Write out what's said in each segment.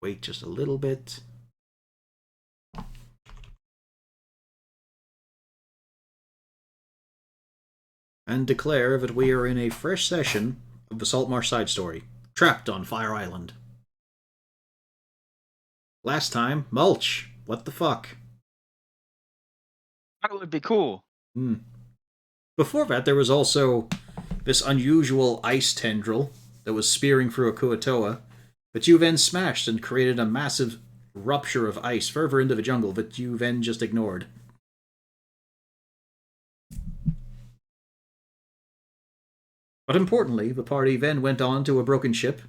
Wait just a little bit. And declare that we are in a fresh session of the Saltmarsh Side-story, Trapped on Fire Island. Last time, mulch. What the fuck? That would be cool. Before that, there was also this unusual ice tendril that was spearing through a Kuatoa, but you then smashed and created a massive rupture of ice further into the jungle that you then just ignored. But importantly, the party then went on to a broken ship,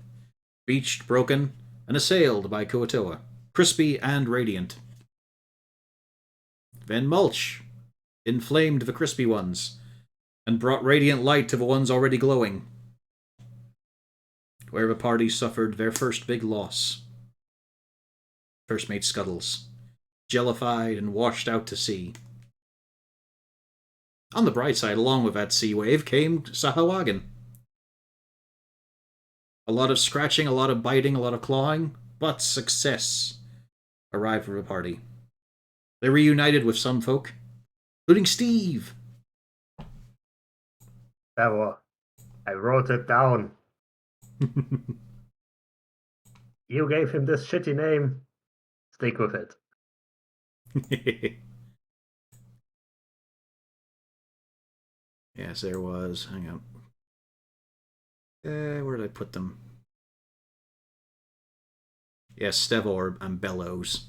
beached, broken, and assailed by Kuatoa, crispy and radiant. Then mulch inflamed the crispy ones, and brought radiant light to the ones already glowing, where the party suffered their first big loss. First mate Scuttles, jellified and washed out to sea. On the bright side, along with that sea wave, came Sahawagan. A lot of scratching, a lot of biting, a lot of clawing, but success arrived for the party. They reunited with some folk, including Steve. I wrote it down. You gave him this shitty name. Stick with it. Yes, there was. Hang on. Where did I put them? Yes, Stevor and Bellows.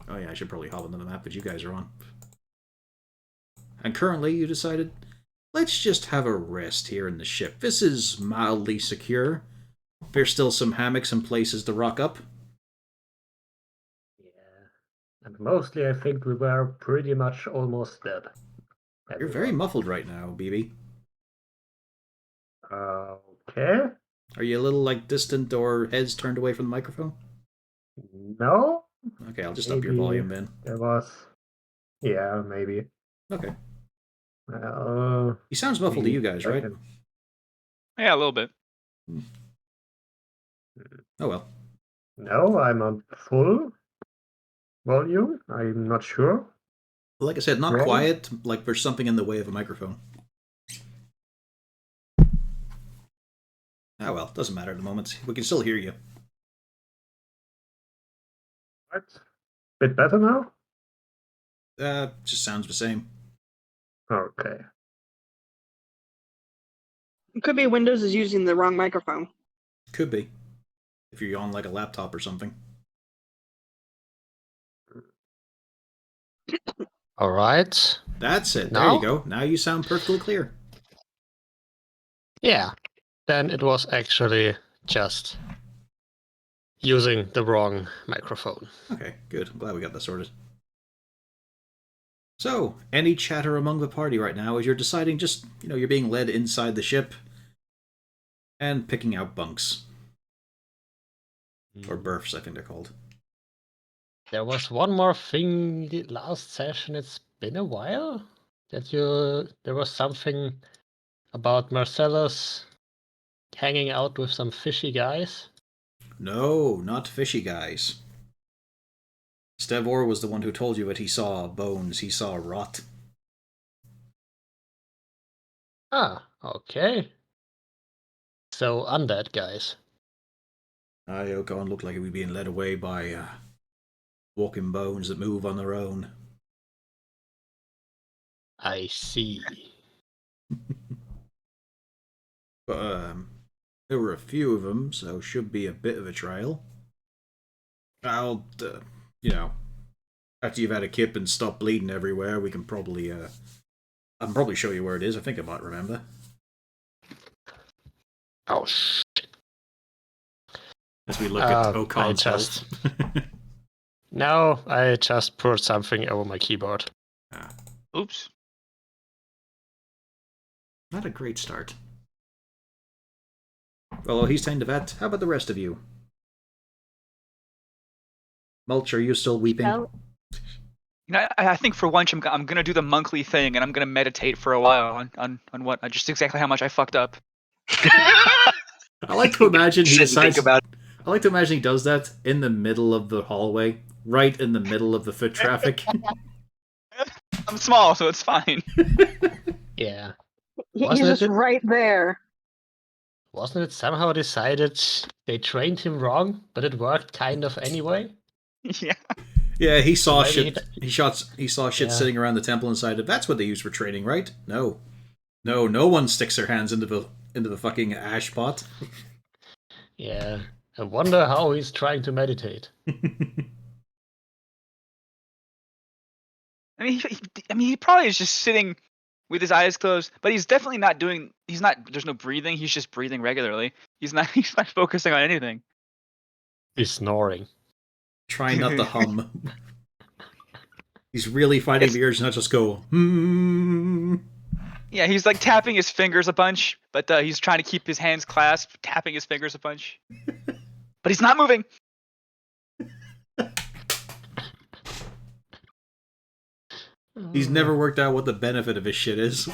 Oh yeah, I should probably hop onto the map that you guys are on. And currently, you decided, let's just have a rest here in the ship. This is mildly secure. There's still some hammocks and places to rock up. Yeah. And mostly I think we were pretty much almost dead. You're very muffled right now, BB. Okay. Are you a little, like, distant or heads turned away from the microphone? No? Okay, I'll just up your volume then. There was... Yeah, maybe. Okay. He sounds muffled to you guys, right? Yeah, a little bit. Oh well. No, I'm on full volume. I'm not sure. Like I said, not Wrong? quiet, like there's something in the way of a microphone. Ah well, doesn't matter at the moment. We can still hear you. What? Bit better now? Just sounds the same. Okay. It could be Windows is using the wrong microphone. Could be. If you're on like a laptop or something. All right. That's it. There Now? you go. Now you sound perfectly clear. Yeah. Then it was actually just using the wrong microphone. Okay, good. I'm glad we got that sorted. So, any chatter among the party right now as you're deciding just, you're being led inside the ship and picking out bunks. Or berths, I think they're called. There was one more thing the last session. It's been a while there was something about Marcellus hanging out with some fishy guys. No, not fishy guys. Stevor was the one who told you that he saw bones, he saw rot. Ah, okay. So undead guys. Yokon looked like he was being led away by walking bones that move on their own. I see. But there were a few of them, so should be a bit of a trail. I'll, after you've had a kip and stopped bleeding everywhere, we can probably, I can probably show you where it is. I think I might remember. Oh shit. As we look at I Okan's just- health. No, I just poured something over my keyboard. Oops. Not a great start. Well, he's tending to that. How about the rest of you? Mulch, are you still weeping? No. I think for once I'm going to do the monthly thing, and I'm going to meditate for a while on what just exactly how much I fucked up. I like to imagine he Shouldn't think decides. about I like to imagine he does that in the middle of the hallway, right in the middle of the foot traffic. I'm small, so it's fine. Yeah. He's Wasn't just it- right there. Wasn't it somehow decided they trained him wrong, but it worked kind of anyway? Yeah. Yeah, he saw maybe shit. He saw shit Yeah. sitting around the temple and decided that's what they use for training, right? No, no one sticks their hands into the fucking ash pot. Yeah. I wonder how he's trying to meditate. I mean, he probably is just sitting with his eyes closed, but he's definitely not doing. He's not. There's no breathing. He's just breathing regularly. He's not. He's not focusing on anything. He's snoring. Trying not to hum. He's really fighting Yes. the urge to not just go. Hmm. Yeah, he's like tapping his fingers a bunch, but he's trying to keep his hands clasped, tapping his fingers a bunch. But he's not moving. He's never worked out what the benefit of his shit is.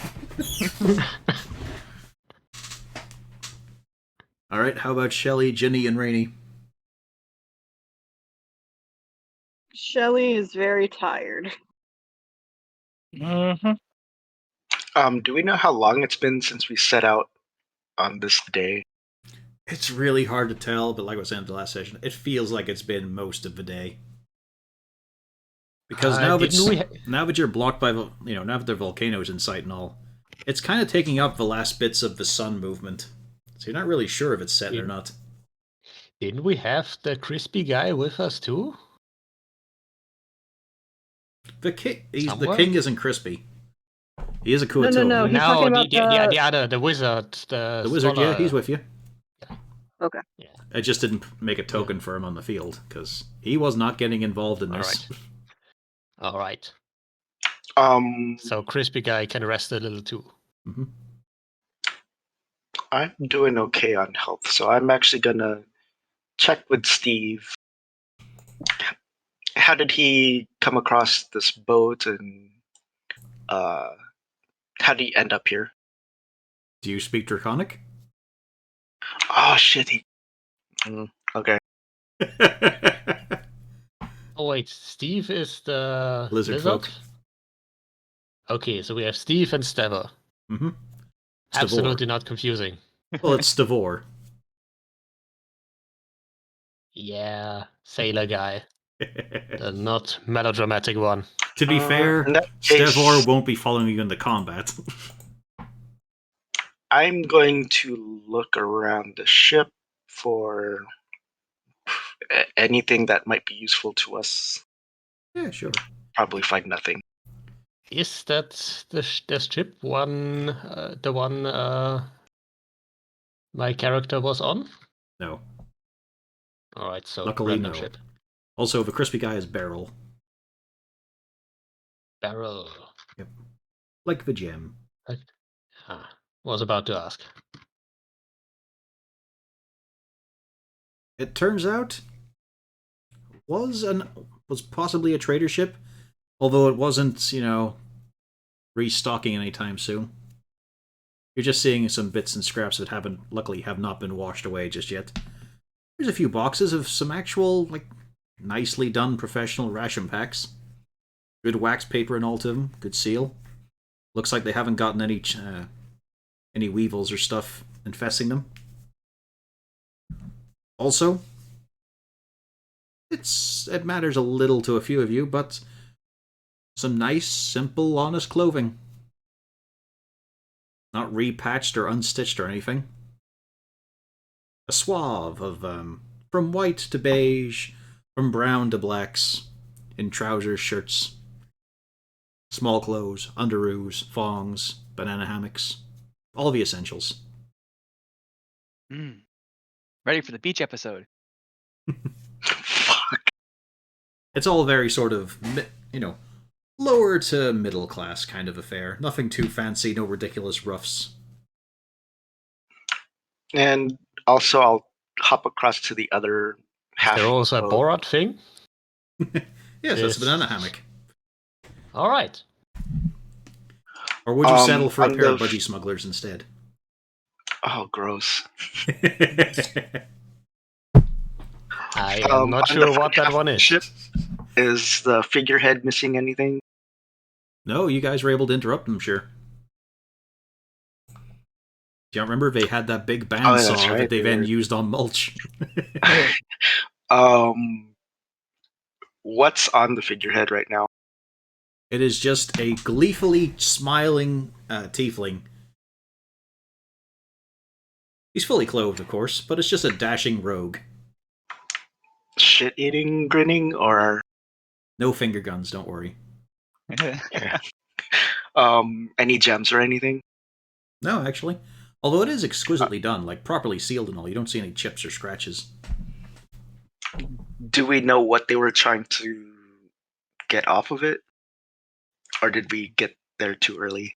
All right, how about Shelly, Ginny, and Rainey? Shelly is very tired. Mm-hmm. Do we know how long it's been since we set out on this day? It's really hard to tell, but like I was saying in the last session, it feels like it's been most of the day. Because now that you're blocked by now that there are volcanoes in sight and all, it's kind of taking up the last bits of the sun movement. So you're not really sure if it's set or not. Didn't we have the crispy guy with us too? The king Somewhere? isn't crispy. He is a Kuato. No, he's talking about the other, the wizard, The wizard, scholar. yeah, he's with you. Okay. Yeah. I just didn't make a token for him on the field because he was not getting involved in this. All right. Um, So crispy guy can rest a little too. Mm-hmm. I'm doing okay on health, so I'm actually gonna check with Steve. How did he come across this boat, and how did he end up here? Do you speak Draconic? Oh shit! Okay. Oh wait, Steve is the Lizard folk. Okay, so we have Steve and Stever. Mm-hmm. Absolutely not confusing. Well, it's Stavor. Yeah, sailor guy. The not melodramatic one. To be fair, in that case- Stavor won't be following you in the combat. I'm going to look around the ship for anything that might be useful to us. Yeah, sure. Probably find nothing. Is that the ship one? The one my character was on? No. All right, so Luckily, random no. ship. Also, the crispy guy is Beryl. Barrel. Like the gem. Was about to ask. It turns out was possibly a trader ship, although it wasn't, restocking anytime soon. You're just seeing some bits and scraps that luckily have not been washed away just yet. There's a few boxes of some actual, nicely done professional ration packs. Good wax paper in all of them, good seal. Looks like they haven't gotten any weevils or stuff infesting them. Also, it matters a little to a few of you, but some nice, simple, honest clothing. Not repatched or unstitched or anything. A suave of, from white to beige, from brown to blacks, in trousers, shirts, small clothes, underoos, thongs, banana hammocks, all the essentials. Ready for the beach episode. Fuck. It's all very sort of, lower to middle class kind of affair. Nothing too fancy, no ridiculous ruffs. And also, I'll hop across to the other half. There also a of- Borat thing? Yes, that's a banana hammock. All right. Or would you settle for a on pair of the- budgie smugglers instead? Oh, gross. I am not On sure the what that front one half of the is. ship, is the figurehead missing anything? No, you guys were able to interrupt them, sure. Do you remember they had that big Oh, bandsaw that's right. that they they then were- used on mulch? What's on the figurehead right now? It is just a gleefully smiling tiefling. He's fully clothed, of course, but it's just a dashing rogue. Shit-eating, grinning, or No finger guns, don't worry. any gems or anything? No, actually. Although it is exquisitely done, like properly sealed and all, you don't see any chips or scratches. Do we know what they were trying to get off of it? Or did we get there too early?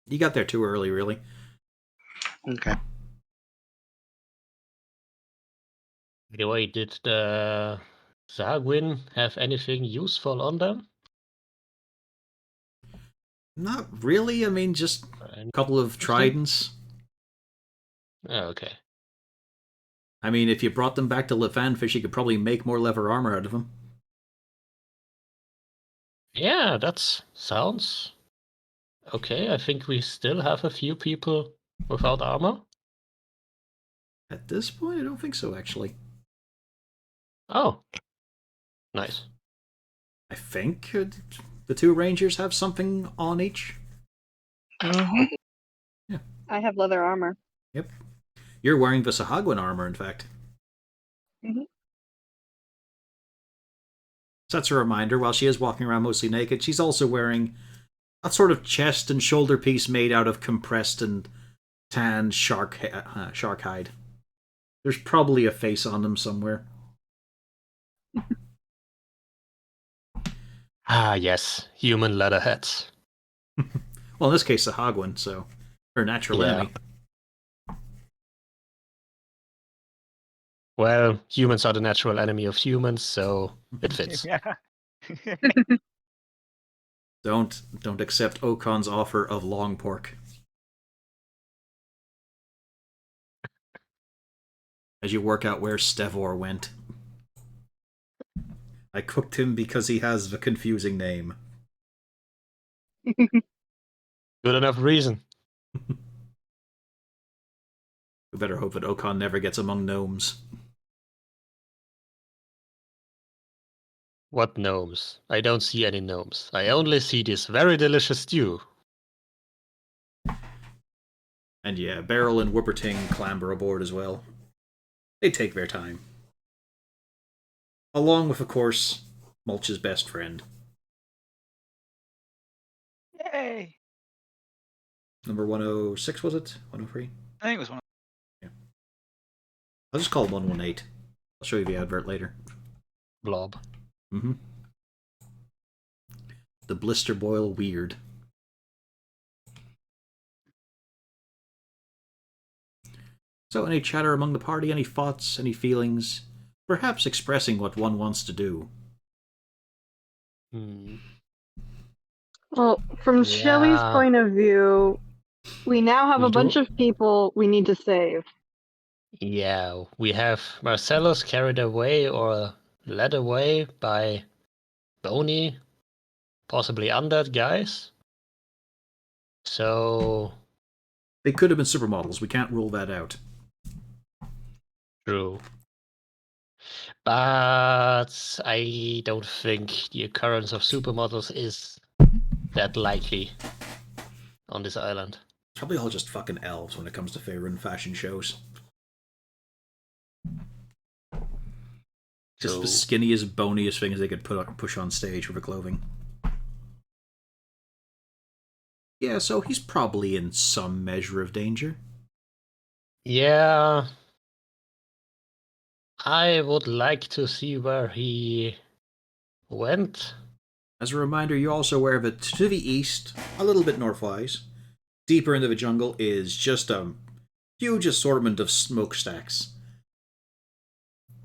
You got there too early, really. Okay. Anyway, did the Zargwin have anything useful on them? Not really, I mean, just Any- a couple of tridents. Oh, okay. I mean, if you brought them back to Lefanfish, you could probably make more leather armor out of them. Yeah, that sounds okay. I think we still have a few people without armor. At this point, I don't think so, actually. Oh, nice. I think the two rangers have something on each. I have leather armor. Yep. You're wearing Visahagwan armor, in fact. Mhm. So that's a reminder, while she is walking around mostly naked, she's also wearing a sort of chest and shoulder piece made out of compressed and tanned shark hide. There's probably a face on them somewhere. Ah, yes, human leatherheads. Well, in this case, Sahagwan, so her natural Yeah. enemy. Well, humans are the natural enemy of humans, so it fits. Yeah. Don't accept Okon's offer of long pork. As you work out where Stevor went. I cooked him because he has a confusing name. Good enough reason. We better hope that Okon never gets among gnomes. What gnomes? I don't see any gnomes. I only see this very delicious stew. And yeah, Beryl and Whooperting clamber aboard as well. They take their time. Along with, of course, Mulch's best friend. Yay! Number 106, was it? 103? I think it was one. I'll just call it 118. I'll show you the advert later. Blob. Mm-hmm. The Blister Boil Weird. So, any chatter among the party? Any thoughts? Any feelings? Perhaps expressing what one wants to do. Hmm. Well, from Shelley's Yeah. point of view, we now have We a bunch do- of people we need to save. Yeah, we have Marcellus carried away or led away by bony, possibly undead guys. So, They could have been supermodels. We can't rule that out. true. But I don't think the occurrence of supermodels is that likely on this island. Probably all just fucking elves when it comes to Faerun fashion shows. Just So- the skinniest, boniest things they could push on stage with the clothing. Yeah, so he's probably in some measure of danger. Yeah, I would like to see where he went. As a reminder, you're also aware that to the east, a little bit northwise, deeper into the jungle, is just a huge assortment of smokestacks.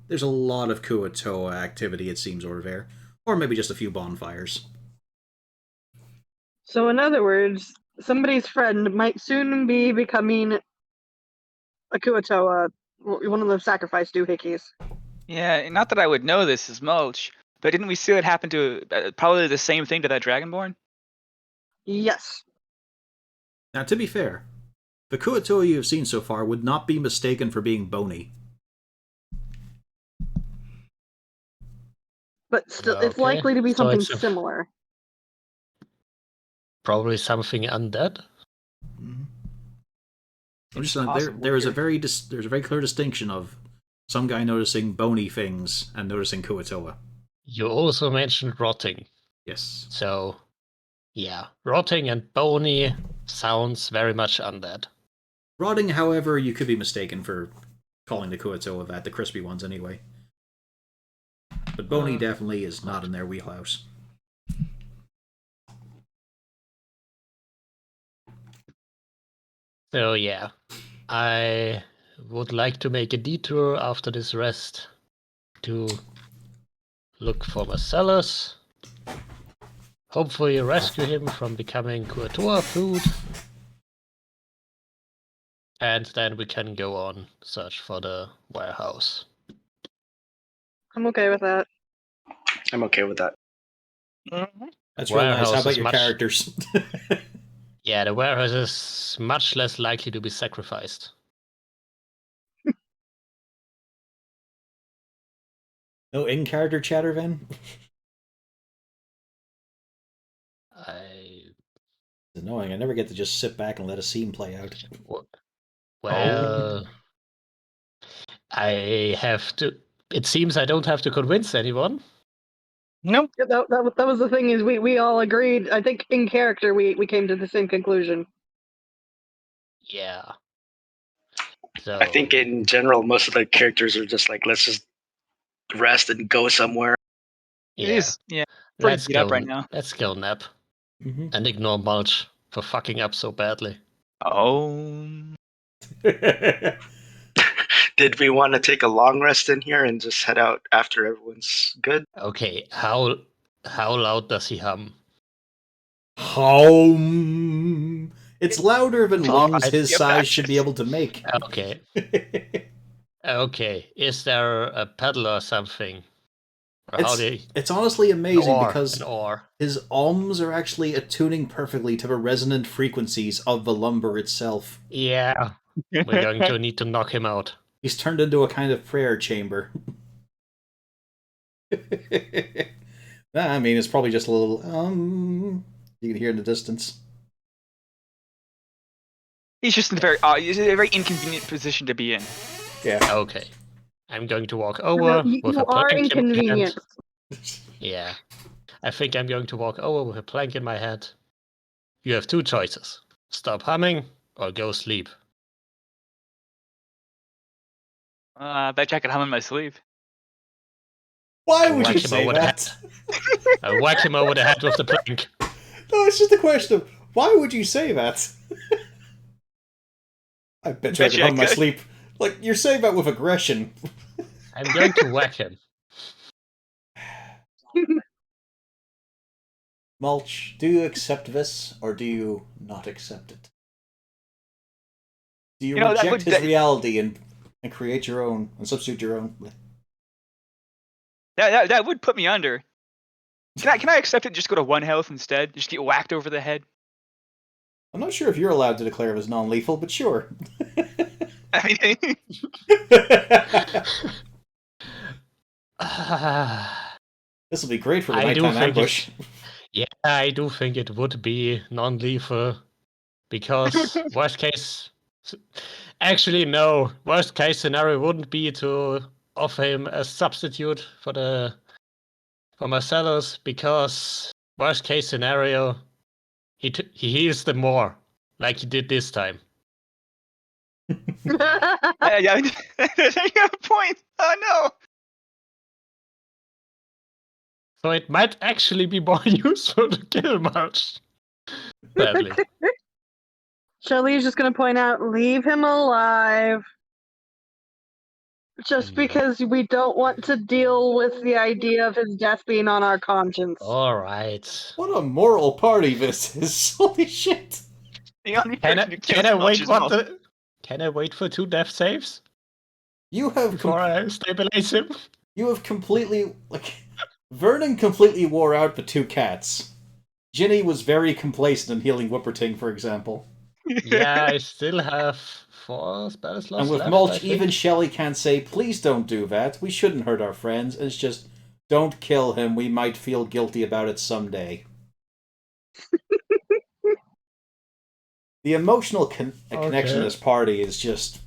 There's a lot of Kuatoa activity, it seems, over there. Or maybe just a few bonfires. So, in other words, somebody's friend might soon be becoming a Kuatoa, one of the sacrifice doohickeys. Yeah, not that I would know this as much, but didn't we see what happened to probably the same thing to that Dragonborn? Yes. Now, to be fair, the Kuatoa you have seen so far would not be mistaken for being bony. But still, it's Okay, likely to be so something it's similar. probably something undead. I'm It's just saying, possible there is a here. there's a very clear distinction of some guy noticing bony things and noticing Kuatoa. You also mentioned rotting. Yes. So, yeah, rotting and bony sounds very much undead. Rotting, however, you could be mistaken for calling the Kuatoa that, the crispy ones anyway. But bony definitely is not in their wheelhouse. So, yeah, I would like to make a detour after this rest to look for Marcellus. Hopefully rescue him from becoming Kuatoa food. And then we can go on search for the warehouse. I'm okay with that. I'm okay with that. That's real nice. Warehouse How about is your much- characters? Yeah, the warehouse is much less likely to be sacrificed. No in-character chatter, Van? I It's annoying. I never get to just sit back and let a scene play out. Well, I have to. It seems I don't have to convince anyone. Nope. Yeah, that was the thing, is we all agreed. I think in character we came to the same conclusion. Yeah. So I think in general, most of the characters are just like, let's just rest and go somewhere. It yeah, is. Yeah. Pretty let's beat go. up right now. Let's go nap Mm-hmm. and ignore Mulch for fucking up so badly. Oh. Did we want to take a long rest in here and just head out after everyone's good? Okay, how loud does he hum? Home. It's louder than lungs Alright, his get size back. should be able to make. Okay, okay. Is there a pedal or something? Or how do you... It's honestly amazing An because ore. his ohms are actually attuning perfectly to the resonant frequencies of the lumber itself. Yeah, we're going to need to knock him out. He's turned into a kind of prayer chamber. I mean, it's probably just a little you can hear in the distance. He's just in he's in a very inconvenient position to be in. Yeah. Okay, I'm going to walk over You with a are plank in my hand. inconvenient. Yeah, I think I'm going to walk over with a plank in my hand. You have two choices: stop humming or go sleep. I bet you I could hum in my sleep. Why would Whack you him say over the that? I whack him over the head with the plank. No, it's just a question of why would you say that? I bet you I could hum in my could. sleep. Like, you're saying that with aggression. I'm going to whack him. Mulch, do you accept this, or do you not accept it? Do you, You know, that reject would- his that- reality and create your own, and substitute your own? That would put me under. Can I accept it? And just go to 1 health instead. Just get whacked over the head. I'm not sure if you're allowed to declare it as non-lethal, but sure. I mean, This will be great for the I do nighttime think ambush. Yeah, I do think it would be non-lethal because worst case. Actually, no. Worst case scenario wouldn't be to offer him a substitute for Marcellus because worst case scenario, he heals them more, like he did this time. yeah, you have a point. Oh no. So it might actually be more useful to kill March. Sadly. Charlie's just gonna point out, leave him alive. Just because we don't want to deal with the idea of his death being on our conscience. Alright. What a moral party this is. Holy shit. The only Can person who I kills Mulch wait is what Mulch. the Can I wait for 2 death saves You have before I stabilize him? You have completely Vernon completely wore out the two cats. Ginny was very complacent in healing Whipperting, for example. Yeah, I still have 4 spell slots And with left, Mulch, I think. even Shelley can't say, please don't do that. We shouldn't hurt our friends. It's just, don't kill him. We might feel guilty about it someday. The emotional connection of this party is just,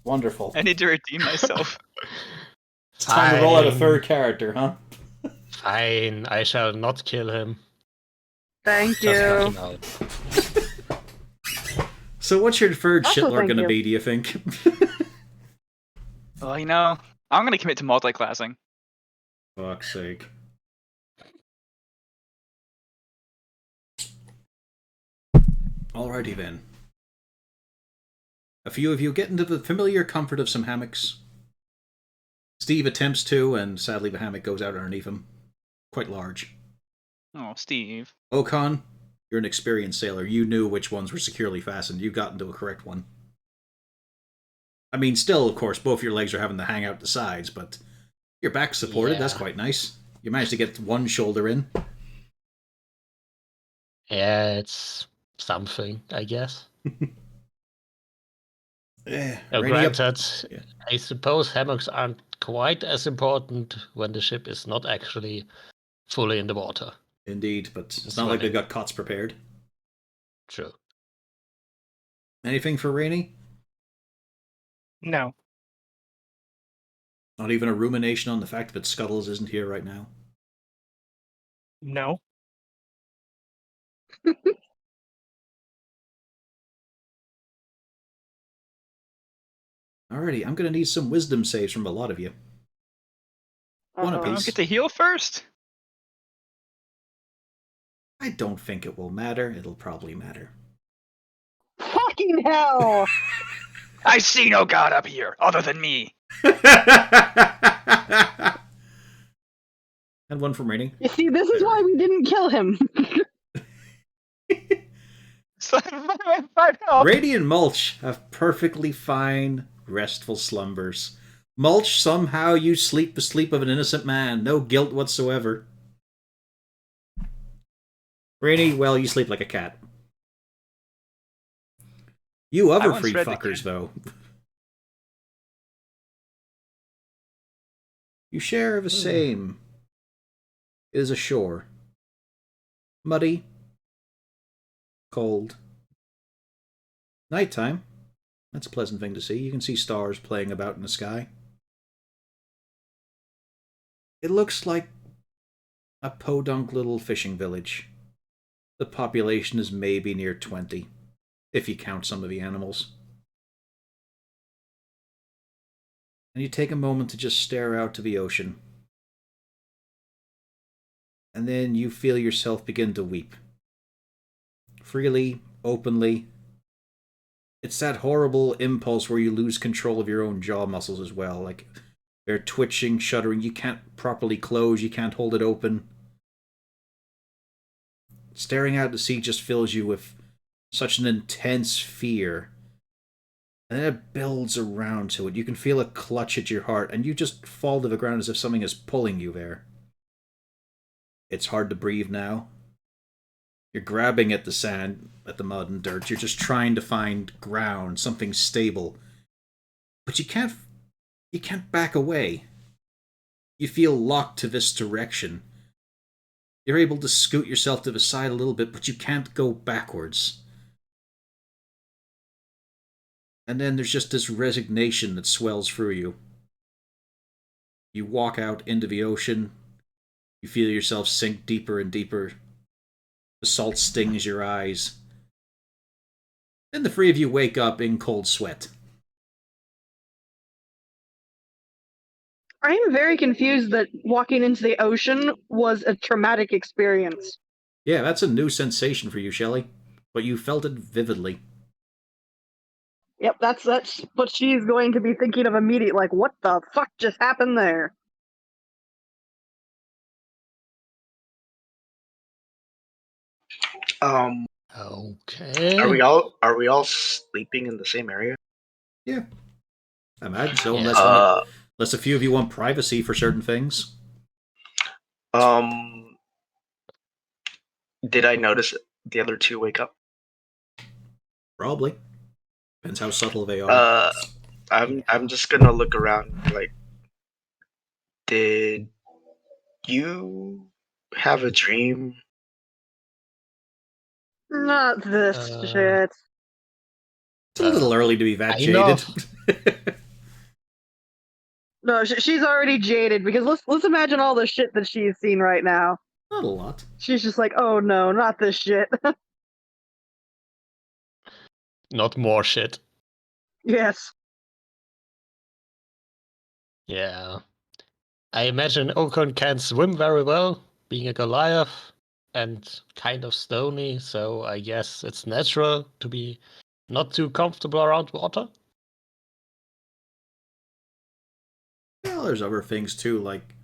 wonderful. I need to redeem myself. It's time to roll out a Fine. third character, huh? Fine, I shall not kill him. Thank Just knock you. him out. So what's your third Also, shitlord thank gonna you. be, do you think? Well, I'm gonna commit to multi-classing. Fuck's sake. Alrighty then. A few of you get into the familiar comfort of some hammocks. Steve attempts to, and sadly the hammock goes out underneath him. Quite large. Oh, Steve. Okan, you're an experienced sailor. You knew which ones were securely fastened. You got into a correct one. I mean, still, of course, both your legs are having to hang out the sides, but your back's supported. Yeah. That's quite nice. You managed to get one shoulder in. Yeah, it's something, I guess. Yeah, Now, Rainy up. granted, Yeah. I suppose hammocks aren't quite as important when the ship is not actually fully in the water. Indeed, but it's It's not like running. they've got cots prepared. True. Anything for Rainy? No. Not even a rumination on the fact that Scuttles isn't here right now. No. Alrighty, I'm gonna need some wisdom saves from a lot of you. One Uh-oh. I don't apiece. get to heal first? I don't think it will matter. It'll probably matter. Fucking hell! I see no god up here, other than me. And one from Rainy. You see, this is why we didn't kill him. So, 5 health. Brady and Mulch have perfectly fine, restful slumbers. Mulch, somehow you sleep the sleep of an innocent man. No guilt whatsoever. Rainy, well, you sleep like a cat. You other once free read the fuckers, though. You share the same. It is a shore. Muddy. Cold. Nighttime. That's a pleasant thing to see. You can see stars playing about in the sky. It looks like a podunk little fishing village. The population is maybe near 20, if you count some of the animals. And you take a moment to just stare out to the ocean. And then you feel yourself begin to weep. Freely, openly. It's that horrible impulse where you lose control of your own jaw muscles as well. Like, they're twitching, shuddering. You can't properly close. You can't hold it open. Staring out to sea just fills you with such an intense fear. And then it builds around to it. You can feel a clutch at your heart, and you just fall to the ground as if something is pulling you there. It's hard to breathe now. You're grabbing at the sand, at the mud and dirt. You're just trying to find ground, something stable. But you can't back away. You feel locked to this direction. You're able to scoot yourself to the side a little bit, but you can't go backwards. And then there's just this resignation that swells through you. You walk out into the ocean. You feel yourself sink deeper and deeper. The salt stings your eyes. Then the three of you wake up in cold sweat. I am very confused that walking into the ocean was a traumatic experience. Yeah, that's a new sensation for you, Shelley. But you felt it vividly. Yep, that's what she's going to be thinking of immediately. Like, what the fuck just happened there? Okay. Are we all sleeping in the same area? Yeah. I imagine so, Yeah. unless Unless a few of you want privacy for certain things. Did I notice the other two wake up? Probably. Depends how subtle they are. I'm just gonna look around. Like, did you have a dream? Not this shit. It's a little early to be that kind jaded. No, she's already jaded because let's imagine all the shit that she's seen right now. Not a lot. She's just like, oh no, not this shit. Not more shit. Yes. Yeah. I imagine Okon can swim very well, being a Goliath, and kind of stony, so I guess it's natural to be not too comfortable around water. Well, there's other things too, like,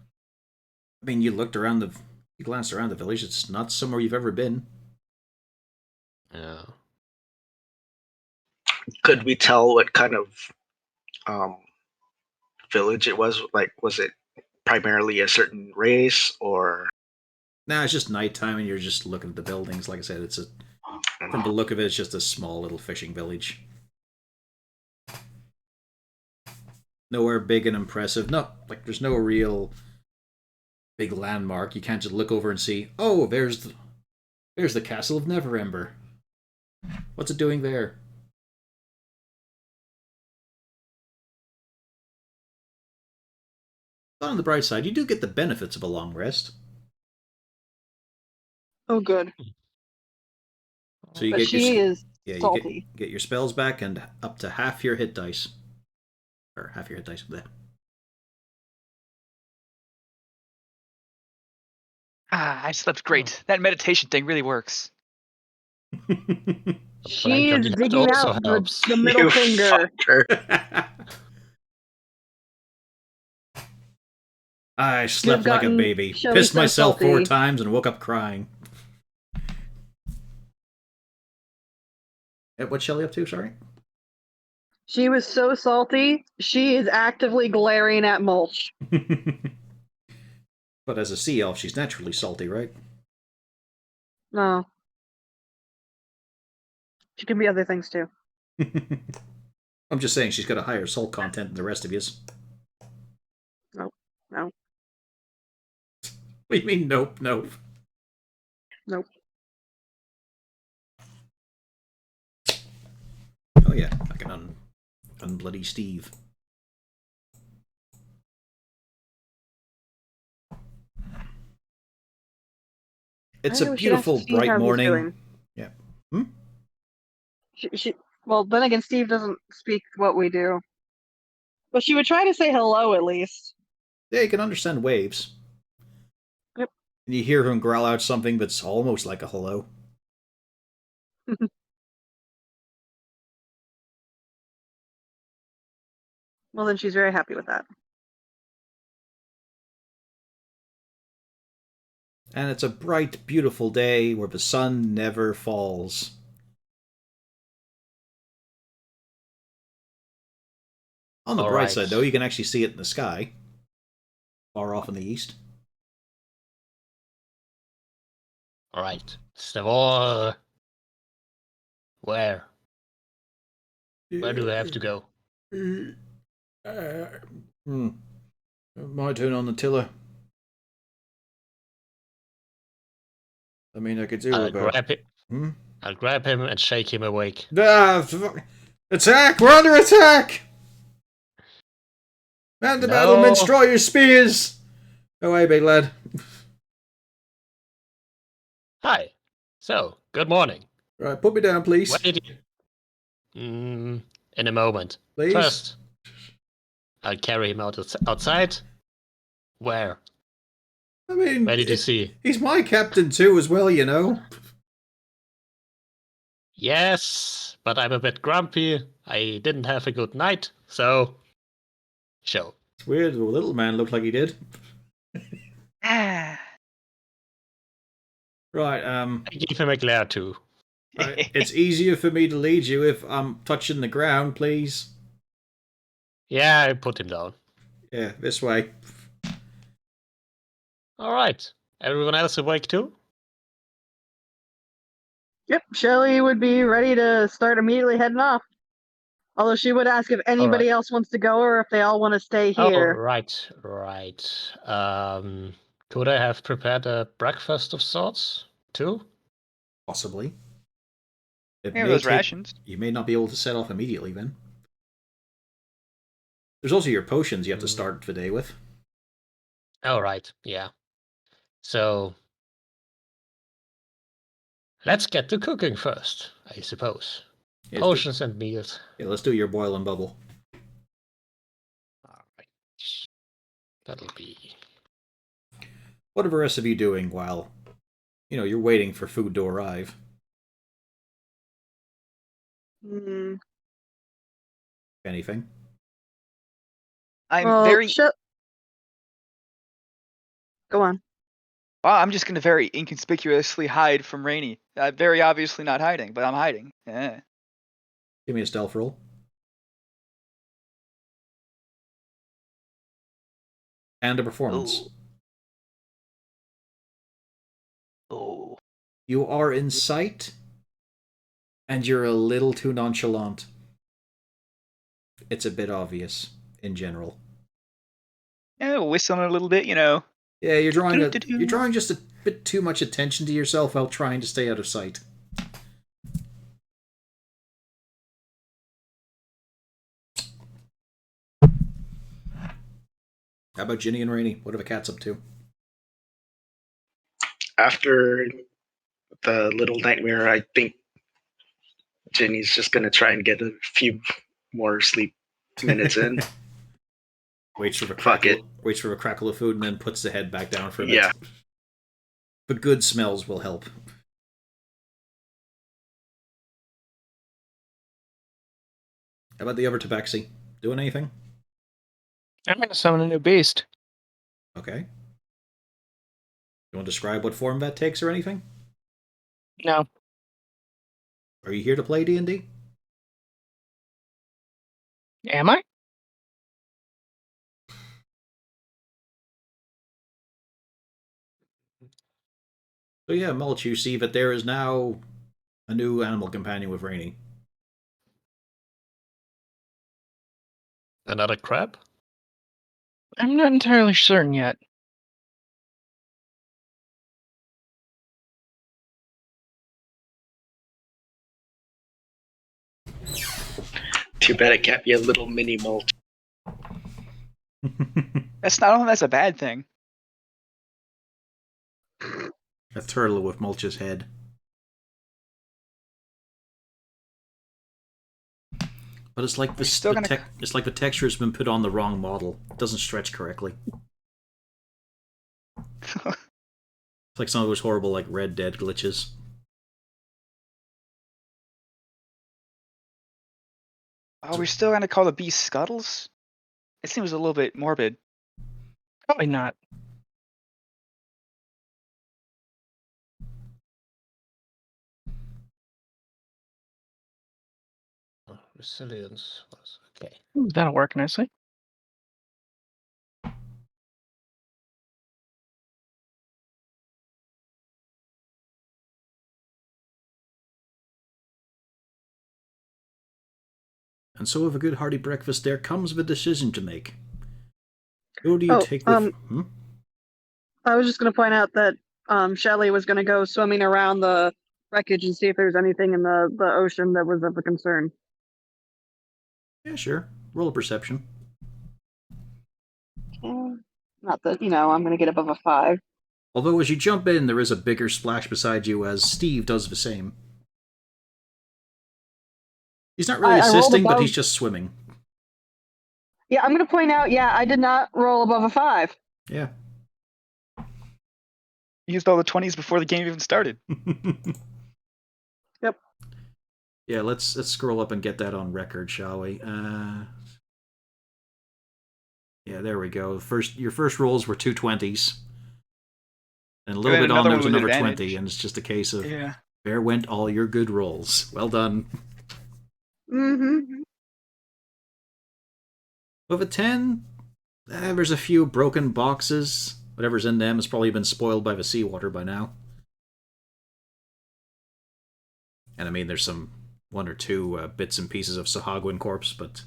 I mean, you glanced around the village, it's not somewhere you've ever been. Yeah. Could we tell what kind of village it was? Like, was it primarily a certain race, or? Nah, it's just nighttime and you're just looking at the buildings. Like I said, from the look of it, it's just a small little fishing village. Nowhere big and impressive. No, like there's no real big landmark. You can't just look over and see, oh, there's the castle of Neverember. What's it doing there? But on the bright side, you do get the benefits of a long rest. Oh, good. So you But get she your is salty. you get your spells back and up to half your hit dice, or half your hit dice. Bleh. I slept great. That meditation thing really works. She is That digging also out helps. the middle You finger. fucker. I slept like a gotten baby, Shelly pissed so myself 4 salty. times, and woke up crying. What's Shelly up to? Sorry. She was so salty, she is actively glaring at Mulch. But as a sea elf, she's naturally salty, right? No. She can be other things too. I'm just saying she's got a higher salt content than the rest of yous. No. What do you mean, nope, nope? Nope. Oh yeah, fucking unbloody Steve. It's a beautiful, bright morning. Yeah. Hmm? Well, then again, Steve doesn't speak what we do. But she would try to say hello at least. Yeah, you can understand waves. Yep. And you hear him growl out something that's almost like a hello. Well, then she's very happy with that. And it's a bright, beautiful day where the sun never falls. On the bright side, though, you can actually see it in the sky. Far off in the east. Alright. Stavor. Where? Where do we have to go? My turn on the tiller. I mean, I could do I'll about... grab him. I'll grab him and shake him awake. Attack! We're under attack! Man the battlements, draw your spears! Away, big lad. Hi. So, good morning. Right, put me down, please. Where did you... in a moment. Please? First, I'll carry him outside. Where? I mean... Where did you see? He's my captain too, as well, you know. Yes, but I'm a bit grumpy. I didn't have a good night, so... Show. It's weird, the little man looked like he did. Right, I gave him a glare too. right, it's easier for me to lead you if I'm touching the ground, please. Yeah, I put him down. Yeah, this way. All right. Everyone else awake too? Yep, Shelly would be ready to start immediately heading off. Although she would ask if anybody else wants to go or if they all want to stay Oh, here. right. Could I have prepared a breakfast of sorts too? Possibly. It Yeah, may those take- rations. You may not be able to set off immediately then. There's also your potions you have to start the day with. Oh, right. Yeah. So let's get to cooking first, I suppose. Yeah, Potions and meals. Yeah, let's do your boil and bubble. All right. That'll be. What are the rest of you doing while, you're waiting for food to arrive? Hmm. Anything? I'm Well, very. Go on. Well, I'm just gonna very inconspicuously hide from Rainy. Very obviously not hiding, but I'm hiding. Yeah. Give me a stealth roll. And a performance. Oh. You are in sight, and you're a little too nonchalant. It's a bit obvious, in general. Yeah, whistling a little bit, Yeah, you're drawing Do-do-do-do. you're drawing just a bit too much attention to yourself while trying to stay out of sight. How about Ginny and Rainey? What are the cats up to? After the little nightmare, I think Jenny's just gonna try and get a few more sleep minutes in. Waits for the Fuck crackle. Waits for a crackle of food and then puts the head back down for a bit. Yeah. But good smells will help. How about the other tabaxi? Doing anything? I'm gonna summon a new beast. Okay. You want to describe what form that takes or anything? No. Are you here to play D&D? Am I? So yeah, Mulch, you see that there is now a new animal companion with Rainey. Another crab? I'm not entirely certain yet. Too bad it can't be a little mini mulch. That's a bad thing. A turtle with Mulch's head. But it's like it's like the texture has been put on the wrong model. It doesn't stretch correctly. It's like some of those horrible like Red Dead glitches. Oh, we're still gonna call the beast Scuttles? It seems a little bit morbid. Probably not. Resilience was okay. Ooh, that'll work nicely. And so with a good hearty breakfast there comes the decision to make. Who do you take the... I was just going to point out that Shelly was going to go swimming around the wreckage and see if there's anything in the ocean that was of a concern. Yeah, sure. Roll a perception. Not that, I'm going to get above a 5. Although as you jump in, there is a bigger splash beside you as Steve does the same. He's not really assisting, but he's just swimming. Yeah, I'm going to point out, I did not roll above a 5. Yeah. You used all the 20s before the game even started. Yep. Yeah, let's scroll up and get that on record, shall we? Yeah, there we go. Your first rolls were 2 20s. And a little bit on, there was another 20, and it's just a case of, there went all your good rolls. Well done. Mm-hmm. With a 10, There's a few broken boxes. Whatever's in them has probably been spoiled by the seawater by now. And I mean, there's one or two bits and pieces of Sahagwin corpse, but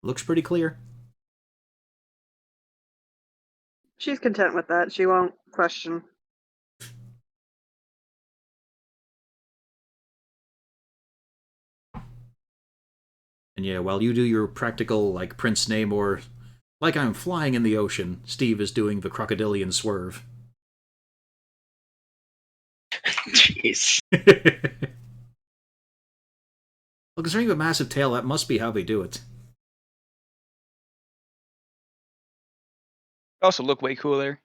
looks pretty clear. She's content with that. She won't question. And yeah, while you do your practical, like Prince Namor, like I'm flying in the ocean, Steve is doing the crocodilian swerve. Jeez. Well, considering the massive tail, that must be how they do it. Also look way cooler.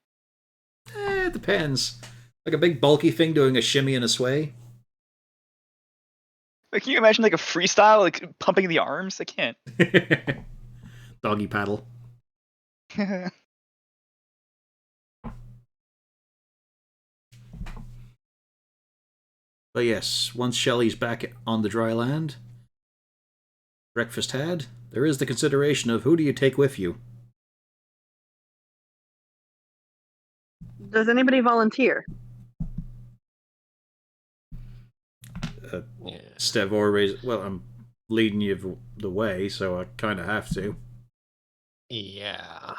It depends. Like a big bulky thing doing a shimmy and a sway. Like, can you imagine like a freestyle, like pumping the arms? I can't. Doggy paddle. But yes, once Shelley's back on the dry land, breakfast had, there is the consideration of who do you take with you? Does anybody volunteer? Yeah. Stevor raised. Well, I'm leading you the way, so I kind of have to. Yeah.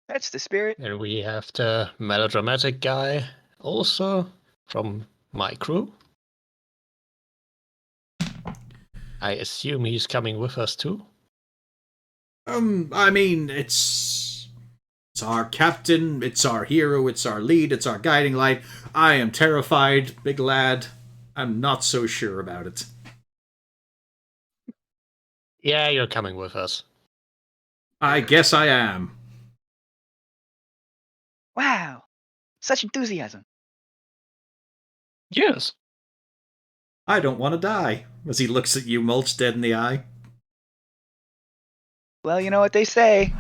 That's the spirit. And we have the melodramatic guy also from my crew. I assume he's coming with us too. I mean, it's our captain, it's our hero, it's our lead, it's our guiding light. I am terrified, big lad. I'm not so sure about it. Yeah, you're coming with us. I guess I am. Wow, such enthusiasm. Yes. I don't want to die. As he looks at you, Mulch, dead in the eye. Well, you know what they say.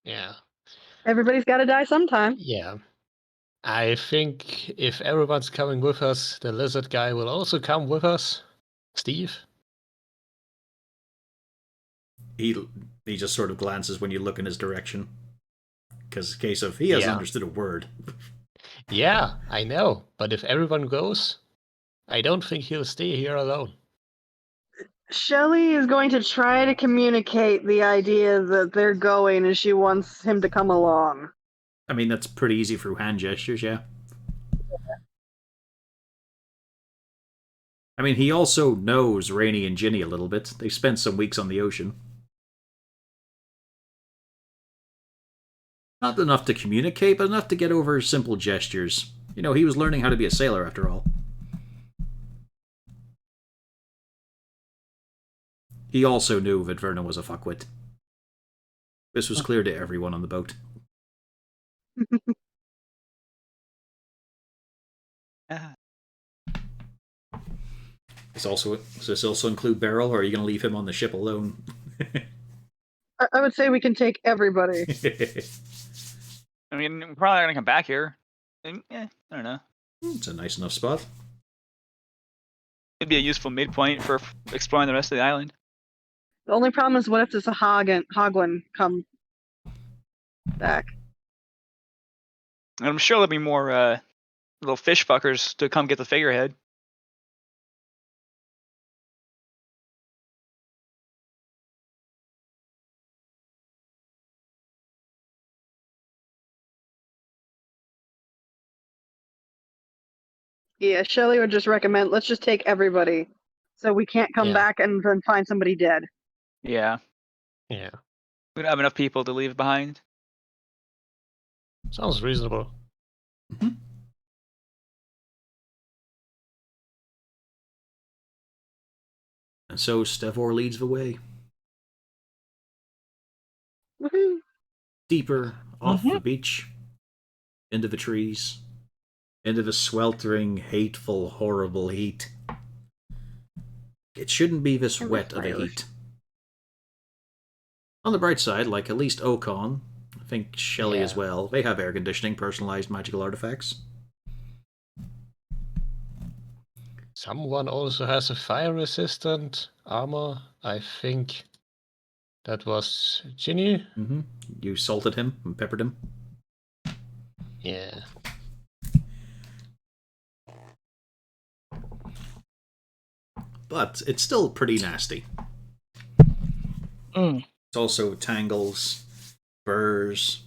Yeah. Everybody's got to die sometime. Yeah. I think if everyone's coming with us, the lizard guy will also come with us. Steve? He just sort of glances when you look in his direction. Because in case of he hasn't understood a word. Yeah, I know. But if everyone goes, I don't think he'll stay here alone. Shelley is going to try to communicate the idea that they're going and she wants him to come along. I mean, that's pretty easy through hand gestures, yeah. I mean, he also knows Rainey and Ginny a little bit. They've spent some weeks on the ocean. Not enough to communicate, but enough to get over simple gestures. You know, he was learning how to be a sailor after all. He also knew that Verna was a fuckwit. This was clear to everyone on the boat. Does this also include Beryl, or are you going to leave him on the ship alone? I would say we can take everybody. I mean, we're probably not gonna come back here. I don't know. It's a nice enough spot. It'd be a useful midpoint for exploring the rest of the island. The only problem is, what if there's a Hogwin come back? And I'm sure there'll be more little fish fuckers to come get the figurehead. Yeah, Shelley would just recommend, let's just take everybody. So we can't come Yeah. back and then find somebody dead. Yeah, Yeah. we don't have enough people to leave behind. Sounds reasonable. Mm-hmm. And so Stevor leads the way. Woohoo! Deeper off the beach, into the trees, into the sweltering, hateful, horrible heat. It shouldn't be this And wet the of a fires. heat. On the bright side, like at least Ocon, I think Shelley as Yeah. well, they have air conditioning, personalized magical artifacts. Someone also has a fire resistant armor, I think. That was Ginny. Mm-hmm. You salted him and peppered him. Yeah. But it's still pretty nasty. Mm. It's also tangles, burrs,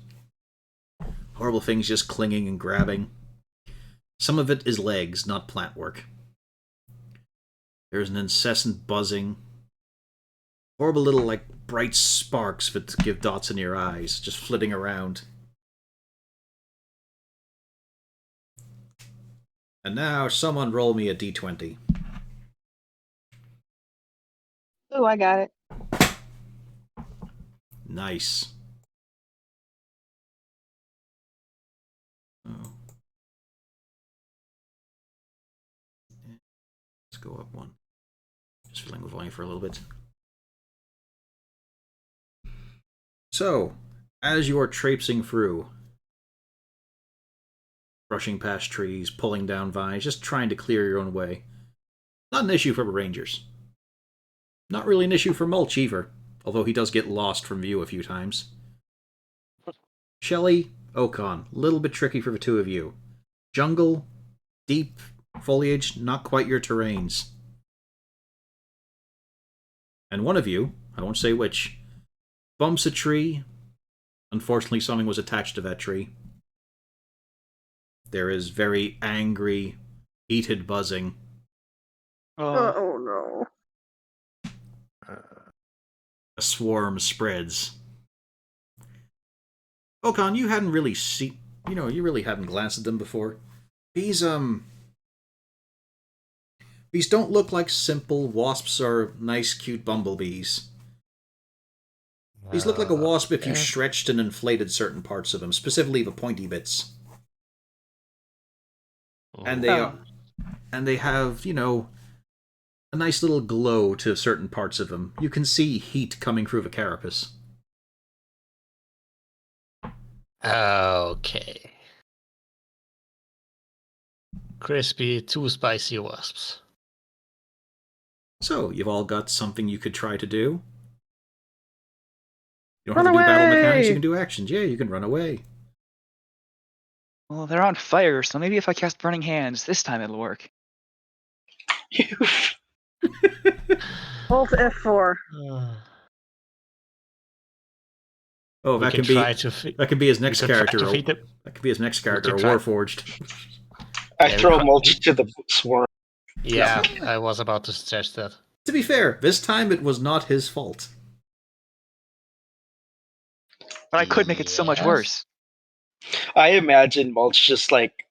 horrible things just clinging and grabbing. Some of it is legs, not plant work. There's an incessant buzzing. Horrible little, like, bright sparks that give dots in your eyes, just flitting around. And now, someone roll me a d20. Oh, I got it. Nice. Oh. Let's go up one. Just filling the volume for a little bit. So, as you're traipsing through, brushing past trees, pulling down vines, just trying to clear your own way. Not an issue for rangers. Not really an issue for Mulch either, although he does get lost from view a few times. Shelley, Okon, a little bit tricky for the two of you. Jungle, deep foliage, not quite your terrains. And one of you, I won't say which, bumps a tree. Unfortunately, something was attached to that tree. There is very angry, heated buzzing. Oh no. A swarm spreads. Okon, you hadn't really seen... you really hadn't glanced at them before. These don't look like simple wasps or nice, cute bumblebees. These look like a wasp if you stretched and inflated certain parts of them, specifically the pointy bits. And they have, a nice little glow to certain parts of them. You can see heat coming through the carapace. Okay. Crispy, too spicy wasps. So, you've all got something you could try to do. You don't Run have to do battle away! mechanics, you can do actions. Yeah, you can run away. Well, they're on fire, so maybe if I cast Burning Hands, this time it'll work. Alt F4. Oh, We that can can be try to that could be his next we can try character. to feed them. That could be his next character, can a try- Warforged. I Yeah, throw we- mulch to the swarm. Yeah, I was about to suggest that. To be fair, this time it was not his fault. But I could make it so much Yes. worse. I imagine mulch just like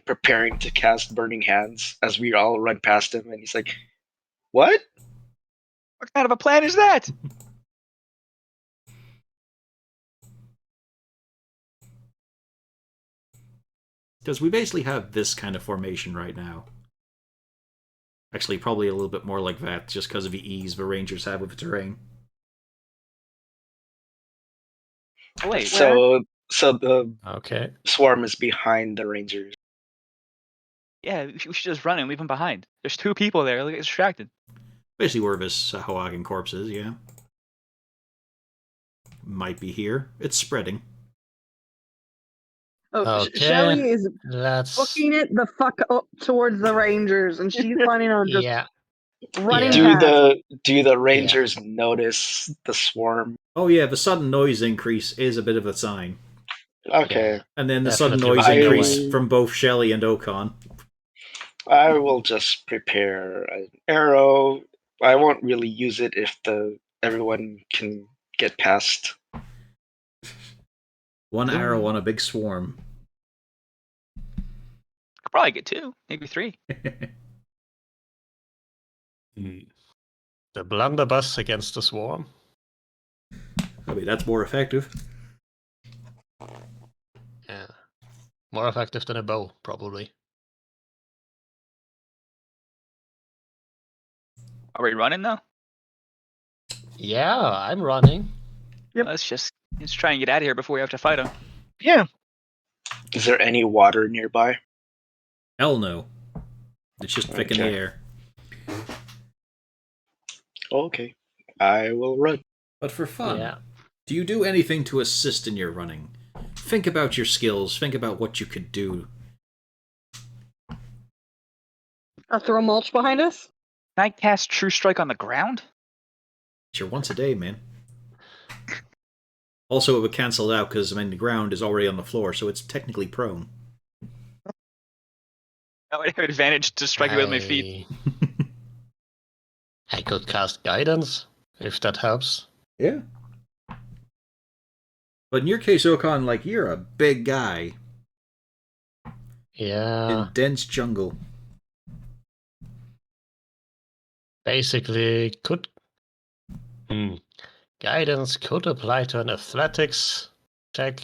preparing to cast burning hands as we all run past him, and he's like, "What?" What kind of a plan is that? Because we basically have this kind of formation right now. Actually, probably a little bit more like that, just because of the ease the Rangers have with the terrain. Oh, wait, So the Okay. swarm is behind the rangers. yeah, we should just run and leave them behind. There's two people there. They'll get distracted. Basically where this Hawagan corpse is, yeah. Might be here. It's spreading. Oh, Okay. Shelly is Let's. booking it the fuck up towards the Rangers, and she's planning on just Yeah. running Yeah. past. Do the rangers notice the swarm? Oh yeah, the sudden noise increase is a bit of a sign. Okay, Yeah. And then the sudden Definitely noise run increase away. from both Shelley and Okon. I will just prepare an arrow. I won't really use it if everyone can get past. One arrow on a big swarm. Could probably get two, maybe three. The blunderbuss against the swarm. I mean, that's more effective. Yeah. More effective than a bow, probably. Are we running though? Yeah, I'm running. Yep. Let's try and get out of here before we have to fight them. Yeah. Is there any water nearby? Hell no. It's just thick in the Okay. air. Okay, I will run. But for fun, Yeah. do you do anything to assist in your running? Think about your skills. Think about what you could do. Throw mulch behind us? Can I cast True Strike on the ground? It's your once a day, man. Also, it would cancel it out because the ground is already on the floor, so it's technically prone. I would have advantage to strike it with my feet. I could cast guidance, if that helps. Yeah. But in your case, Okan, like, you're a big guy Yeah. in dense jungle. Basically, could... Guidance could apply to an athletics check,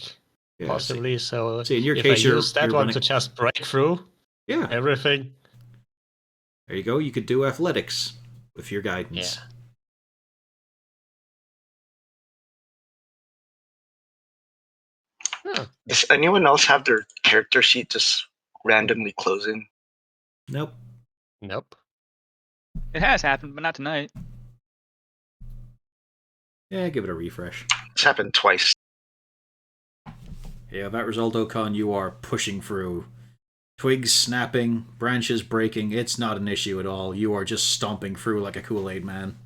Yeah, possibly. So in your if case, I use that you're one running... to just break through Yeah. everything. There you go. You could do athletics with your guidance. Yeah. Does anyone else have their character sheet just randomly closing? Nope. Nope. It has happened, but not tonight. Yeah, give it a refresh. It's happened twice. Yeah, that result, Okan, you are pushing through. Twigs snapping, branches breaking, it's not an issue at all. You are just stomping through like a Kool-Aid man.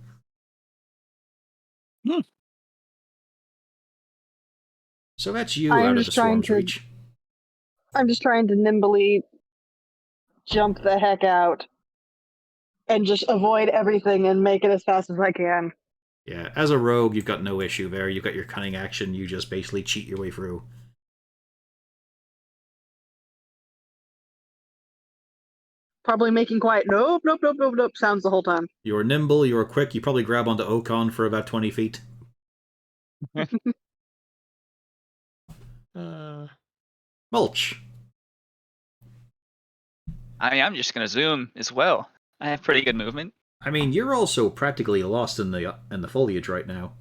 So that's you I'm out of just the swarm's trying to- reach. I'm just trying to nimbly jump the heck out and just avoid everything and make it as fast as I can. Yeah, as a rogue, you've got no issue there. You've got your cunning action, you just basically cheat your way through. Probably making quiet nope sounds the whole time. You're nimble, you're quick, you probably grab onto Okan for about 20 feet. Mulch. I mean, I'm just gonna zoom as well. I have pretty good movement. I mean, you're also practically lost in the foliage right now.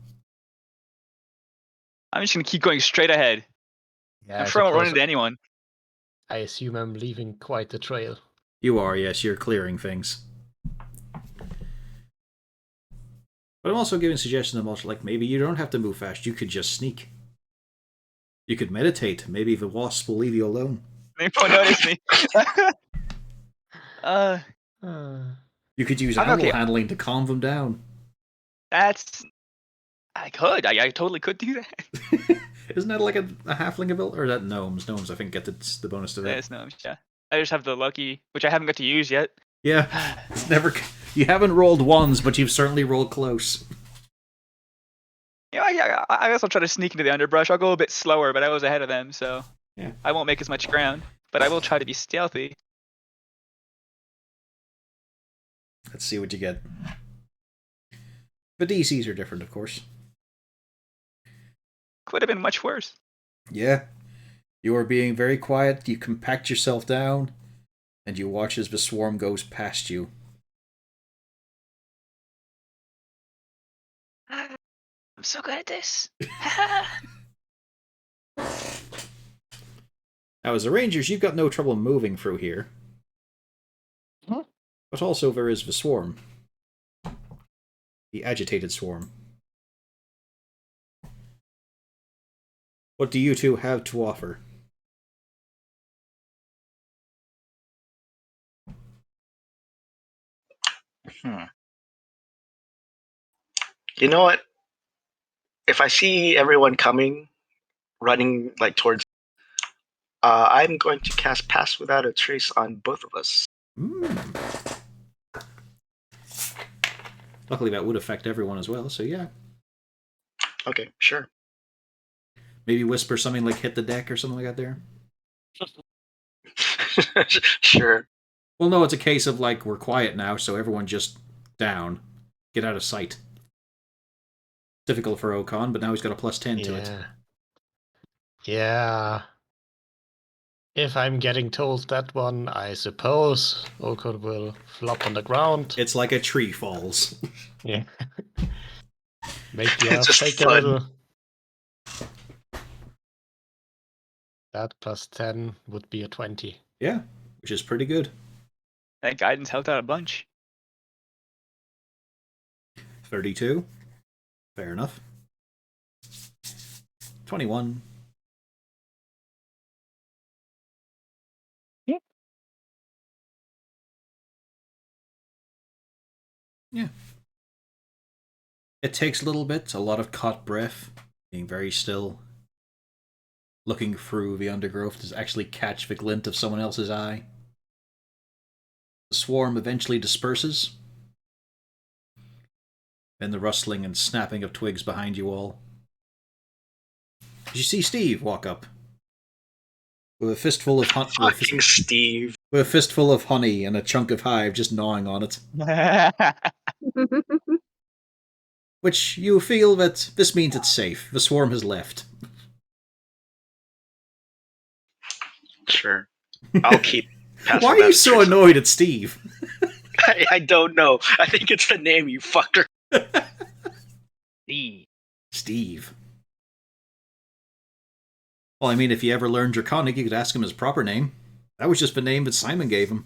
I'm just gonna keep going straight ahead. Yeah, I'm I sure I won't run suppose- into anyone. I assume I'm leaving quite the trail. You are, yes, you're clearing things. But I'm also giving suggestions to Mulch, like maybe you don't have to move fast, you could just sneak. You could meditate, maybe the wasp will leave you alone. They won't notice me. You could use I'm animal okay. handling to calm them down. That's. I could. I totally could do that. Isn't that like a halfling ability? Or is that gnomes? Gnomes, I think, get the bonus to that. Yes, no, yeah. I just have the lucky, which I haven't got to use yet. Yeah, it's never. You haven't rolled ones, but you've certainly rolled close. Yeah, I guess I'll try to sneak into the underbrush. I'll go a bit slower, but I was ahead of them, so Yeah. I won't make as much ground. But I will try to be stealthy. Let's see what you get. The DCs are different, of course. Could have been much worse. Yeah. You are being very quiet, you compact yourself down, and you watch as the swarm goes past you. I'm so good at this. Now, as the Rangers, you've got no trouble moving through here. Huh? But also there is the swarm. The agitated swarm. What do you two have to offer? You know what? If I see everyone coming, running like towards, I'm going to cast Pass Without a Trace on both of us. Luckily, that would affect everyone as well, so yeah. Okay, sure. Maybe whisper something like hit the deck or something like that there. Sure. Well, no, it's a case of like, we're quiet now, so everyone just down. Get out of sight. Difficult for Okan, but now he's got a +10 to it. Yeah. If I'm getting told that one, I suppose Okon will flop on the ground. It's like a tree falls. Yeah. Make the earth Just shake a flood. little. That +10 would be a 20. Yeah, which is pretty good. That guidance helped out a bunch. 32. Fair enough. 21. Yeah. Yeah. It takes a little bit, a lot of caught breath, being very still, looking through the undergrowth to actually catch the glint of someone else's eye. The swarm eventually disperses. Then the rustling and snapping of twigs behind you all. You see Steve walk up with a fistful of Fucking Steve. with a fistful of honey and a chunk of hive just gnawing on it. Which you feel that this means it's safe. The swarm has left. Sure. I'll keep pass Why are without you a so trace. annoyed at Steve? I don't know. I think it's the name, you fucker. Steve. Well, I mean, if you ever learned Draconic, you could ask him his proper name. That was just the name that Simon gave him.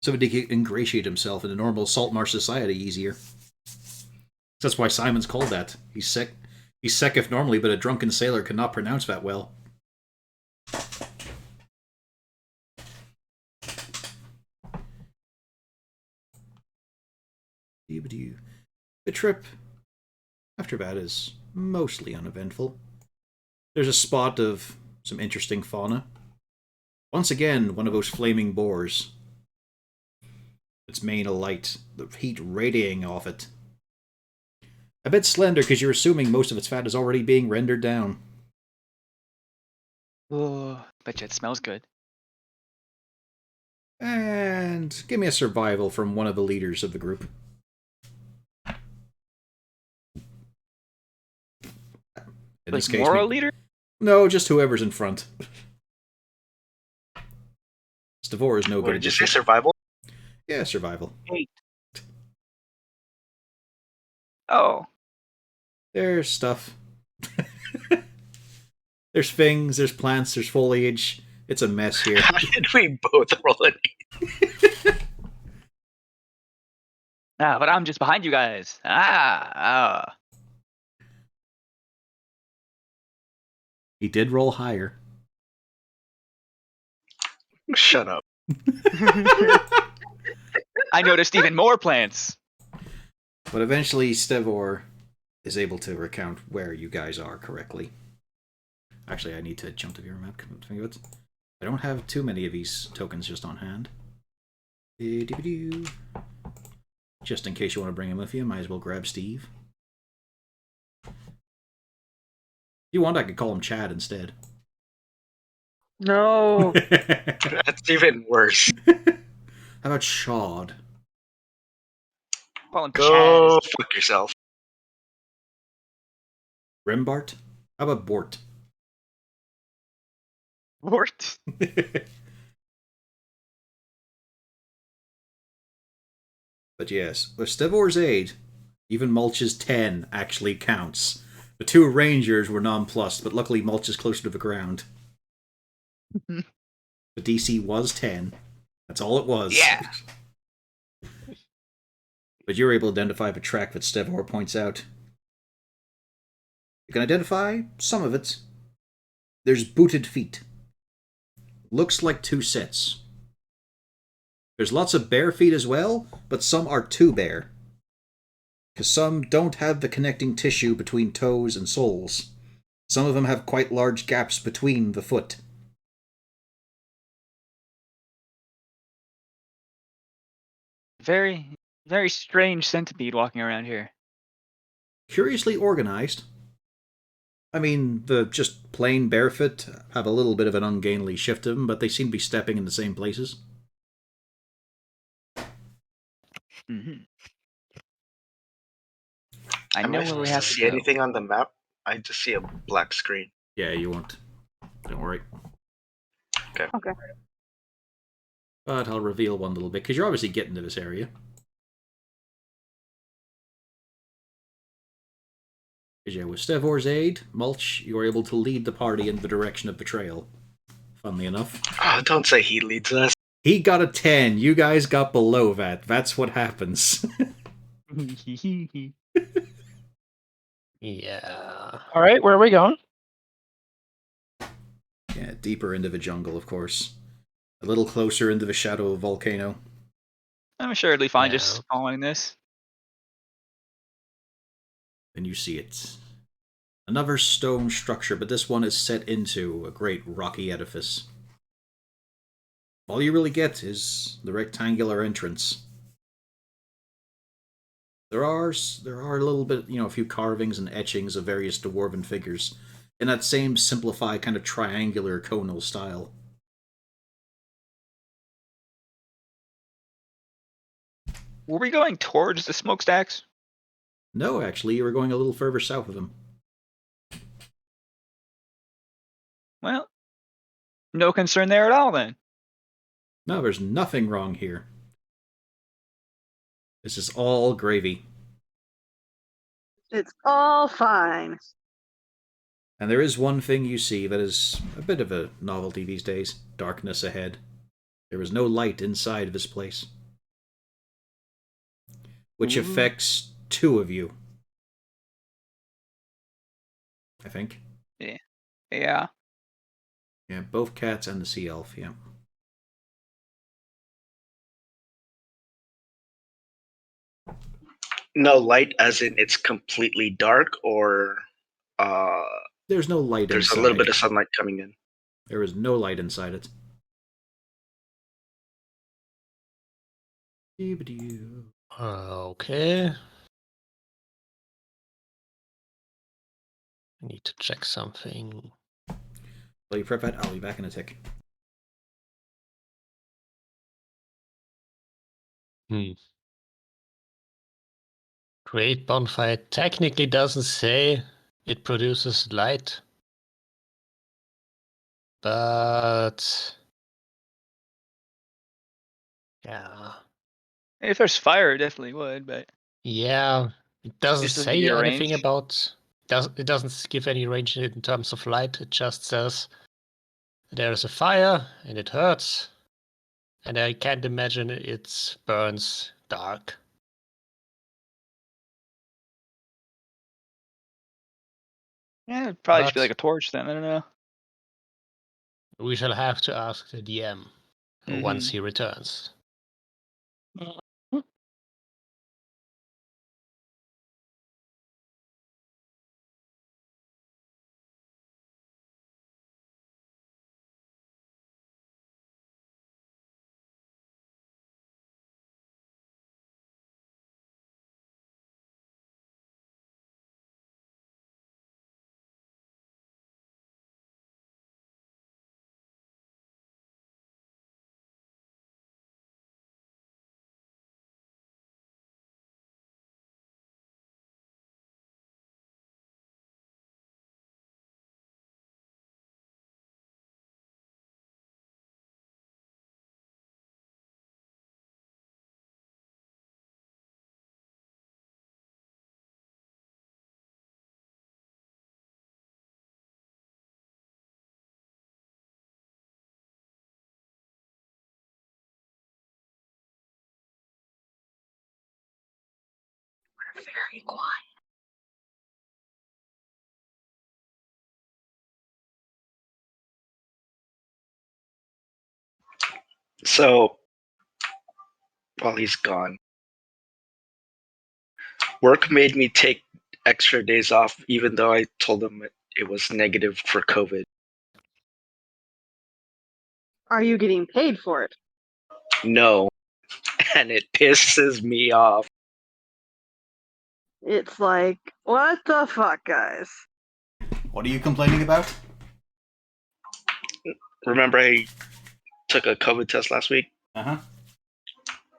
So that he could ingratiate himself in a normal Saltmarsh society easier. That's why Simon's called that. He's sick. He's Sekif normally, but a drunken sailor cannot pronounce that well. The trip after that is mostly uneventful. There's a spot of some interesting fauna. Once again, one of those flaming boars. Its mane alight, the heat radiating off it. A bit slender because you're assuming most of its fat is already being rendered down. Oh, betcha it smells good. And give me a survival from one of the leaders of the group. In Like this case, moral leader? No, just whoever's in front. Stavor is no What good did at you this say, shit. survival? Yeah, survival. 8. Oh. There's stuff. There's things, there's plants, there's foliage. It's a mess here. How did we both roll an 8? But I'm just behind you guys. He did roll higher. Shut up. I noticed even more plants. But eventually, Stevor is able to recount where you guys are correctly. Actually, I need to jump to the map. Come to think of it. I don't have too many of these tokens just on hand. Just in case you want to bring him with you, might as well grab Steve. If you want, I could call him Chad instead. No. That's even worse. How about Shad? Call him Go Chaz. fuck yourself. Rimbart? How about Bort? Wart. But yes, with Stevor's aid, even Mulch's 10 actually counts. The two Rangers were nonplussed, but luckily Mulch is closer to the ground. The DC was 10. That's all it was. Yeah. But you're able to identify the track that Stevor points out. You can identify some of it. There's booted feet. Looks like 2 sets. There's lots of bare feet as well, but some are too bare. Because some don't have the connecting tissue between toes and soles. Some of them have quite large gaps between the foot. Very, very strange centipede walking around here. Curiously organized. I mean, the just plain barefoot have a little bit of an ungainly shift to them, but they seem to be stepping in the same places. Mm-hmm. I know where we have to see go. anything on the map. I just see a black screen. Yeah, you won't. Don't worry. Okay. But I'll reveal one little bit, because you're obviously getting to this area. Because yeah, with Stevor's aid, Mulch, you are able to lead the party in the direction of the trail. Funnily enough. Oh, don't say he leads us. He got a 10, you guys got below that. That's what happens. Yeah. All right, where are we going? Yeah, deeper into the jungle, of course. A little closer into the shadow of volcano. I'm sure it'll be fine Yeah. just following this. And you see it. Another stone structure, but this one is set into a great rocky edifice. All you really get is the rectangular entrance. There are a little bit, a few carvings and etchings of various dwarven figures in that same simplified kind of triangular conal style. Were we going towards the smokestacks? No, actually, you were going a little further south of them. Well, no concern there at all then. No, there's nothing wrong here. This is all gravy. It's all fine. And there is one thing you see that is a bit of a novelty these days. Darkness ahead. There is no light inside this place. Which affects two of you. I think. Yeah. Yeah, both cats and the sea elf, yeah. No light, as in it's completely dark, or There's no light there's inside. a little bit of sunlight coming in. There is no light inside it. Okay. I need to check something. While you prep that, I'll be back in a tick. Create bonfire technically doesn't say it produces light. But yeah. If there's fire, it definitely would, but Yeah. It doesn't This doesn't give say you a anything range? about it doesn't give any range in terms of light. It just says there's a fire and it hurts. And I can't imagine it burns dark. yeah, it'd probably just be But- like a torch then. I don't know. We shall have to ask the DM once he returns. Very quiet. So, while he's gone, work made me take extra days off, even though I told them it was negative for COVID. Are you getting paid for it? No, and it pisses me off. It's like, what the fuck, guys? What are you complaining about? Remember, I took a COVID test last week? Uh-huh.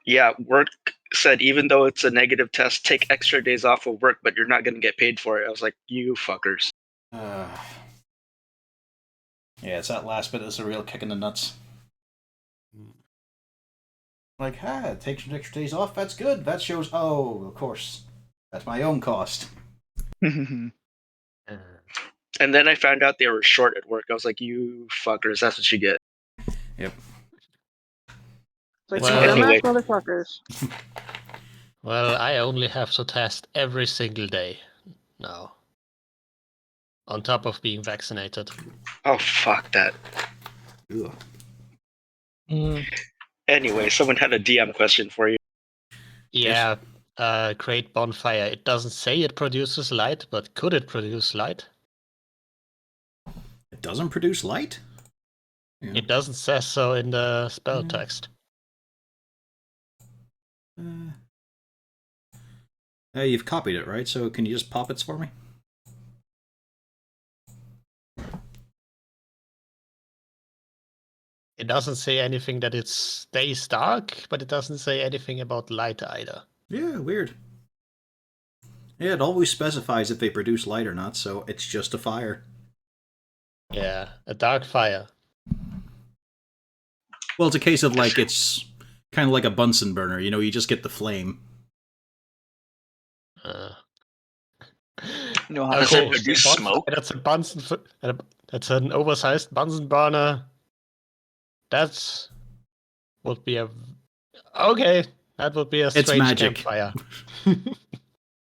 Yeah, work said even though it's a negative test, take extra days off of work, but you're not going to get paid for it. I was like, you fuckers. Yeah, it's that last bit that's a real kick in the nuts. Like, take some extra days off, that's good. That shows, oh, of course. That's my own cost. And then I found out they were short at work. I was like, you fuckers, that's what you get. Yep. It's like, Well, dumbass anyway. motherfuckers. Well, I only have to test every single day now. On top of being vaccinated. Oh, fuck that. Ugh. Mm. Anyway, someone had a DM question for you. Yeah, create bonfire. It doesn't say it produces light, but could it produce light? It doesn't produce light? Yeah. It doesn't say so in the spell text. You've copied it, right? So can you just pop it for me? It doesn't say anything that it stays dark, but it doesn't say anything about light either. Yeah, weird. Yeah, it always specifies if they produce light or not, so it's just a fire. Yeah, a dark fire. Well, it's a case of like, it's kind of like a Bunsen burner, you know, you just get the flame. No, how Does to it produce smoke? That's a Bunsen. That's an oversized Bunsen burner. That would be a. Okay, that would be a strange magic. campfire.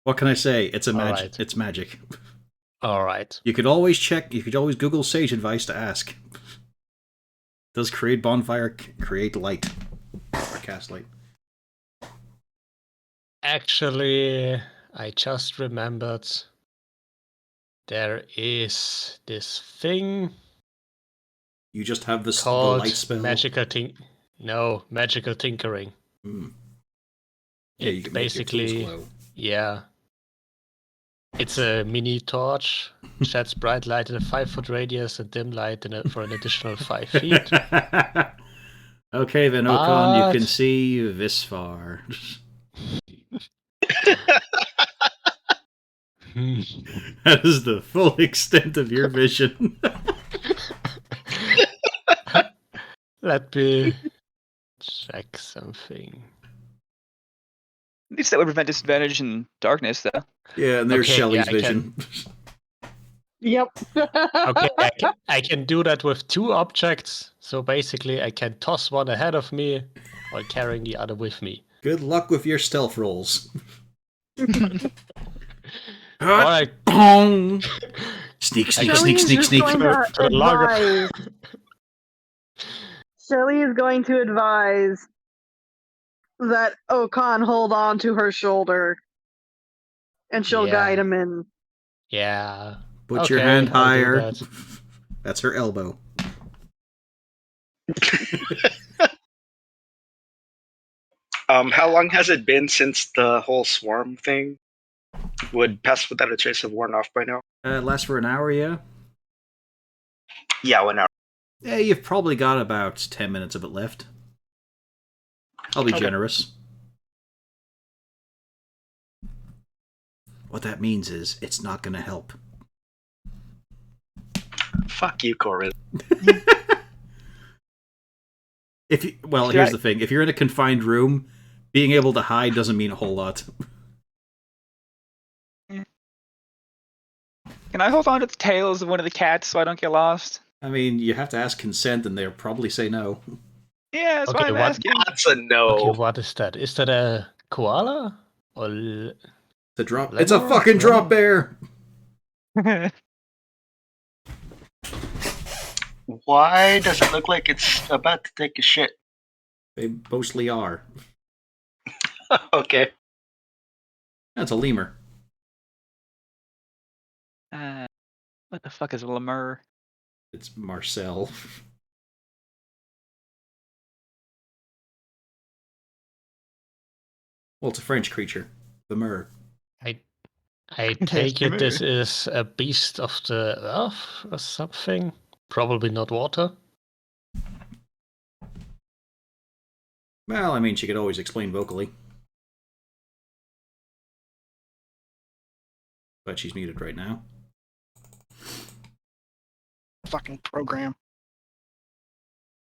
What can I say? It's a magic. Alright. It's magic. All right. You could always check. You could always Google Sage advice to ask. Does create bonfire create light or cast light? Actually, I just remembered there is this thing You just have this the called light spell. magical tinkering. Hmm. Yeah, you It can make your tools basically, glow. yeah, it's a mini torch, sheds bright light in a 5-foot radius and dim light for an additional 5 feet. Okay, then, Ocon, you can But- see this far. That is the full extent of your vision. Let me check something. At least that would prevent disadvantage in darkness, though. Yeah, and there's Okay, Shelly's yeah, I vision. Yep. Okay, I can do that with 2 objects. So basically, I can toss one ahead of me while carrying the other with me. Good luck with your stealth rolls. All right. Bong! Sneak, sneak, Shelley sneak, is sneak, just sneak. going to For the longer- advise. Shelly is going to advise that Okan hold on to her shoulder, and she'll Yeah. guide him in. Yeah. Put your Okay, hand I'll do higher. that. That's her elbow. How long has it been since the whole swarm thing? Would Pest Without a Trace have worn off by now? It lasts for an hour, yeah? Yeah, 1 hour. Yeah, you've probably got about 10 minutes of it left. I'll be Okay. generous. What that means is, it's not gonna help. Fuck you, Corbin. Well, Should here's I- the thing. If you're in a confined room, being able to hide doesn't mean a whole lot. Can I hold on to the tails of one of the cats so I don't get lost? I mean, you have to ask consent, and they'll probably say no. Yeah, that's Okay, why I'm what- asking. That's a no. Okay, what is that? Is that a koala? Or The drop. Lemur? It's a fucking drop bear. Why does it look like it's about to take a shit? They mostly are. Okay. That's a lemur. What the fuck is a lemur? It's Marcel. Well, it's a French creature. The mur. I take it this is a beast of the earth or something. Probably not water. Well, I mean, she could always explain vocally. But she's muted right now. Fucking program.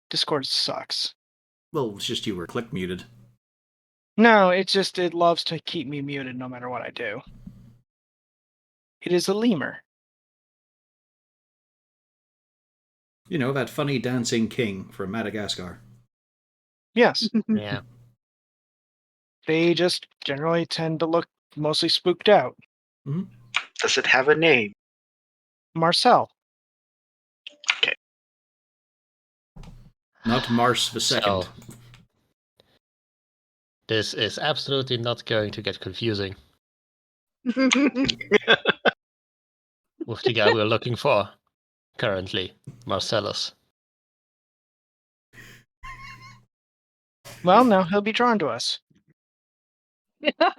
Discord sucks. Well, it's just you were click muted. No, it loves to keep me muted no matter what I do. It is a lemur. You know, that funny dancing king from Madagascar. Yes. Yeah. They just generally tend to look mostly spooked out. Does it have a name? Marcel. Not Mars the Second. So, this is absolutely not going to get confusing with the guy we're looking for currently, Marcellus. Well, now he'll be drawn to us. Oh,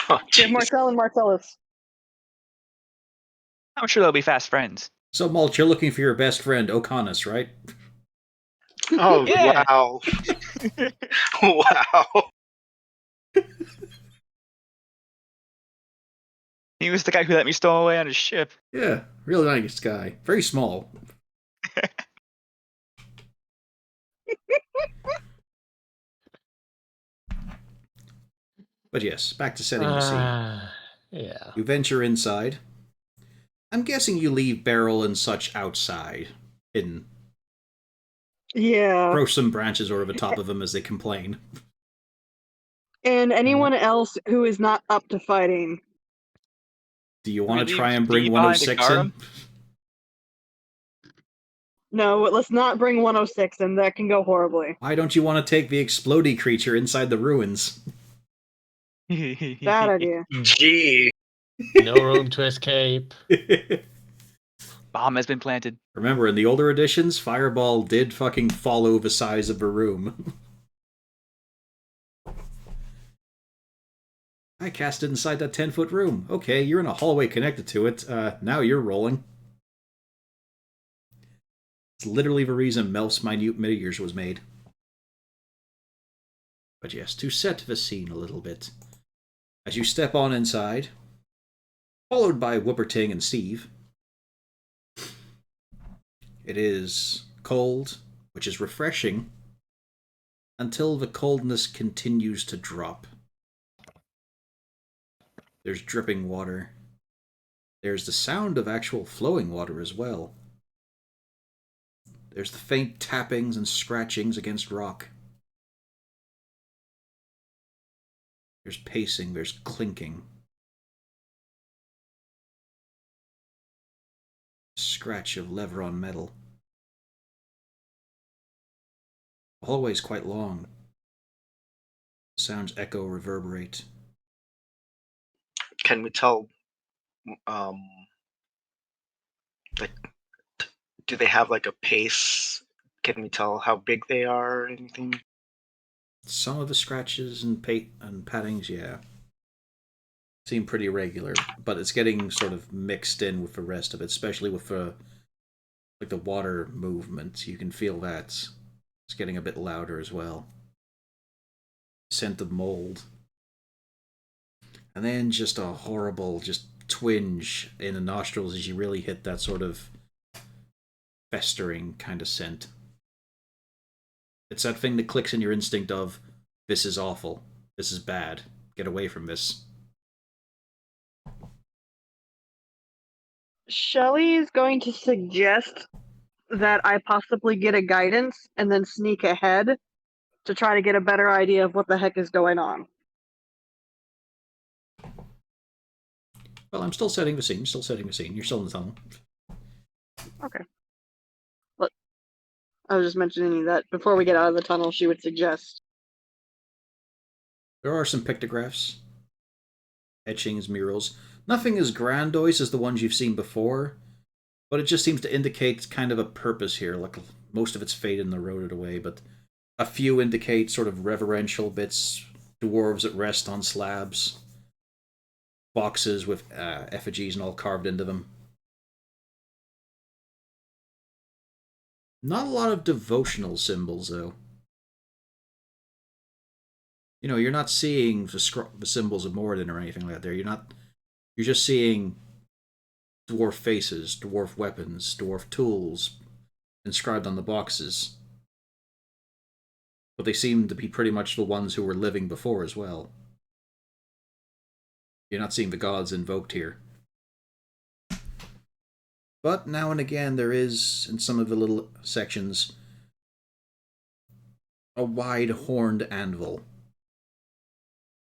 Yeah, jeez. Marcel and Marcellus. I'm sure they'll be fast friends. So, Malt, you're looking for your best friend, Ocanus, right? Oh, Yeah. wow. Wow. He was the guy who let me stow away on his ship. Yeah, really nice guy. Very small. But yes, back to setting the scene. Yeah. You venture inside. I'm guessing you leave Beryl and such outside, hidden. Yeah. Throw some branches over the top of them as they complain. And anyone else who is not up to fighting. Do you We want to leave try and bring Steve behind to 106 guard in? him? No, let's not bring 106 in. That can go horribly. Why don't you want to take the explodey creature inside the ruins? Bad idea. Gee. No room to escape. Bomb has been planted. Remember, in the older editions, Fireball did fucking follow the size of a room. I cast it inside that 10-foot room. Okay, you're in a hallway connected to it. Now you're rolling. It's literally the reason Melf's minute meteors was made. But yes, to set the scene a little bit. As you step on inside, followed by Whooperting and Steve, it is cold, which is refreshing, until the coldness continues to drop. There's dripping water. There's the sound of actual flowing water as well. There's the faint tappings and scratchings against rock. There's pacing, there's clinking. Scratch of lever on metal. The hallway's quite long. Sounds echo reverberate. Can we tell, like, do they have like a pace? Can we tell how big they are or anything? Some of the scratches and pattings, yeah, seem pretty regular, but it's getting sort of mixed in with the rest of it, especially with the water movement. You can feel that it's getting a bit louder as well. Scent of mold. And then just a horrible twinge in the nostrils as you really hit that sort of festering kind of scent. It's that thing that clicks in your instinct of, this is awful, this is bad, get away from this. Shelly is going to suggest that I possibly get a guidance and then sneak ahead to try to get a better idea of what the heck is going on. Well, I'm still setting the scene, You're still in the tunnel. Okay. Look, I was just mentioning that before we get out of the tunnel, she would suggest. There are some pictographs, etchings, murals. Nothing as grandiose as the ones you've seen before, but it just seems to indicate kind of a purpose here. Like, most of it's faded and eroded away, but a few indicate sort of reverential bits, dwarves at rest on slabs, boxes with effigies and all carved into them. Not a lot of devotional symbols, though. You know, you're not seeing the symbols of Moradin or anything like that. You're just seeing dwarf faces, dwarf weapons, dwarf tools inscribed on the boxes. But they seem to be pretty much the ones who were living before as well. You're not seeing the gods invoked here. But now and again there is, in some of the little sections, a wide horned anvil.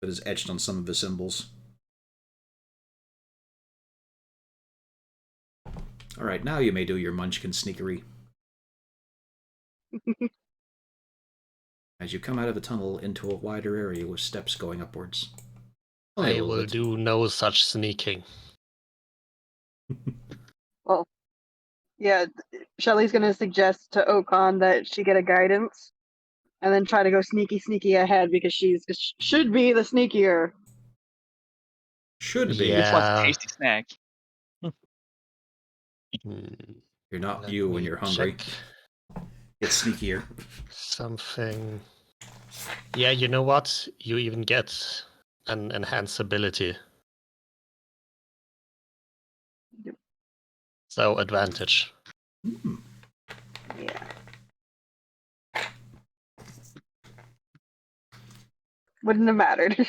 that is etched on some of the symbols. Alright, now you may do your munchkin sneakery. As you come out of the tunnel into a wider area with steps going upwards. Only a I little will bit. do no such sneaking. Well, yeah, Shelly's gonna suggest to Okan that she get a guidance, and then try to go sneaky ahead because should be the sneakier. Should be. Just wants a Yeah. tasty snack. You're not Let you when me you're hungry. check It's sneakier. something. Yeah, you know what? You even get an enhanced ability. Yep. So advantage. Hmm. Yeah. Wouldn't have mattered.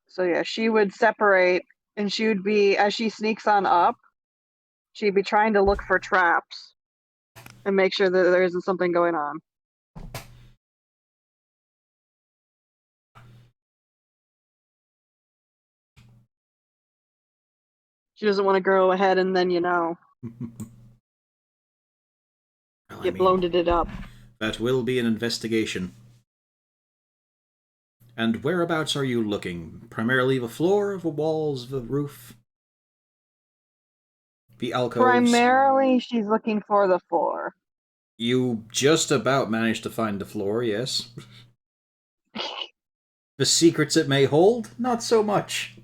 So yeah, she would separate, and she would be, as she sneaks on up, she'd be trying to look for traps and make sure that there isn't something going on. She doesn't want to go ahead and then, Well, get bloated it up. that will be an investigation. And whereabouts are you looking? Primarily the floor, the walls, the roof? The alcoves? Primarily, she's looking for the floor. You just about managed to find the floor, yes. The secrets it may hold? Not so much.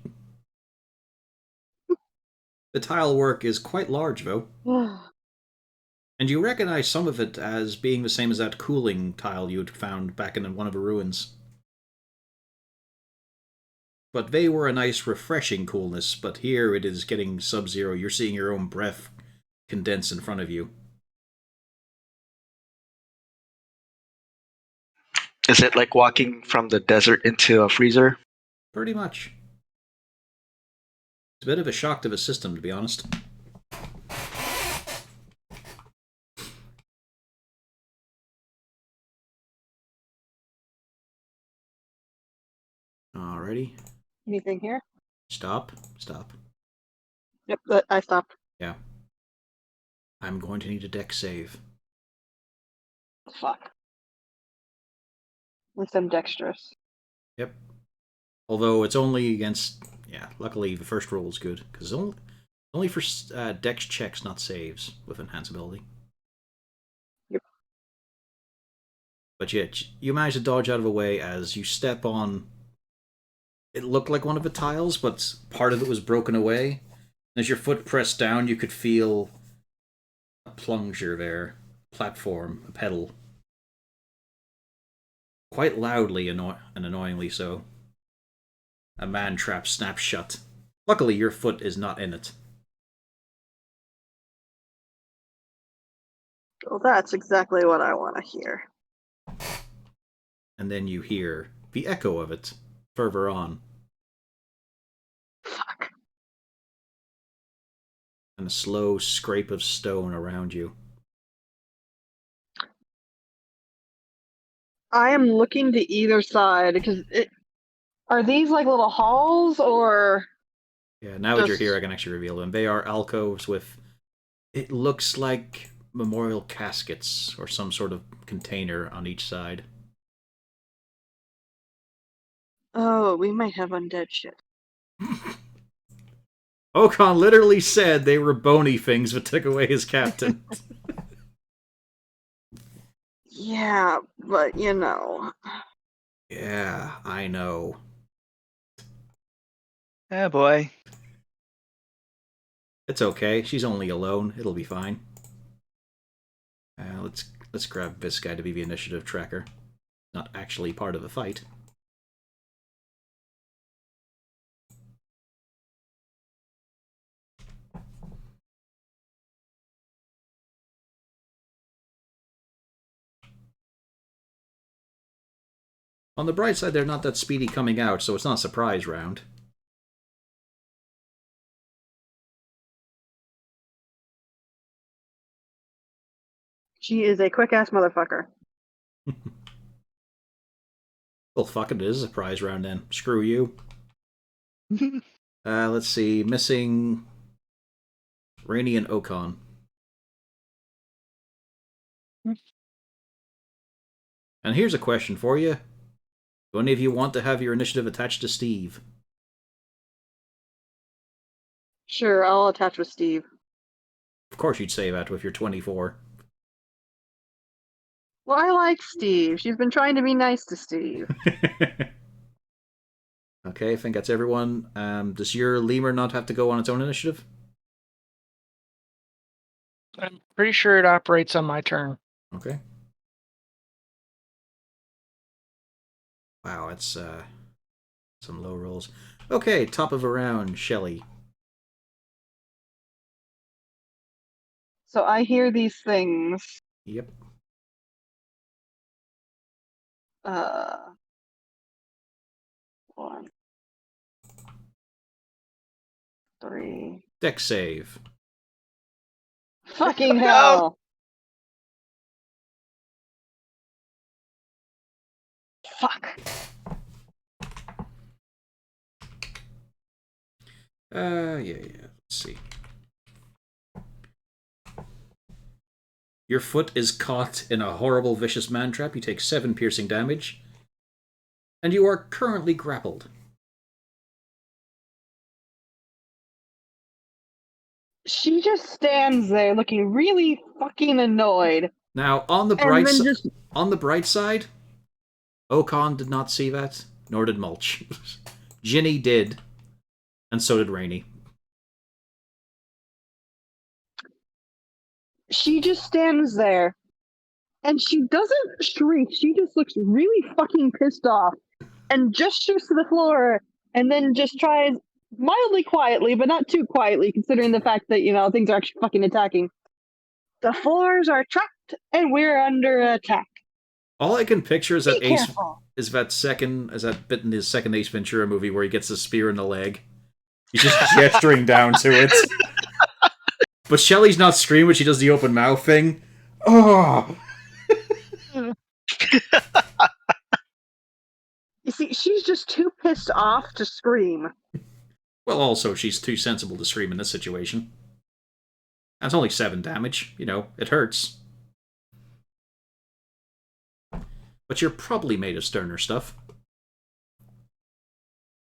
The tile work is quite large, though. And you recognize some of it as being the same as that cooling tile you'd found back in one of the ruins. But they were a nice, refreshing coolness, but here it is getting sub-zero. You're seeing your own breath condense in front of you. Is it like walking from the desert into a freezer? Pretty much. It's a bit of a shock to the system, to be honest. Alrighty. Anything here? Stop. Stop. Yep, I stopped. Yeah. I'm going to need a deck save. Fuck. At least I'm dexterous. Yep. Although it's only against... Yeah, luckily the first roll is good, because it's only for dex checks, not saves, with enhance ability. Yep. But yet, you manage to dodge out of the way as you step on... It looked like one of the tiles, but part of it was broken away. As your foot pressed down, you could feel a plunger there. Platform, a pedal. Quite loudly and annoyingly so. A man trap snaps shut. Luckily, your foot is not in it. Well, that's exactly what I want to hear. And then you hear the echo of it further on. Fuck. And a slow scrape of stone around you. I am looking to either side because are these like little halls or? Yeah, now that you're Just- here, I can actually reveal them. They are alcoves with... It looks like memorial caskets or some sort of container on each side. Oh, we might have undead shit. Okan literally said they were bony things that took away his captain. Yeah, but you know. Yeah, I know. Oh boy. It's okay. She's only alone. It'll be fine. Let's grab this guy to be the initiative tracker. Not actually part of the fight. On the bright side, they're not that speedy coming out, so it's not a surprise round. She is a quick ass motherfucker. Well, fuck it is a prize round then. Screw you. Let's see. Missing Rainey and Ocon. And here's a question for you. Do any of you want to have your initiative attached to Steve? Sure, I'll attach with Steve. Of course you'd say that with your 24. Well, I like Steve. She's been trying to be nice to Steve. Okay, I think that's everyone. Does your lemur not have to go on its own initiative? I'm pretty sure it operates on my turn. Okay. Wow, that's some low rolls. Okay, top of a round, Shelly. So I hear these things. Yep. One, three. Deck save. Fucking No. hell! Fuck. Yeah. Let's see. Your foot is caught in a horrible, vicious man trap. You take 7 piercing damage. And you are currently grappled. She just stands there looking really fucking annoyed. Now, on the And bright then side, just on the bright side, Ocon did not see that, nor did Mulch. Ginny did, and so did Rainey. she just stands there. And she doesn't shriek. She just looks really fucking pissed off. And gestures to the floor. And then just tries mildly quietly, but not too quietly, considering the fact that, things are actually fucking attacking. The floors are trapped, and we're under attack. All I can picture is that Be careful. is that bit in his second Ace Ventura movie where he gets a spear in the leg. He's just gesturing down to it. But Shelly's not screaming, she does the open mouth thing. Oh! You see, she's just too pissed off to scream. Well, also, she's too sensible to scream in this situation. That's only 7 damage. It hurts. But you're probably made of sterner stuff.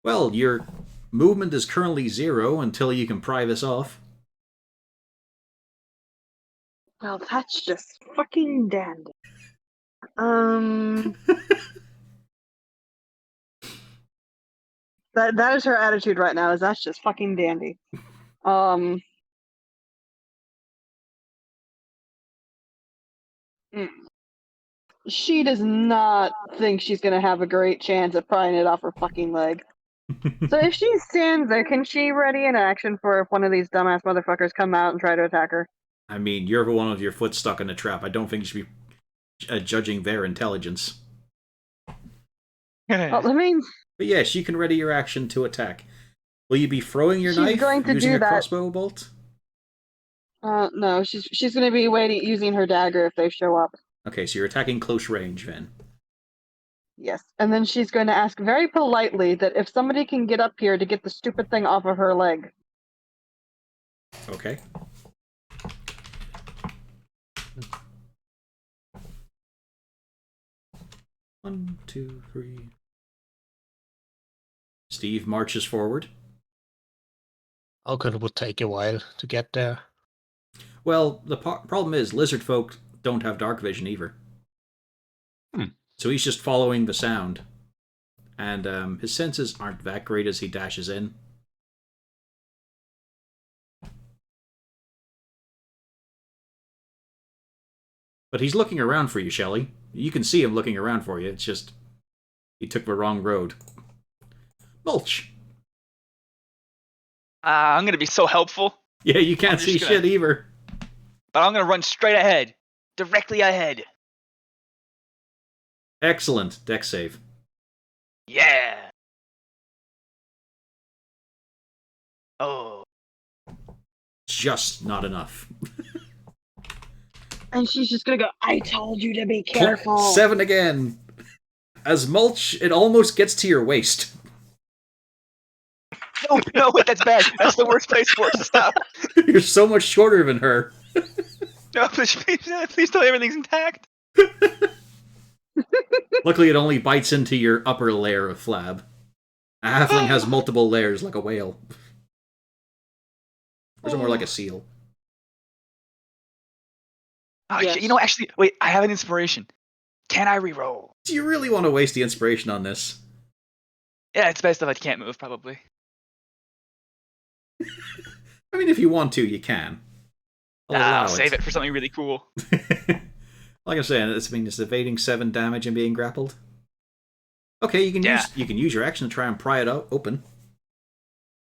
Well, your movement is currently 0 until you can pry this off. Well, that's just fucking dandy. That is her attitude right now, is that's just fucking dandy. She does not think she's gonna have a great chance at prying it off her fucking leg. So if she stands there, can she ready an action for if one of these dumbass motherfuckers come out and try to attack her? I mean, you're the one with your foot stuck in a trap. I don't think you should be judging their intelligence. Well, I mean, But yes, you can ready your action to attack. Will you be throwing your She's knife going to using do a that. crossbow bolt? no, she's gonna be using her dagger if they show up. Okay, so you're attacking close range then. Yes, and then she's going to ask very politely that if somebody can get up here to get the stupid thing off of her leg. Okay. One, two, three. Steve marches forward. Ocon would take a while to get there. Well, the problem is lizard folk don't have dark vision either. So he's just following the sound. And his senses aren't that great as he dashes in. But he's looking around for you, Shelley. You can see him looking around for you. It's just he took the wrong road. Mulch. I'm gonna be so helpful, Yeah, you can't I'm just see gonna- shit either. but I'm gonna run straight ahead, directly ahead. Excellent. Deck save. Yeah. Oh. Just not enough. And she's just gonna go, I told you to be careful. 7 again. As mulch, it almost gets to your waist. No, wait, that's bad. That's the worst place for it to stop. You're so much shorter than her. No, please tell me everything's intact. Luckily, it only bites into your upper layer of flab. A halfling has multiple layers, like a whale. Or somewhere like a seal. Oh, Yes. shit, you know, actually, wait, I have an inspiration. Can I reroll? Do you really want to waste the inspiration on this? Yeah, it's best if I can't move, probably. I mean, if you want to, you can. I'll save it for something really cool. Like I'm saying, it's evading 7 damage and being grappled. Okay, you can use your action to try and pry it out open.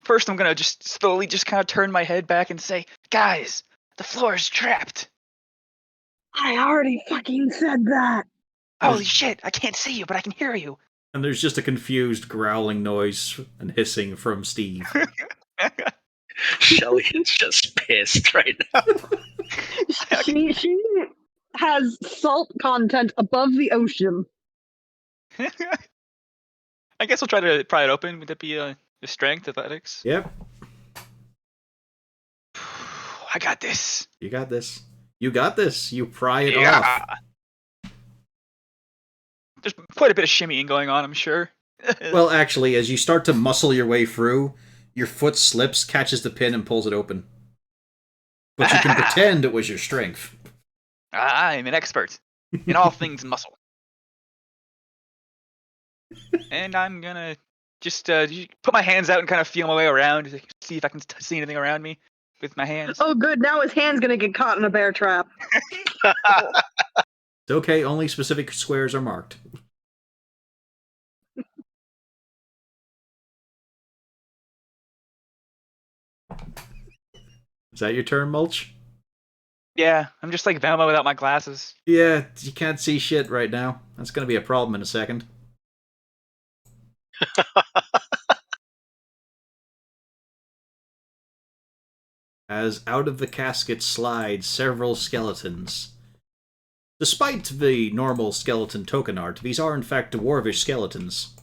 First, I'm gonna just slowly kind of turn my head back and say, guys, the floor is trapped. I already fucking said that. Holy shit, I can't see you, but I can hear you. And there's just a confused growling noise and hissing from Steve. Shelly is just pissed right now. She has salt content above the ocean. I guess we'll try to pry it open. Would that be a strength, athletics? Yep, I got this. you got this. You got this. You pry it off. Yeah. There's quite a bit of shimmying going on, I'm sure. Well, actually, as you start to muscle your way through, your foot slips, catches the pin, and pulls it open. But you can pretend it was your strength. I'm an expert in all things muscle. And I'm gonna just put my hands out and kind of feel my way around, see if I can see anything around me with my hands. Oh, good. Now his hand's gonna get caught in a bear trap. It's okay, only specific squares are marked. Is that your turn, Mulch? Yeah, I'm just like Velma without my glasses. Yeah, you can't see shit right now. That's gonna be a problem in a second. As out of the casket slide several skeletons. Despite the normal skeleton token art, these are in fact dwarvish skeletons.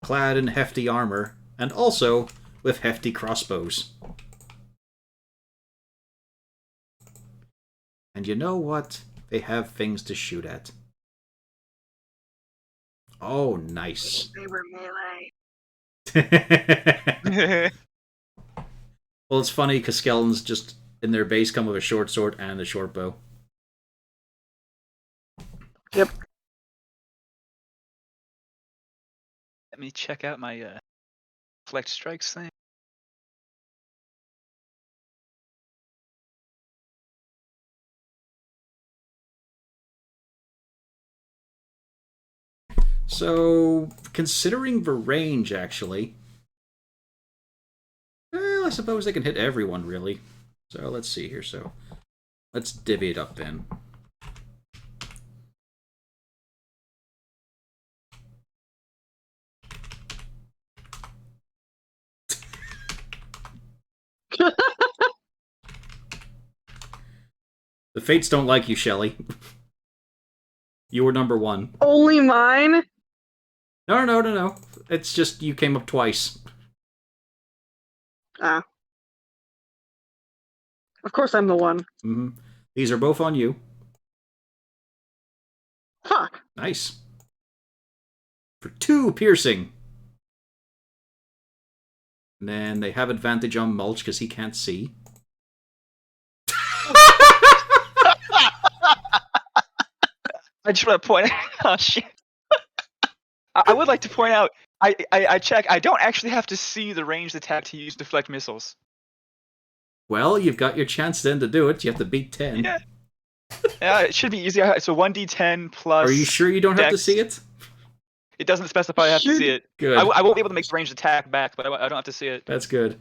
Clad in hefty armor, and also with hefty crossbows. And you know what? They have things to shoot at. Oh, nice. They were melee. Well, it's funny because skeletons just in their base come with a short sword and a short bow. Yep. Let me check out my collect strikes thing. So, considering the range, actually, well, I suppose they can hit everyone, really. So, let's see here. So, let's divvy it up then. The Fates don't like you, Shelly. You were number 1. Only mine? No. It's just you came up twice. Ah. Of course I'm the one. Mm-hmm. These are both on you. Fuck. Nice. For 2 piercing. And then they have advantage on Mulch because he can't see. I just want to point out. Oh shit! I would like to point out. I check. I don't actually have to see the ranged attack to use deflect missiles. Well, you've got your chance then to do it. You have to beat 10. Yeah. Yeah, it should be easy. So 1d10 plus. Are you sure you don't have to dex. see it? It doesn't specify I have to see it. Good. I won't be able to make the ranged attack back, but I don't have to see it. That's good.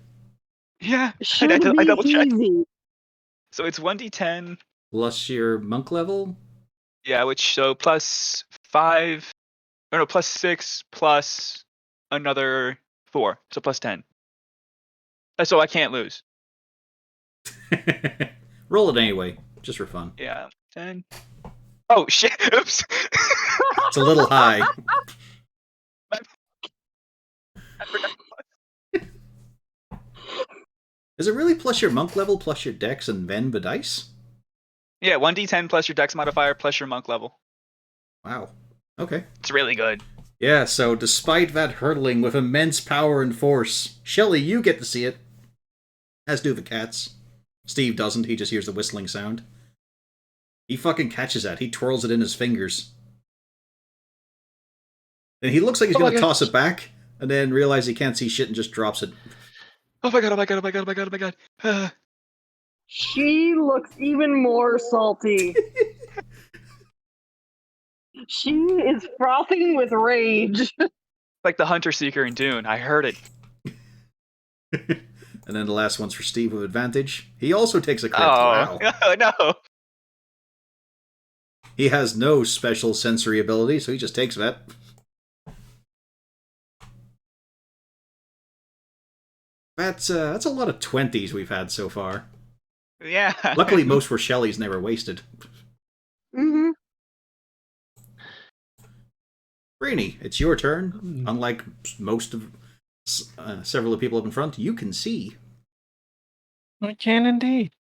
Yeah. Should I be double checked. easy. So it's 1d10. Plus your monk level? Yeah, which so plus 5. Or no, plus 6 plus another 4, so plus 10. So I can't lose. Roll it anyway, just for fun. Yeah, 10. Oh shit! Oops. It's a little high. I forgot. Is it really plus your monk level, plus your dex, and then the dice? Yeah, 1d10 plus your dex modifier plus your monk level. Wow. Okay. It's really good. Yeah, so despite that hurtling with immense power and force, Shelly, you get to see it. As do the cats. Steve doesn't, he just hears the whistling sound. He fucking catches that. He twirls it in his fingers. And he looks like he's Oh my gonna God. toss it back, and then realize he can't see shit and just drops it. Oh my god! Oh my god! Oh my god! Oh my god! Oh my god! She looks even more salty. She is frothing with rage. Like the Hunter Seeker in Dune. I heard it. And then the last one's for Steve with advantage. He also takes a crit. Oh Wow. no! He has no special sensory ability, so he just takes that. That's a lot of 20s we've had so far. Yeah. Luckily, most were Shelley's, never wasted. Mm-hmm. Brainy, it's your turn. Unlike most of several of the people up in front, you can see. I can indeed.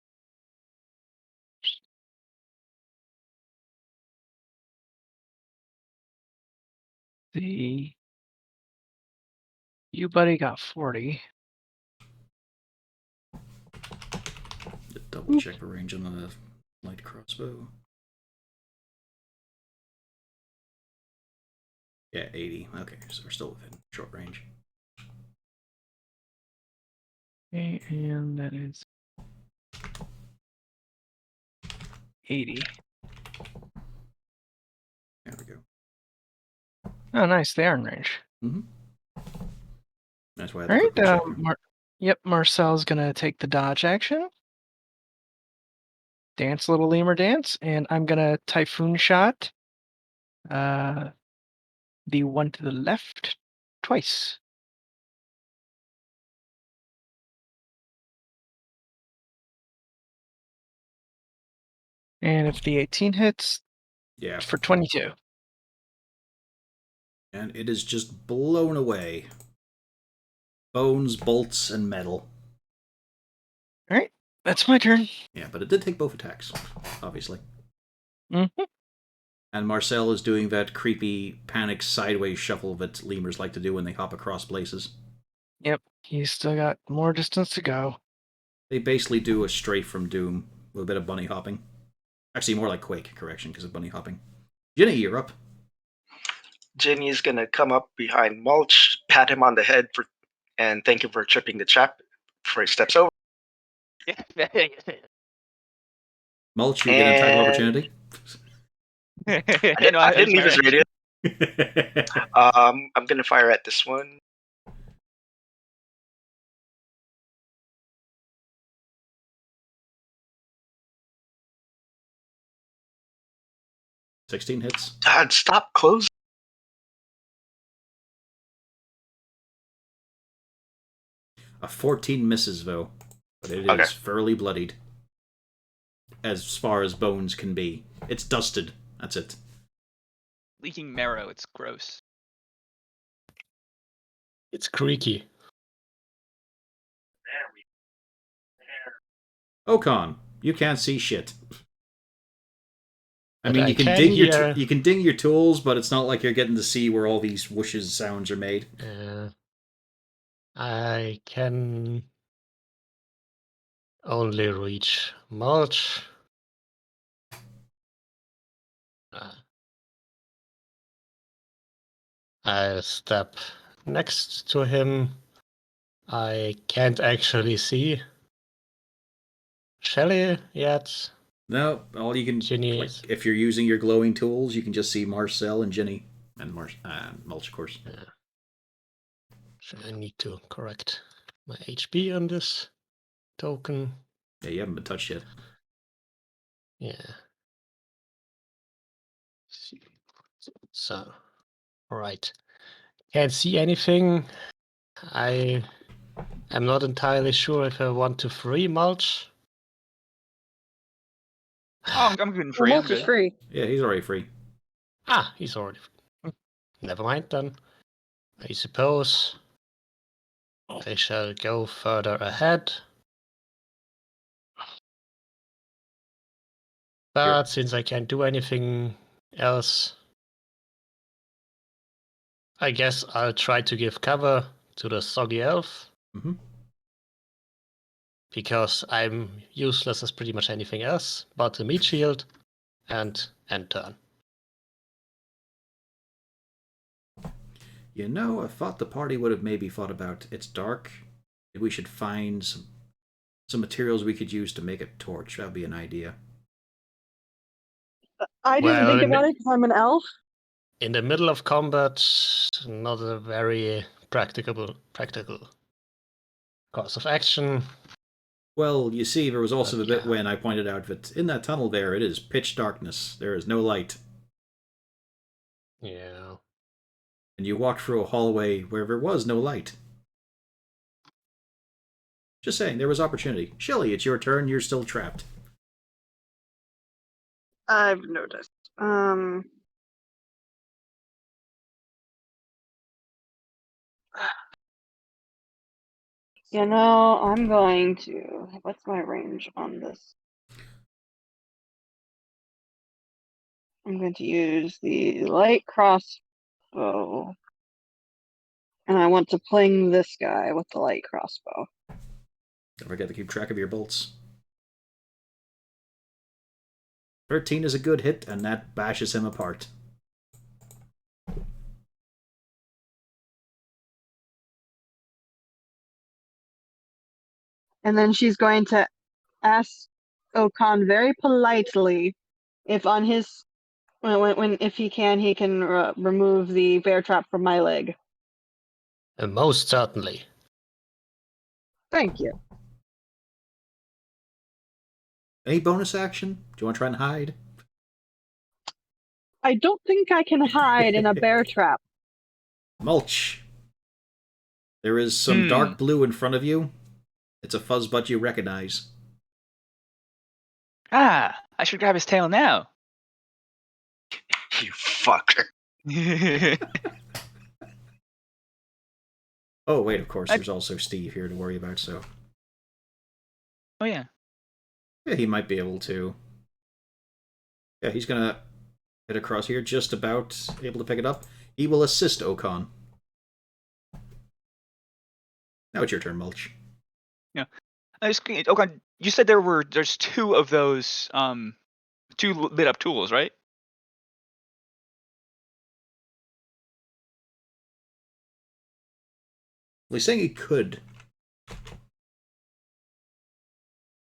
The you buddy got 40. Double check the range on the light crossbow. Yeah, 80. Okay, so we're still within short range. Okay, and that is 80. There we go. Oh, nice. They are in range. That's why I All right. quickly check. Yep. Marcel's gonna take the dodge action. Dance, little lemur, dance, and I'm gonna typhoon shot. The one to the left twice. And if the 18 hits, Yeah. for 22. And it is just blown away. Bones, bolts, and metal. All right. That's my turn. Yeah, but it did take both attacks, obviously. Mm-hmm. And Marcel is doing that creepy, panic sideways shuffle that lemurs like to do when they hop across places. Yep. He's still got more distance to go. They basically do a strafe from Doom with a bit of bunny hopping. Actually, more like Quake, correction, because of bunny hopping. Ginny, you're up. Ginny's gonna come up behind Mulch, pat him on the head and thank him for tripping the trap before he steps over. Mulch, you get an attack of And- opportunity. I didn't leave his radio. I'm gonna fire at this one. $16 hits. God, stop closing. A 14 misses, though. But it is Okay. fairly bloodied. As far as bones can be. It's dusted. That's it. Leaking marrow. It's gross. It's creaky. Okan, you can't see shit. I But mean, I you can can ding hear- you can ding your tools, but it's not like you're getting to see where all these whooshes sounds are made. I can only reach Mulch. I step next to him. I can't actually see Shelly yet. No, all you can Ginny like, is- if you're using your glowing tools, you can just see Marcel and Ginny and Mulch, of course. So I need to correct my HP on this token. Yeah, you haven't been touched yet. Yeah. So, all right. Can't see anything. I am not entirely sure if I want to free Mulch. Oh, I'm good and free. Well, I'm Mulch is good. free. Yeah, he's already free. Ah, he's already. Never mind then. I suppose I shall go further ahead. But since I can't do anything else, I guess I'll try to give cover to the soggy elf. Mhm. Because I'm useless as pretty much anything else but the meat shield and end turn. You know, I thought the party would have maybe thought about it's dark. Maybe we should find some materials we could use to make a torch. That'd be an idea. I didn't Well, think about it because I'm an elf. in the middle of combat, not a very practical course of action. Well, you see, there was also the bit Yeah. when I pointed out that in that tunnel there, it is pitch darkness. There is no light. Yeah. And you walked through a hallway where there was no light. Just saying, there was opportunity. Shelly, it's your turn. You're still trapped. I've noticed. You know, I'm going to. What's my range on this? I'm going to use the light crossbow. And I want to pling this guy with the light crossbow. Don't forget to keep track of your bolts. 13 is a good hit, and that bashes him apart. And then she's going to ask Okan very politely if on his if he can remove the bear trap from my leg. Most certainly. Thank you. Any bonus action? Do you want to try and hide? I don't think I can hide in a bear trap. Mulch. There is some dark blue in front of you. It's a fuzzbutt you recognize. Ah, I should grab his tail now. You fucker. Oh, wait, of course, there's also Steve here to worry about, so... Oh yeah. Yeah, he might be able to. Yeah, he's gonna head across here, just about able to pick it up. He will assist Okan. Now it's your turn, Mulch. Okay, you said there's two of those two lit up tools, right? Well, he's saying he could.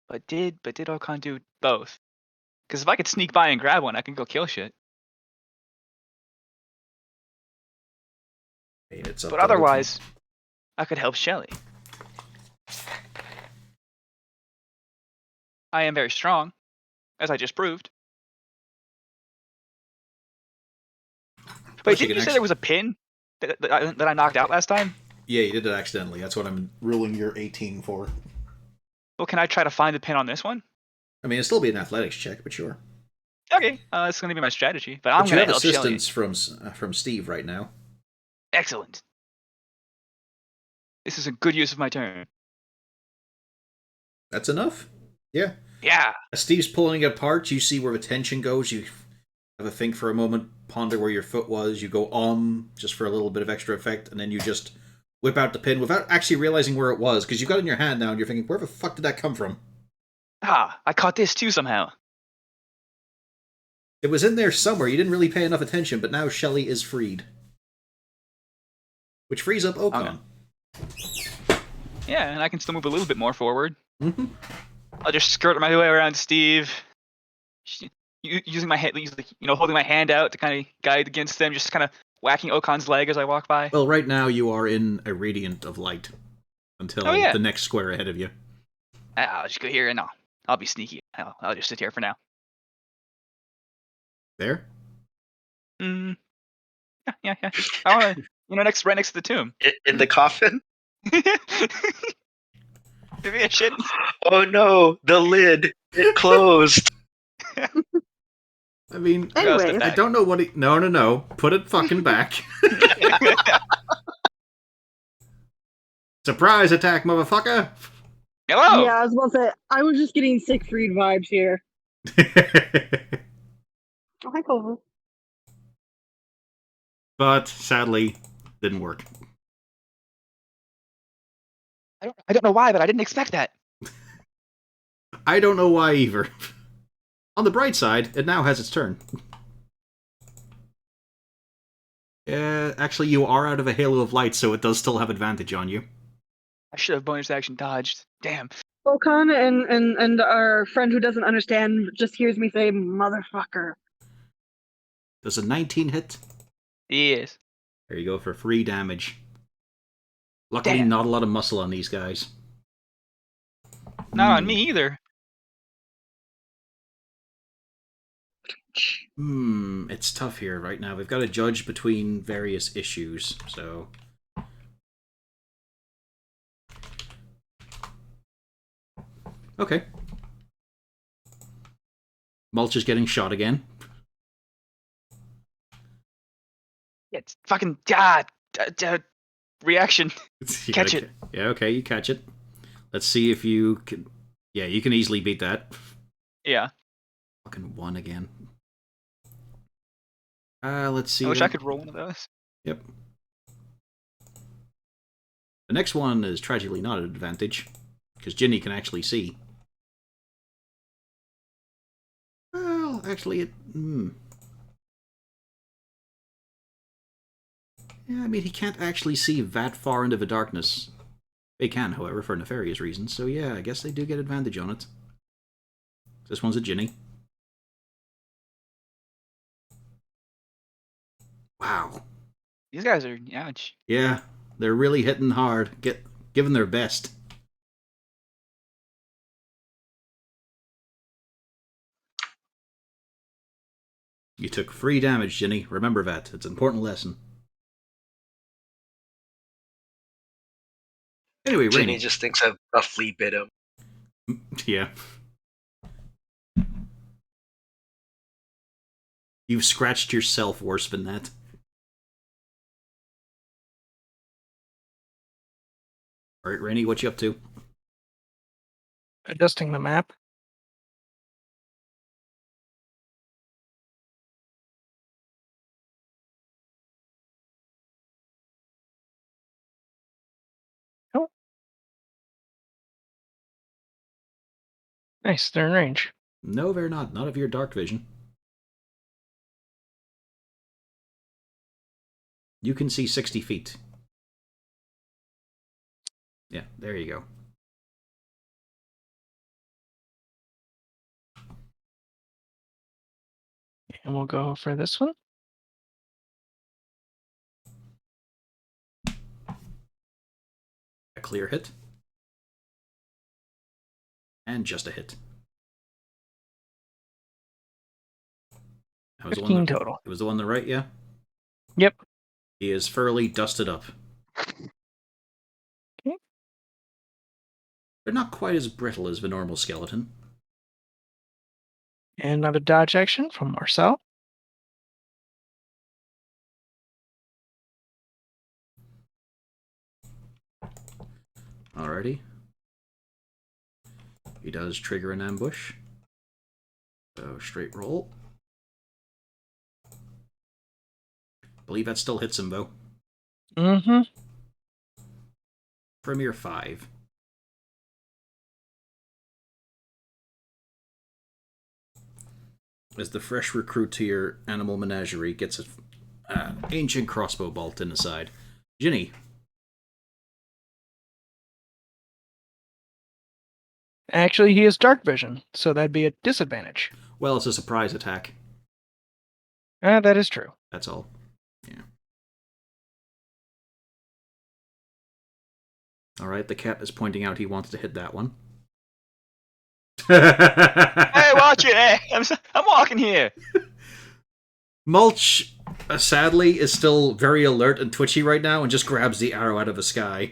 But did Okan do both? Because if I could sneak by and grab one, I can go kill shit. I mean, it's up But to otherwise, I could help Shelly. I am very strong, as I just proved. Wait, Plus, you didn't can you say there was a pin that I knocked out last time? Yeah, you did it accidentally. That's what I'm ruling your 18 for. Well, can I try to find the pin on this one? I mean, it'll still be an athletics check, but sure. Okay, that's going to be my strategy. But I'm But you going to have help Shelly. assistance from Steve right now. Excellent. This is a good use of my turn. That's enough? Yeah. Yeah. As Steve's pulling it apart, you see where the tension goes. You have a think for a moment, ponder where your foot was. You go just for a little bit of extra effect, and then you just whip out the pin without actually realizing where it was, because you've got it in your hand now, and you're thinking, where the fuck did that come from? Ah, I caught this too somehow. It was in there somewhere. You didn't really pay enough attention, but now Shelly is freed. Which frees up Okan. Okay. Yeah, and I can still move a little bit more forward. Mm-hmm. I'll just skirt my way around Steve, using my hand, holding my hand out to kind of guide against them, just kind of whacking Okan's leg as I walk by. Well, right now you are in a radiant of light until the next square ahead of you. I'll just go here and I'll be sneaky. I'll just sit here for now. There? Yeah. I want to, right next to the tomb. In the coffin? Maybe I shouldn't. Oh no, the lid. It closed. I mean, Anyway, I don't know what he... No. Put it fucking back. Surprise attack, motherfucker! Hello. yeah, I was about to say, I was just getting Siegfried vibes here. Oh, hi, Clover. But, sadly, didn't work. I don't know why, but I didn't expect that. I don't know why either. On the bright side, it now has its turn. Actually, you are out of a halo of light, so it does still have advantage on you. I should have bonus action dodged. Damn. Okan and our friend who doesn't understand just hears me say, motherfucker. Does a 19 hit? Yes. There you go for 3 damage. Luckily, Damn. not a lot of muscle on these guys. Not on me either. It's tough here right now. We've got to judge between various issues, so... Okay. Mulch is getting shot again. It's fucking reaction. Catch it. Yeah, okay, you catch it. Let's see if you can... Yeah, you can easily beat that. Yeah. Fucking 1 again. Let's see. I wish I could roll one of those. Yep. The next one is tragically not an advantage, because Ginny can actually see. Well, actually, it... Yeah, I mean, he can't actually see that far into the darkness. They can, however, for nefarious reasons, so yeah, I guess they do get advantage on it. This one's a Ginny. Wow. These guys are ouch. Yeah, they're really hitting hard, giving their best. You took 3 damage, Ginny. Remember that. It's an important lesson. Anyway, Jenny Rainy. just thinks a flea bit him. Yeah. You've scratched yourself worse than that. Alright, Rainy, what you up to? Adjusting the map. Oh. Nice, they're in range. No, they're not. Not of your dark vision. You can see 60 feet. Yeah, there you go. And we'll go for this one. A clear hit. And just a hit. That was 15 total. It was the one on the right, yeah? Yep. He is thoroughly dusted up. Okay. They're not quite as brittle as the normal skeleton. And another dodge action from Marcel. Alrighty. He does trigger an ambush. So, straight roll. Believe that still hits him, though. Mm-hmm. Premier 5. As the fresh recruit to your animal menagerie gets an ancient crossbow bolt in the side. Ginny. Actually, he has dark vision, so that'd be a disadvantage. Well, it's a surprise attack. That is true. That's all. Yeah. Alright, the cat is pointing out he wants to hit that one. Hey, watch it! Hey, I'm walking here. Mulch, sadly, is still very alert and twitchy right now and just grabs the arrow out of the sky.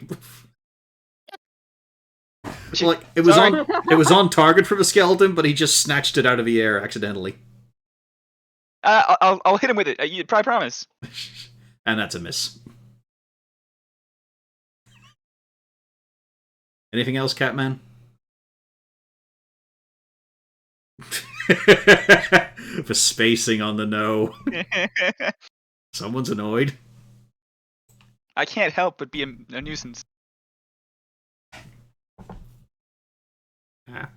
Like it Sorry. was on target for the skeleton, but he just snatched it out of the air accidentally. I'll hit him with it. I promise. And that's a miss. Anything else, Catman? The spacing on the no. Someone's annoyed. I can't help but be a nuisance. Ah.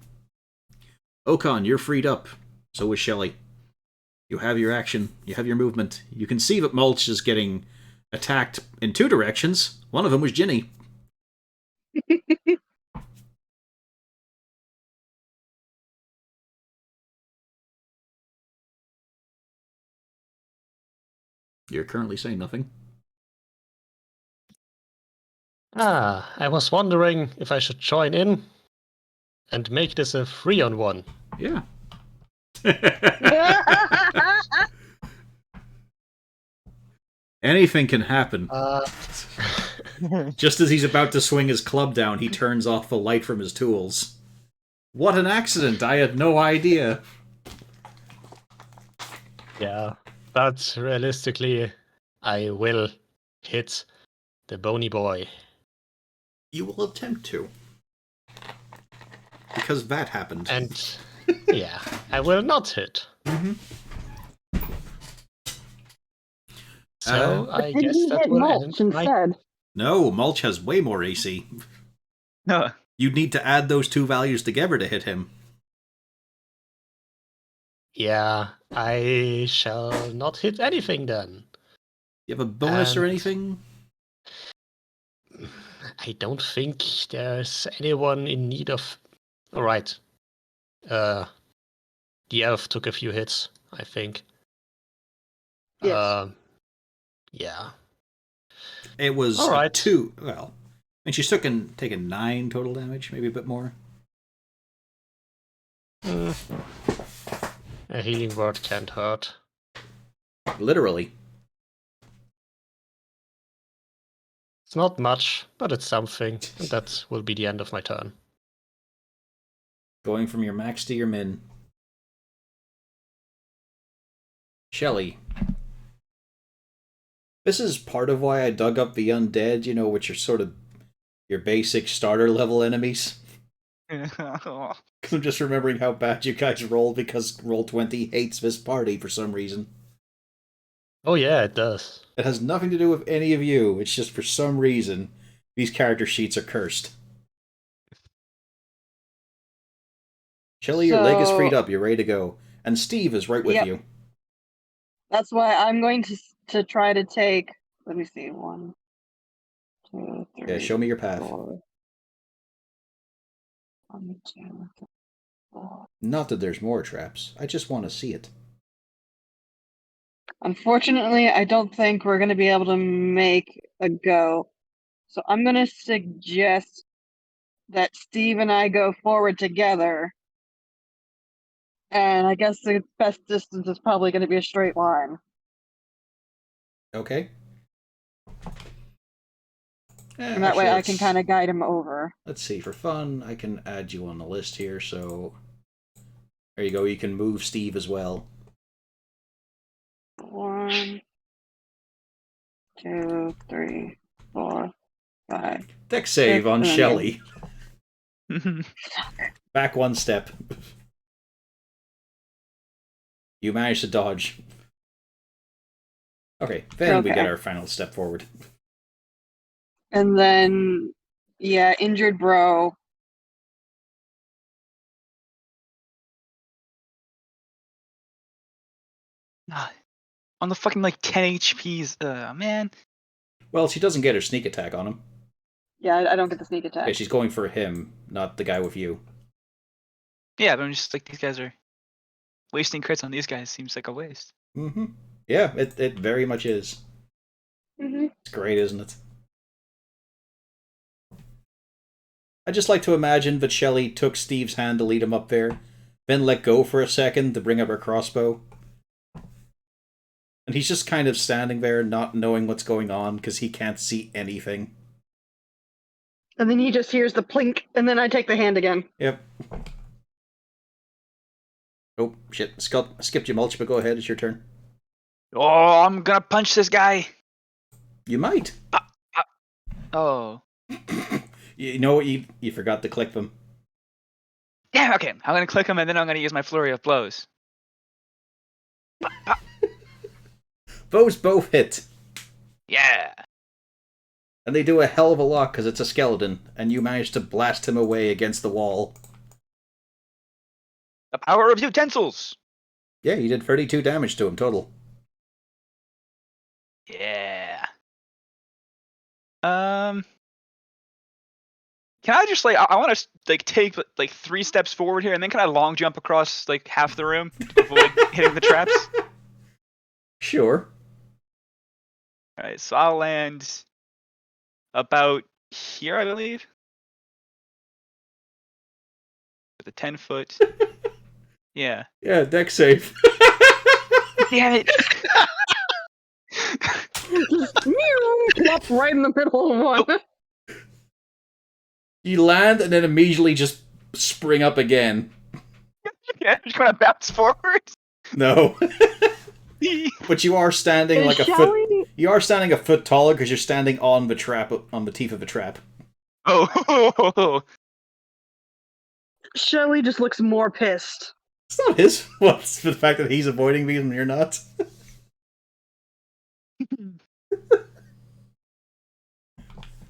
Okan, you're freed up. So is Shelly. You have your action. You have your movement. You can see that Mulch is getting attacked in two directions. One of them was Ginny. You're currently saying nothing. I was wondering if I should join in and make this a 3-on-1. Yeah. Anything can happen. Just as he's about to swing his club down, he turns off the light from his tools. What an accident! I had no idea. Yeah, but realistically, I will hit the bony boy. You will attempt to. Because that happened. And yeah, I will not hit. Mm-hmm. So I Did guess he that hit will Mulch end my... instead? No, Mulch has way more AC. No. You'd need to add those two values together to hit him. Yeah, I shall not hit anything then. You have a bonus or And- anything? I don't think there's anyone in need of... Alright. The elf took a few hits, I think. Yes. Yeah. It was All right. 2. Well, and she's taken 9 total damage, maybe a bit more. A healing word can't hurt. Literally. It's not much, but it's something. And that will be the end of my turn. Going from your max to your min. Shelly. This is part of why I dug up the undead, you know, which are sort of your basic starter level enemies. I'm just remembering how bad you guys rolled because Roll20 hates this party for some reason. Oh yeah, it does. It has nothing to do with any of you. It's just for some reason these character sheets are cursed. Shelly, your leg is freed up. You're ready to go. And Steve is right with Yep. you. That's why I'm going to try to take. Let me see. 1, 2, 3. Yeah, show me your path. 4. 1, 2, 3, 4. Not that there's more traps. I just want to see it. Unfortunately, I don't think we're going to be able to make a go. So I'm going to suggest that Steve and I go forward together. And I guess the best distance is probably going to be a straight line. Okay. And that way I can kind of guide him over. Let's see. For fun, I can add you on the list here. So there you go. You can move Steve as well. 1, 2, 3, 4, 5. Deck save on and then Shelly. Back one step. You managed to dodge. Okay, then we Okay. get our final step forward. And then, yeah, injured bro. On the fucking like 10 HPs, man. Well, she doesn't get her sneak attack on him. Yeah, I don't get the sneak attack. Yeah, she's going for him, not the guy with you. Yeah, but I'm just like, these guys are wasting crits on these guys. Seems like a waste. Mm-hmm. Yeah, it very much is. Mm-hmm. It's great, isn't it? I just like to imagine that Shelly took Steve's hand to lead him up there, then let go for a second to bring up her crossbow. And he's just kind of standing there, not knowing what's going on, because he can't see anything. And then he just hears the plink, and then I take the hand again. Yep. Oh, shit. Skipped you, Mulch, but go ahead. It's your turn. Oh, I'm gonna punch this guy. You might. Oh. You know what? You forgot to click them. Damn, okay. I'm gonna click him and then I'm gonna use my flurry of blows. Those both hit. Yeah. And they do a hell of a lot because it's a skeleton, and you manage to blast him away against the wall. The power of utensils. Yeah, you did 32 damage to him total. Yeah. Can I just I want to take 3 steps forward here, and then can I long jump across half the room to avoid hitting the traps? Sure. All right, so I'll land about here, I believe, with a 10-foot. Yeah. Yeah, deck save. Damn it! Just plop right in the middle of one. You land and then immediately just spring up again. Yeah, I'm just gonna bounce forward. No. But you are standing like a foot. You are standing a foot taller because you're standing on the trap, on the teeth of the trap. Oh. Shelly just looks more pissed. It's not his fault for the fact that he's avoiding me and you're not.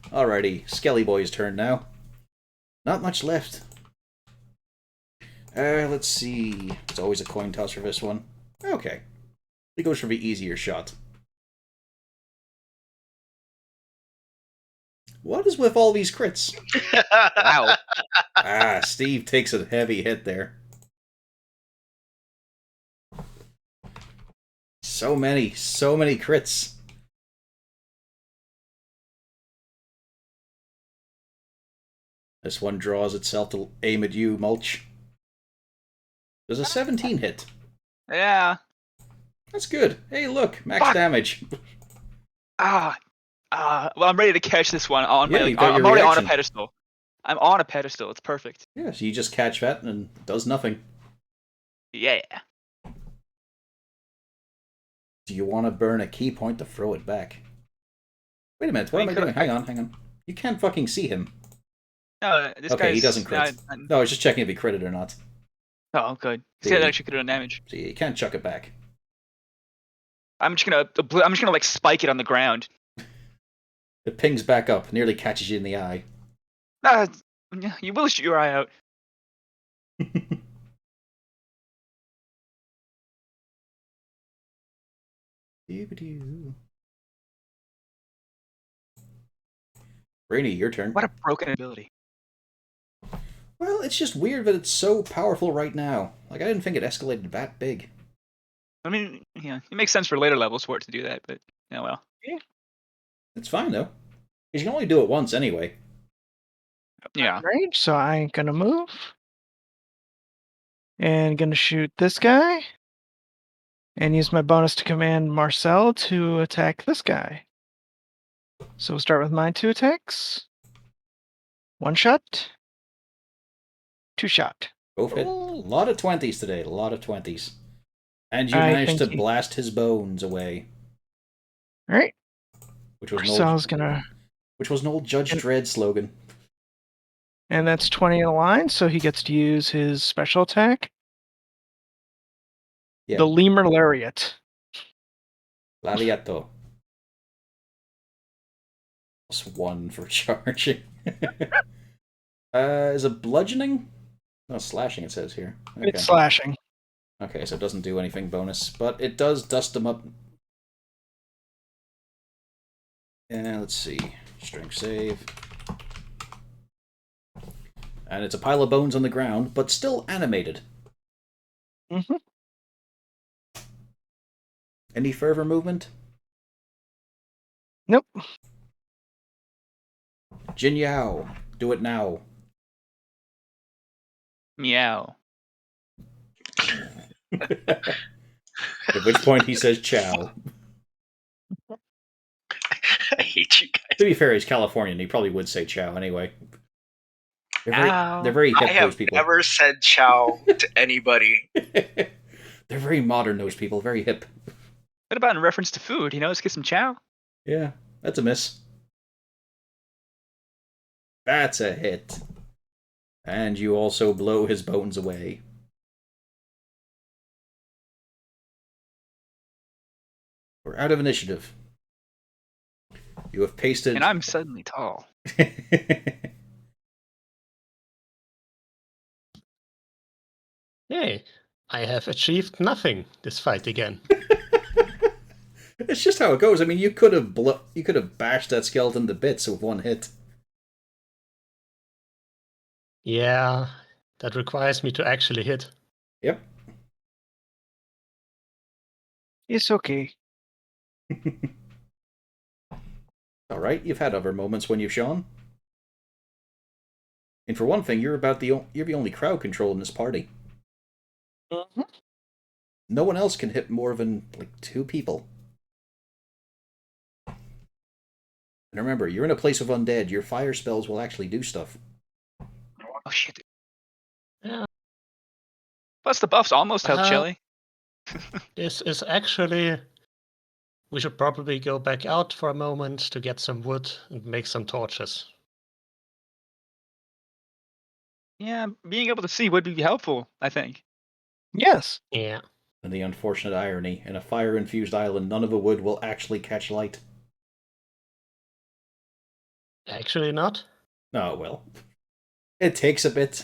Alrighty, Skelly Boy's turn now. Not much left. Let's see. It's always a coin toss for this one. Okay. He goes for the easier shot. What is with all these crits? Wow. Ah, Steve takes a heavy hit there. So many crits. This one draws itself to aim at you, Mulch. Does a 17 hit? Yeah. That's good. Hey, look, max damage. Well, I'm ready to catch this one on Yeah, my. you've got I'm your already on a reaction. pedestal. I'm on a pedestal. It's perfect. Yeah, so you just catch that and it does nothing. Yeah. Do you want to burn a key point to throw it back? Wait a minute, what am I doing? Hang on. You can't fucking see him. No, this Okay, he doesn't crit. No, I was just checking if he critted or not. Oh, good. This See. guy actually could have done damage. So you can't chuck it back. I'm just gonna spike it on the ground. It pings back up, nearly catches you in the eye. You will shoot your eye out. Rainy, your turn. What a broken ability. Well, it's just weird that it's so powerful right now. Like, I didn't think it escalated that big. I mean, yeah, it makes sense for later levels for it to do that, but yeah, well. It's fine, though. Because you can only do it once anyway. Yeah. Range, so I ain't gonna move. And gonna shoot this guy. And use my bonus to command Marcel to attack this guy. So we'll start with my 2 attacks. 1 shot. 2 shot. Both hit. A lot of 20s today. A lot of 20s. And you I managed to think blast his bones away. Alright. Which was Marcel's gonna... Which was an old Judge Dredd slogan. And that's 20 in the line, so he gets to use his special attack. Yeah. The Lemur Lariat. Lariato. +1 for charging. Is it bludgeoning? No, slashing it says here. Okay. It's slashing. Okay, so it doesn't do anything bonus, but it does dust them up. And let's see. Strength save. And it's a pile of bones on the ground, but still animated. Mm-hmm. Any further movement? Nope. Jin Yao, do it now. Meow. At which point he says chow. I hate you guys. To be fair, he's Californian. He probably would say ciao anyway. Ow. They're very hip, I those have people. never said ciao to anybody. They're very modern, those people. Very hip. What about in reference to food? Let's get some chow. Yeah, that's a miss. That's a hit. And you also blow his bones away. We're out of initiative. You have pasted... And I'm suddenly tall. Hey, I have achieved nothing this fight again. It's just how it goes. I mean, you could have bashed that skeleton to bits with one hit. Yeah, that requires me to actually hit. Yep. It's okay. All right, you've had other moments when you've shone. And for one thing, you're the only crowd control in this party. Mm-hmm. No one else can hit more than like 2 people. And remember, you're in a place of undead. Your fire spells will actually do stuff. Oh shit. Yeah. Plus the buffs almost help Chili. This is actually... We should probably go back out for a moment to get some wood and make some torches. Yeah, being able to see would be helpful, I think. Yes. Yeah. And the unfortunate irony, in a fire-infused island, none of the wood will actually catch light. Actually not. Oh, well. It takes a bit.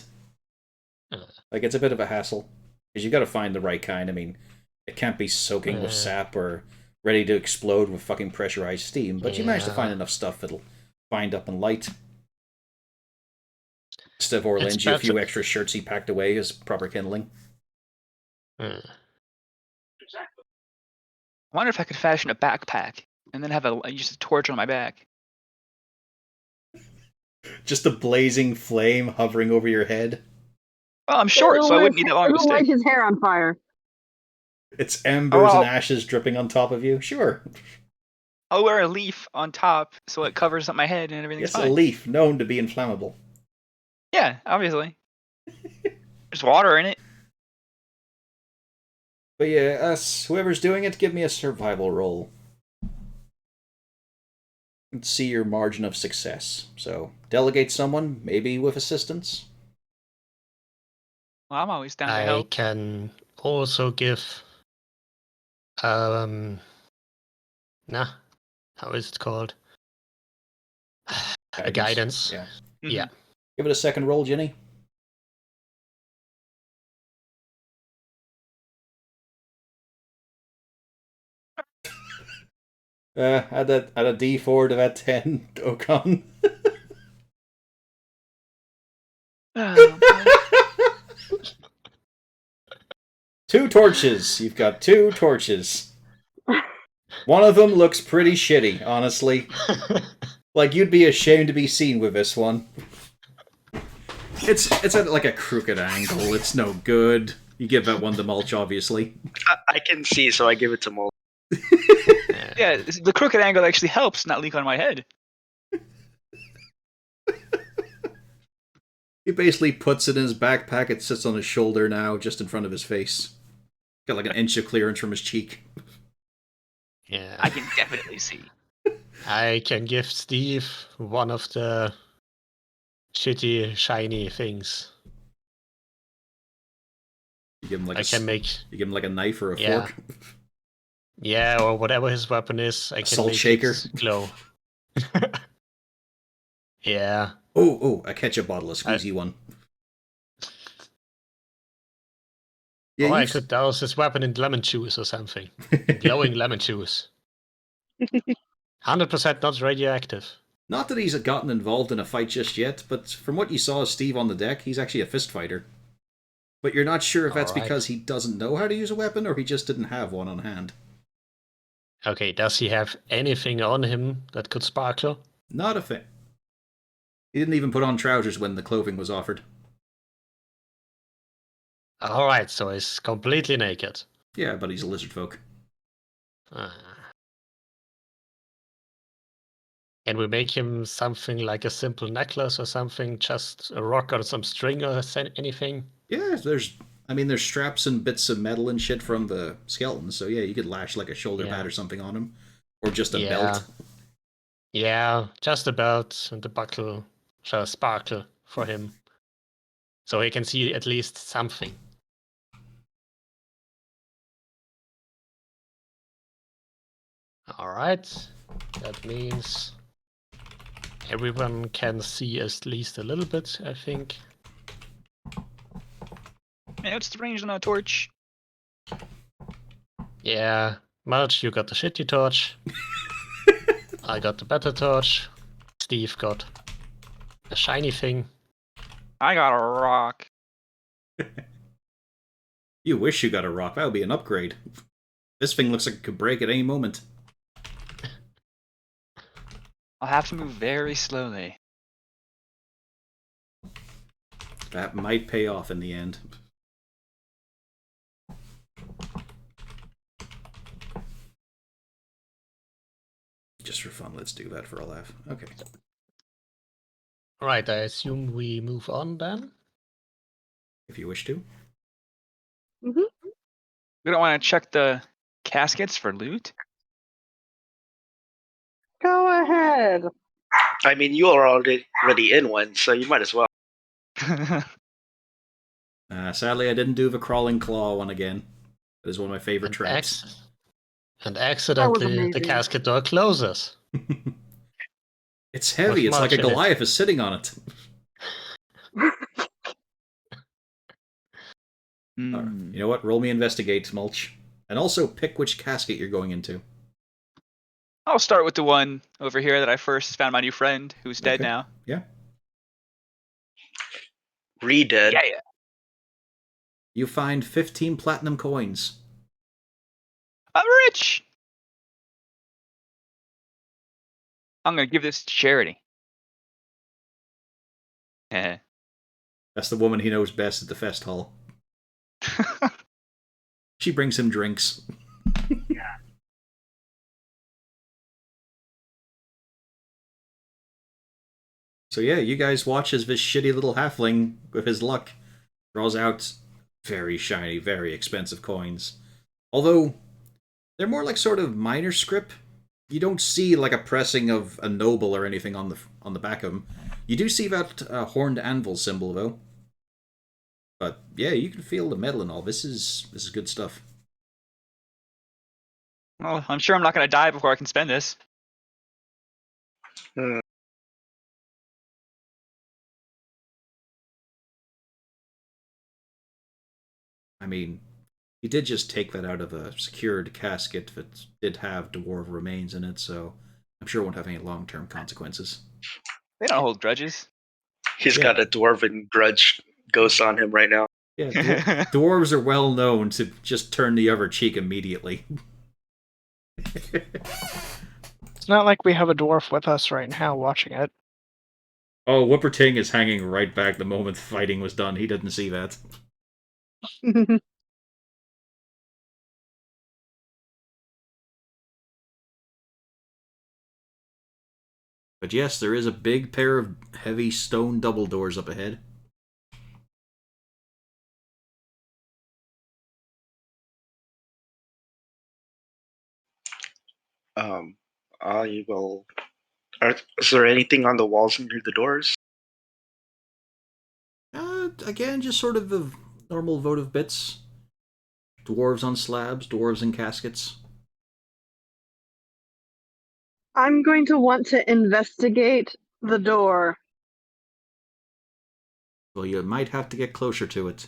Like, it's a bit of a hassle. Because you gotta find the right kind. I mean, it can't be soaking with sap or ready to explode with fucking pressurized steam, but you manage to find enough stuff that'll bind up and light. Stevor lends you a few extra shirts he packed away as proper kindling. I wonder if I could fashion a backpack and then have just a torch on my back. Just a blazing flame hovering over your head. Well, I'm short, so I wouldn't need that long of a It'll light stick. his hair on fire. It's embers and ashes dripping on top of you. Sure. I'll wear a leaf on top so it covers up my head and everything's Yes, fine. a leaf known to be inflammable. Yeah, obviously. There's water in it. But yeah, whoever's doing it, give me a survival roll. Let's see your margin of success. So, delegate someone, maybe with assistance. Well, I'm always down to I help. can also give... How is it called? A guidance. Yeah. Mm-hmm. Yeah. Give it a second roll, Ginny. Add a D4 to that 10, Okan. Oh, 2 torches. You've got 2 torches. One of them looks pretty shitty, honestly. Like, you'd be ashamed to be seen with this one. It's at like a crooked angle. It's no good. You give that one to Mulch, obviously. I can see, so I give it to Mol. yeah, the crooked angle actually helps not leak on my head. He basically puts it in his backpack. It sits on his shoulder now, just in front of his face. Got like an inch of clearance from his cheek. Yeah. I can definitely see. I can give Steve one of the shitty, shiny things. You give him like you give him like a knife or a fork. Yeah, or whatever his weapon is. I can salt make shaker. it glow. Yeah. Oh, a ketchup bottle, a squeezy one. Yeah, I could douse his weapon in lemon juice or something. Glowing lemon juice. 100% not radioactive. Not that he's gotten involved in a fight just yet, but from what you saw of Steve on the deck, he's actually a fist fighter. But you're not sure if that's because he doesn't know how to use a weapon or he just didn't have one on hand. Okay, does he have anything on him that could sparkle? Not a thing. He didn't even put on trousers when the clothing was offered. Alright, so he's completely naked. Yeah, but he's a lizard folk. Can we make him something like a simple necklace or something? Just a rock or some string or anything? Yeah, there's straps and bits of metal and shit from the skeletons. So yeah, you could lash like a shoulder pad Yeah. or something on him, or just a Yeah. belt. Yeah, just a belt and a buckle, a sparkle for him. So he can see at least something. Alright. That means everyone can see at least a little bit, I think. Man, what's the range on a torch? Yeah, Mulch, you got the shitty torch. I got the better torch. Steve got a shiny thing. I got a rock. You wish you got a rock. That would be an upgrade. This thing looks like it could break at any moment. I'll have to move very slowly. That might pay off in the end. Just for fun, let's do that for a laugh. Okay. Right, I assume we move on then. If you wish to. We don't want to check the caskets for loot. Go ahead. I mean, you are already in one, so you might as well. Sadly, I didn't do the crawling claw one again. That is one of my favorite traps. And accidentally the amazing. casket door closes. It's heavy. It's like a Goliath is sitting on it. Right. You know what? Roll me investigate, Mulch. And also pick which casket you're going into. I'll start with the one over here that I first found my new friend, who's dead Okay. now. Yeah. Re-dead. Yeah. You find 15 platinum coins. I'm rich! I'm gonna give this to charity. That's the woman he knows best at the fest hall. She brings him drinks. Yeah. So yeah, you guys watch as this shitty little halfling, with his luck, draws out very shiny, very expensive coins. Although, they're more like sort of minor script. You don't see like a pressing of a noble or anything on the back of them. You do see that horned anvil symbol though. But yeah, you can feel the metal and all. This is good stuff. Well, I'm sure I'm not gonna die before I can spend this. I mean, he did just take that out of a secured casket that did have dwarf remains in it, so I'm sure it won't have any long-term consequences. They don't hold grudges. He's got a dwarven grudge ghost on him right now. Yeah, dwarves are well known to just turn the other cheek immediately. It's not like we have a dwarf with us right now watching it. Oh, Whipperting is hanging right back the moment fighting was done. He didn't see that. But yes, there is a big pair of heavy stone double doors up ahead. I will. Is there anything on the walls near the doors? Again, just sort of the normal votive bits. Dwarves on slabs, dwarves in caskets. I'm going to want to investigate the door. Well, you might have to get closer to it.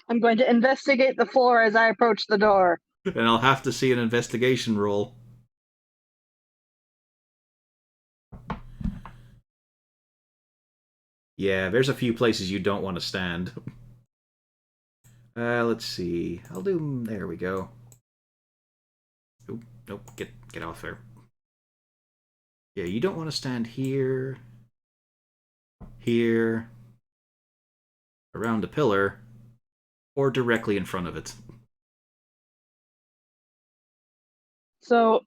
I'm going to investigate the floor as I approach the door. And I'll have to see an investigation roll. Yeah, there's a few places you don't want to stand. Let's see. I'll do... There we go. Oop, nope, get off there. Yeah, you don't want to stand here, here, around a pillar, or directly in front of it. So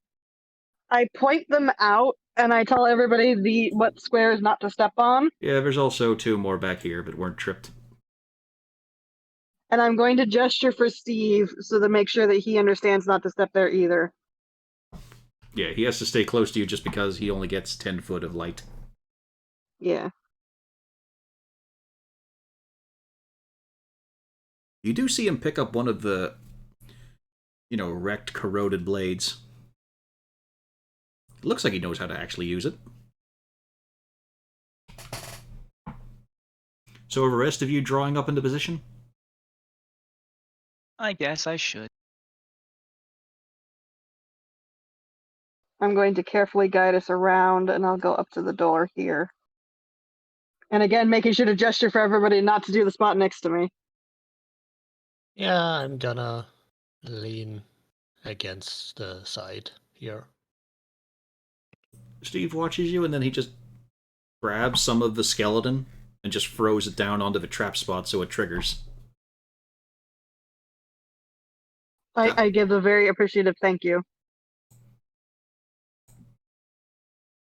I point them out and I tell everybody what squares not to step on. Yeah, there's also 2 more back here, but weren't tripped. And I'm going to gesture for Steve so to make sure that he understands not to step there either. Yeah, he has to stay close to you just because he only gets 10 foot of light. Yeah. You do see him pick up one of the, wrecked, corroded blades. It looks like he knows how to actually use it. So are the rest of you drawing up into position? I guess I should. I'm going to carefully guide us around, and I'll go up to the door here. And again, making sure to gesture for everybody not to do the spot next to me. Yeah, I'm gonna lean against the side here. Steve watches you, and then he just grabs some of the skeleton and just throws it down onto the trap spot so it triggers. I give a very appreciative thank you.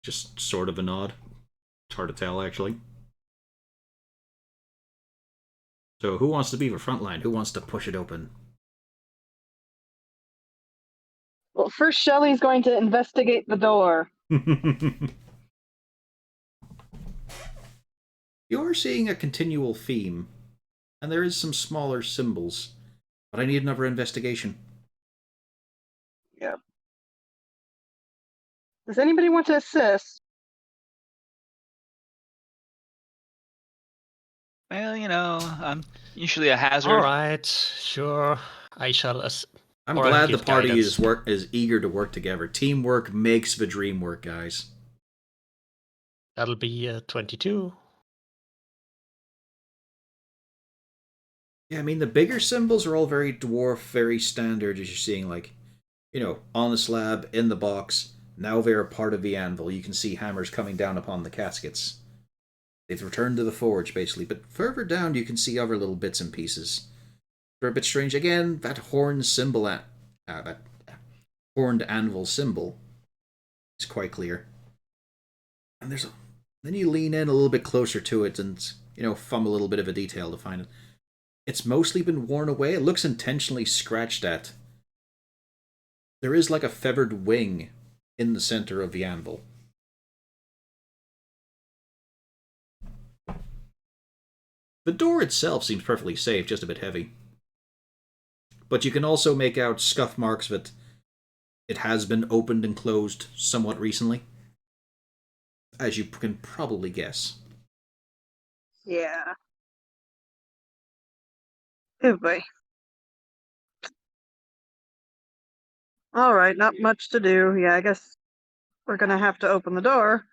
Just sort of a nod. It's hard to tell, actually. So who wants to be the front line? Who wants to push it open? Well, first Shelly's going to investigate the door. You're seeing a continual theme, and there is some smaller symbols, but I need another investigation. Yep. Does anybody want to assist? Well, I'm usually a hazard. All right, sure. I shall. I'm Or I glad the give party guidance. is eager to work together. Teamwork makes the dream work, guys. That'll be 22. Yeah, I mean, the bigger symbols are all very dwarf, very standard, as you're seeing, like, on the slab, in the box. Now they're a part of the anvil. You can see hammers coming down upon the caskets. They've returned to the forge, basically. But further down, you can see other little bits and pieces. They're a bit strange. Again, that horn symbol, that horned anvil symbol is quite clear. And then you lean in a little bit closer to it and, thumb a little bit of a detail to find it. It's mostly been worn away. It looks intentionally scratched at. There is like a feathered wing in the center of the anvil. The door itself seems perfectly safe, just a bit heavy. But you can also make out scuff marks that it has been opened and closed somewhat recently. As you can probably guess. Yeah. Oh boy. All right, not much to do. Yeah, I guess we're gonna have to open the door.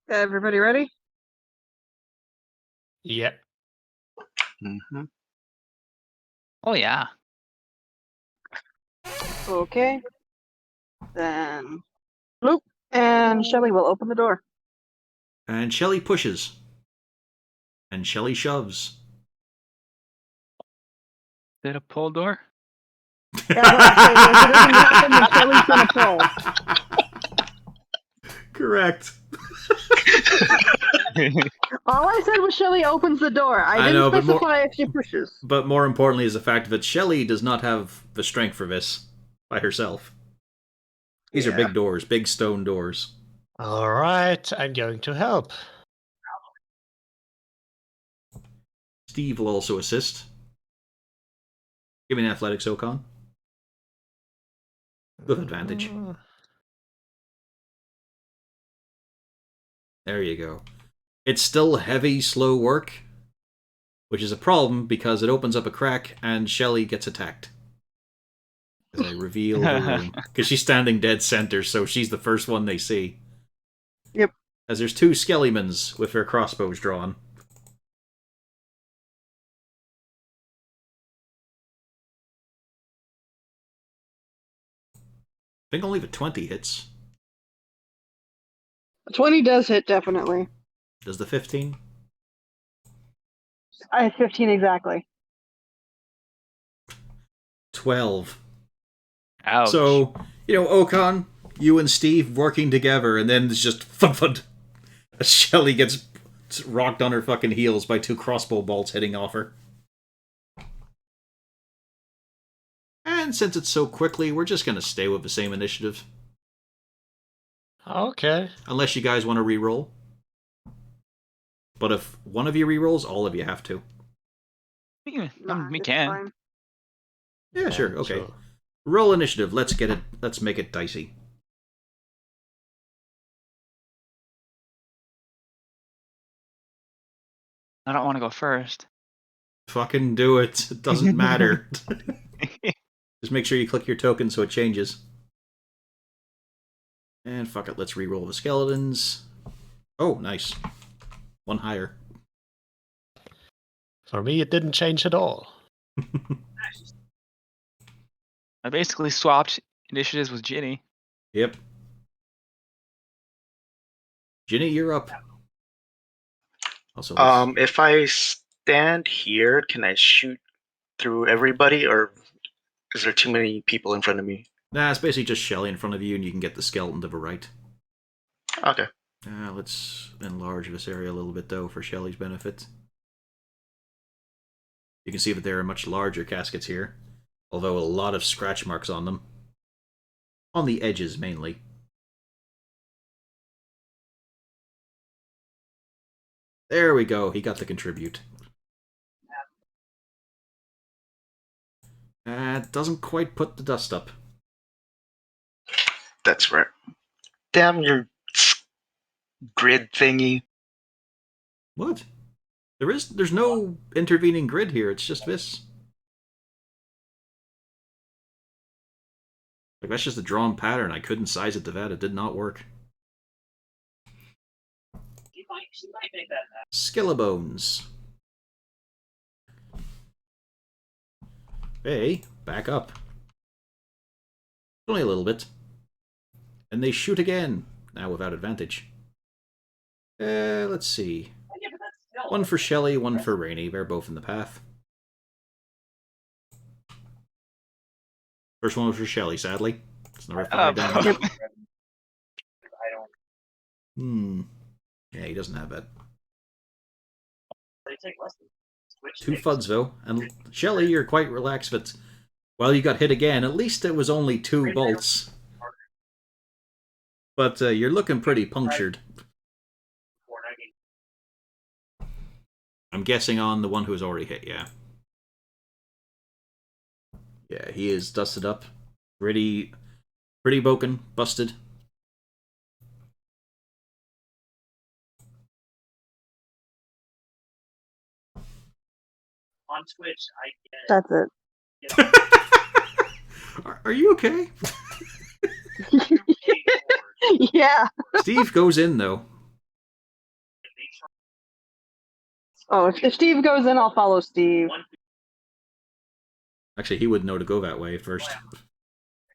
Everybody ready? Yeah. Mm-hmm. Oh yeah. Okay. Then bloop, and Shelly will open the door. And Shelly pushes. And Shelly shoves. Is it a pull door? Yeah, I was gonna say, if it doesn't happen, then Shelly's gonna pull. Correct. All I said was Shelly opens the door. I didn't know, but specify if she pushes. But more importantly is the fact that Shelly does not have the strength for this by herself. These are big doors, big stone doors. All right, I'm going to help. Steve will also assist. Give me an athletics, Ocon. With advantage. There you go. It's still heavy, slow work, which is a problem because it opens up a crack and Shelly gets attacked. As I reveal the room. Because she's standing dead center, so she's the first one they see. Yep. As there's 2 skellies with their crossbows drawn. I think only the 20 hits. 20 does hit, definitely. Does the 15? I have 15 exactly. 12. Ouch. So, Ocon, You and Steve working together, and then it's just thud. Shelly gets rocked on her fucking heels by 2 crossbow bolts hitting off her. And since it's so quickly, we're just gonna stay with the same initiative. Okay. Unless you guys want to re-roll. But if one of you re-rolls, all of you have to. We It's can. fine. Yeah, sure, okay. Sure. Roll initiative. Let's make it dicey. I don't want to go first. Fucking do it. It doesn't matter. Just make sure you click your token so it changes. And fuck it, let's re-roll the skeletons. Oh, nice. 1 higher. For me, it didn't change at all. I basically swapped initiatives with Ginny. Yep. Ginny, you're up. Also, If I stand here, can I shoot through everybody, or is there too many people in front of me? nah, it's basically just Shelly in front of you, and you can get the skeleton to the right. Okay. Let's enlarge this area a little bit, though, for Shelly's benefit. You can see that there are much larger caskets here, although a lot of scratch marks on them. On the edges, mainly. There we go, he got to contribute. Doesn't quite put the dust up. That's right. Damn your grid thingy. What? There's no intervening grid here, it's just this. Like, that's just a drawn pattern. I couldn't size it to that. It did not work. Skelebanes. Hey, back up. Only a little bit. And they shoot again. Now without advantage. Let's see. 1 for Shelly, 1 for Rainy. They're both in the path. First one was for Shelly, sadly. It's never fired damage. Yeah, he doesn't have that. 2 FUDs, though. And Shelly, you're quite relaxed, but while you got hit again, at least it was only 2 bolts. But you're looking pretty punctured. I'm guessing on the one who's already hit, yeah. Yeah, he is dusted up. Pretty broken, busted. On Twitch, I That's it. Are you okay? Yeah. Steve goes in, though. Oh, if Steve goes in, I'll follow Steve. Actually, he would know to go that way first.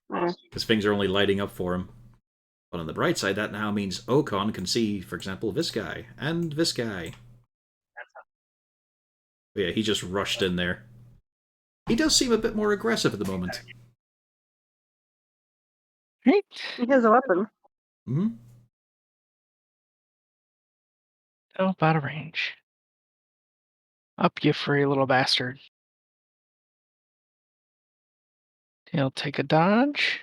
Because things are only lighting up for him. But on the bright side, that now means Ocon can see, for example, this guy. And this guy. But yeah, he just rushed in there. He does seem a bit more aggressive at the moment. Right. He has a weapon. Mm-hmm. Oh, out of range. Up, you free little bastard. He'll take a dodge.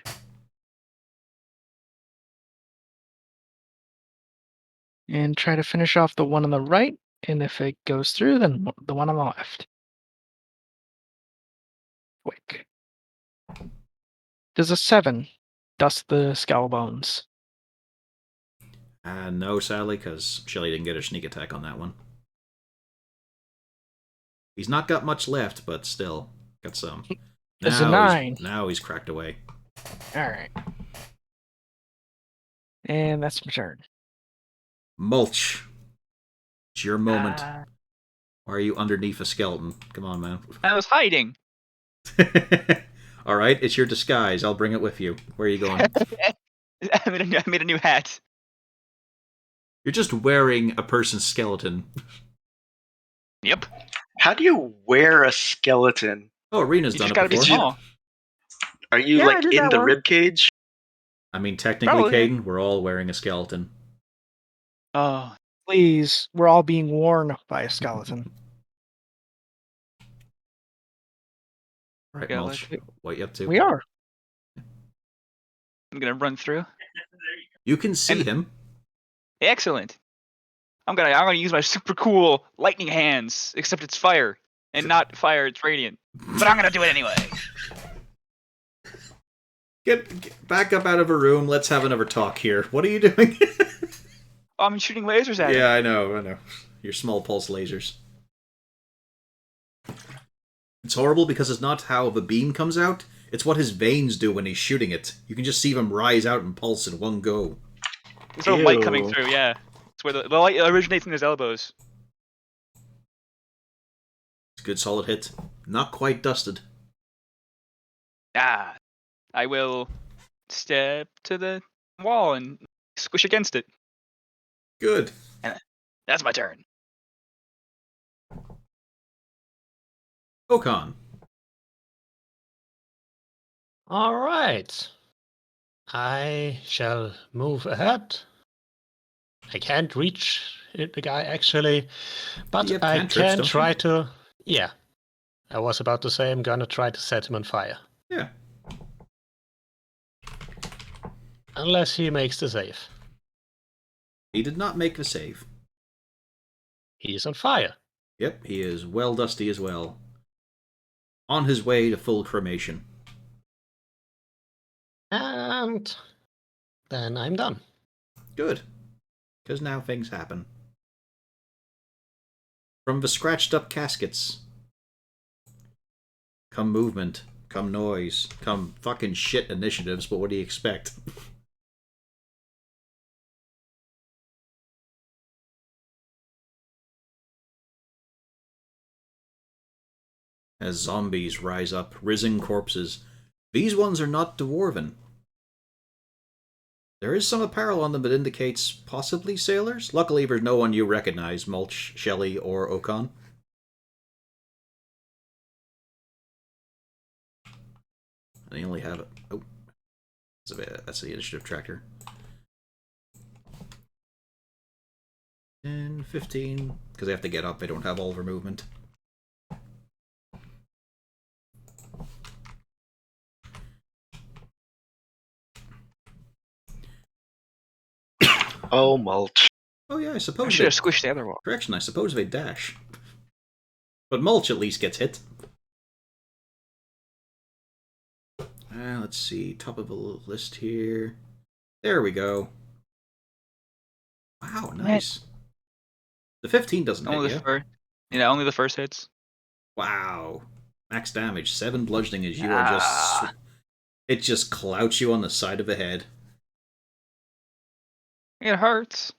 And try to finish off the one on the right. And if it goes through, then the one on the left. Quick. Does a 7 dust the skull bones? No, sadly, because Shelly didn't get a sneak attack on that one. He's not got much left, but still, got some. Does a 9. Now he's cracked away. Alright. And that's my turn. Mulch. It's your moment. Why are you underneath a skeleton? Come on, man. I was hiding. Alright, it's your disguise. I'll bring it with you. Where are you going? I made a new hat. You're just wearing a person's skeleton. Yep. How do you wear a skeleton? Oh, Arena's You done just it gotta be before. small. Are you Yeah, I like did in that the one. rib cage? I mean, technically, Probably. Caden, we're all wearing a skeleton. Oh, Please, we're all being worn by a skeleton. All right, Yeah, Mulch, what you up to? We are. I'm gonna run through. You can see him. Excellent. I'm gonna use my super cool lightning hands, except it's fire and not fire. It's radiant. But I'm gonna do it anyway. Get back up out of a room. Let's have another talk here. What are you doing? Oh, I'm shooting lasers at him. Yeah, I know. Your small pulse lasers. It's horrible because it's not how the beam comes out, it's what his veins do when he's shooting it. You can just see them rise out and pulse in one go. There's no light coming Ew. through. Yeah, it's where the light originates in his elbows. It's a good solid hit. Not quite dusted. Ah, I will step to the wall and squish against it. Good. That's my turn. Okan. All right. I shall move ahead. I can't reach the guy actually, but You have I cantrips, can don't try you? to. Yeah, I was about to say I'm gonna try to set him on fire. Yeah. Unless he makes the save. He did not make the save. He's on fire. Yep, he is well dusty as well. On his way to full cremation. And then I'm done. Good. Because now things happen. From the scratched up caskets come movement, come noise, come fucking shit initiatives, but what do you expect? As zombies rise up, risen corpses. These ones are not dwarven. There is some apparel on them that indicates possibly sailors. Luckily, there's no one you recognize, Mulch, Shelley, or Okan. And they only have it. Oh, that's the initiative tracker. 10, 15, because they have to get up. They don't have all their movement. Oh, mulch. Oh yeah, I I suppose should have squished the other wall. Correction, I suppose they dash. But Mulch at least gets hit. Let's see, top of the list here. There we go. Wow, nice. The 15 doesn't Only hit the you. first. Yeah, only the first hits. Wow. Max damage, 7 bludgeoning as you are just... It just clouts you on the side of the head. It hurts.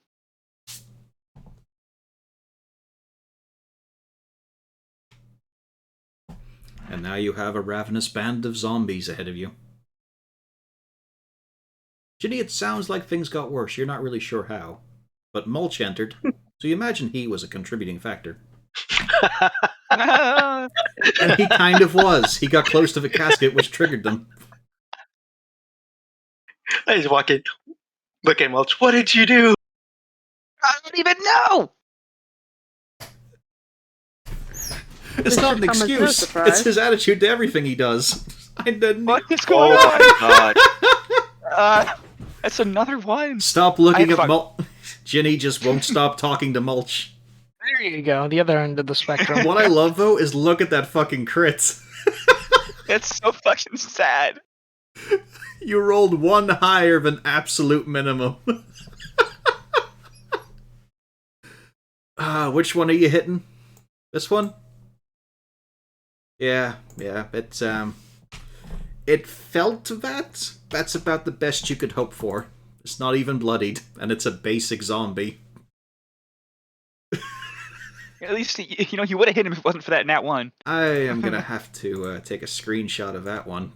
And now you have a ravenous band of zombies ahead of you. Ginny, it sounds like things got worse. You're not really sure how. But Mulch entered, so you imagine he was a contributing factor. And he kind of was. He got close to the casket, which triggered them. I just walk in. Look at mulch. What did you do? I don't even know. It's This not should an come as no excuse. surprise. It's his attitude to everything he does. I didn't. What is going Oh on? my god. That's another one. Stop looking I at fuck- Mulch. Ginny just won't stop talking to Mulch. There you go, the other end of the spectrum. What I love, though, is look at that fucking crit. It's so fucking sad. You rolled one higher than absolute minimum. Which one are you hitting? This one? Yeah. It felt that. That's about the best you could hope for. It's not even bloodied, and it's a basic zombie. At least he would have hit him if it wasn't for that nat one. I am gonna have to take a screenshot of that one.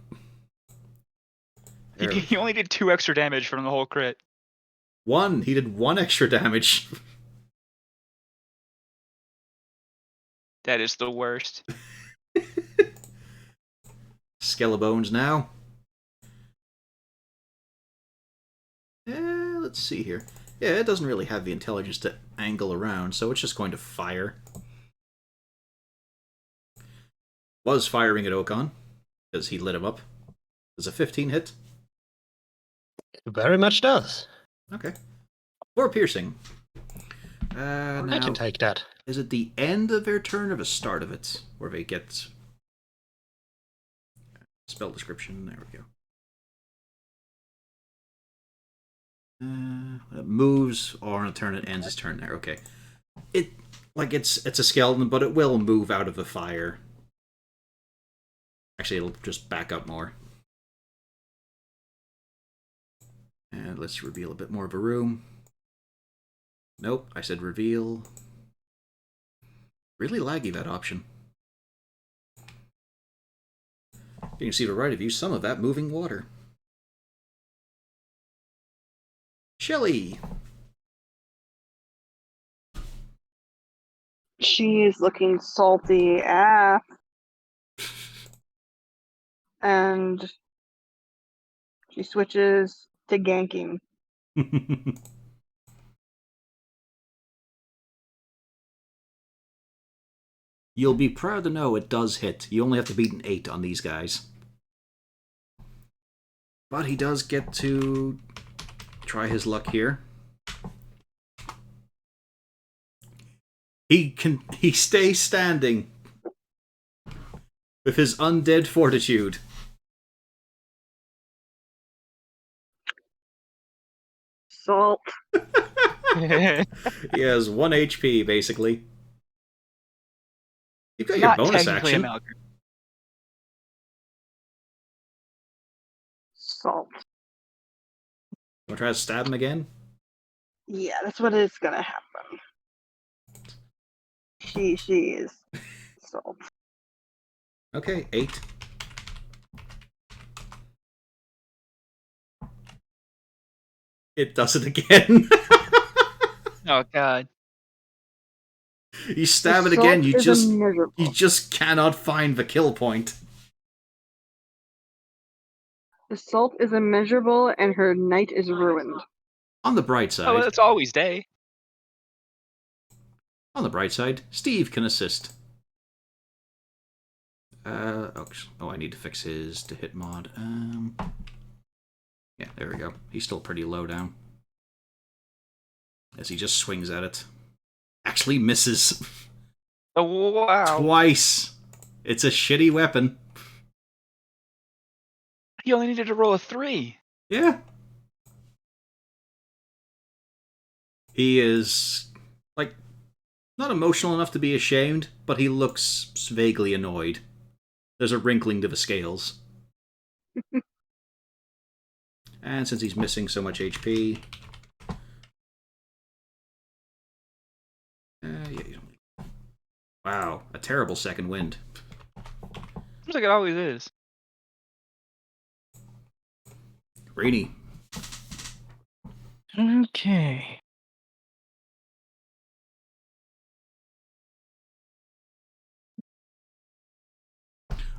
There. He only did 2 extra damage from the whole crit. He did 1 extra damage. That is the worst. Skelebanes now. Let's see here. Yeah, it doesn't really have the intelligence to angle around, so it's just going to fire. Was firing at Okon, because he lit him up. Does a 15 hit? It very much does. Okay. 4 piercing. I Now, can take that. is it the end of their turn or the start of it? Where they get... Spell description, there we go. It moves, or on a turn it ends its turn there, okay. It's a skeleton, but it will move out of the fire. Actually, it'll just back up more. And let's reveal a bit more of a room. Nope, I said reveal. Really laggy, that option. You can see to the right of you some of that moving water. Shelly! She's looking salty AF. And she switches to ganking. You'll be proud to know it does hit. You only have to beat an 8 on these guys. But he does get to try his luck here. He stays standing with his undead fortitude. Salt. He has 1 HP, basically. You've got your Not bonus technically action. a Malgrim. Salt. Want to try to stab him again? Yeah, that's what is gonna happen. She is salt. Okay, 8. It does it again. Oh god. You stab The it again, salt is immeasurable. you just cannot find the kill point. The salt is immeasurable and her night is ruined. On the bright side, Oh, well, it's always day. Steve can assist. Oh, I need to fix his to hit mod. Yeah, there we go. He's still pretty low down. As he just swings at it. Actually misses. Oh wow. Twice. It's a shitty weapon. He only needed to roll a 3. Yeah. He is, like, not emotional enough to be ashamed, but he looks vaguely annoyed. There's a wrinkling to the scales. And since he's missing so much HP... Wow, a terrible second wind. Seems like it always is. Rainy. Okay.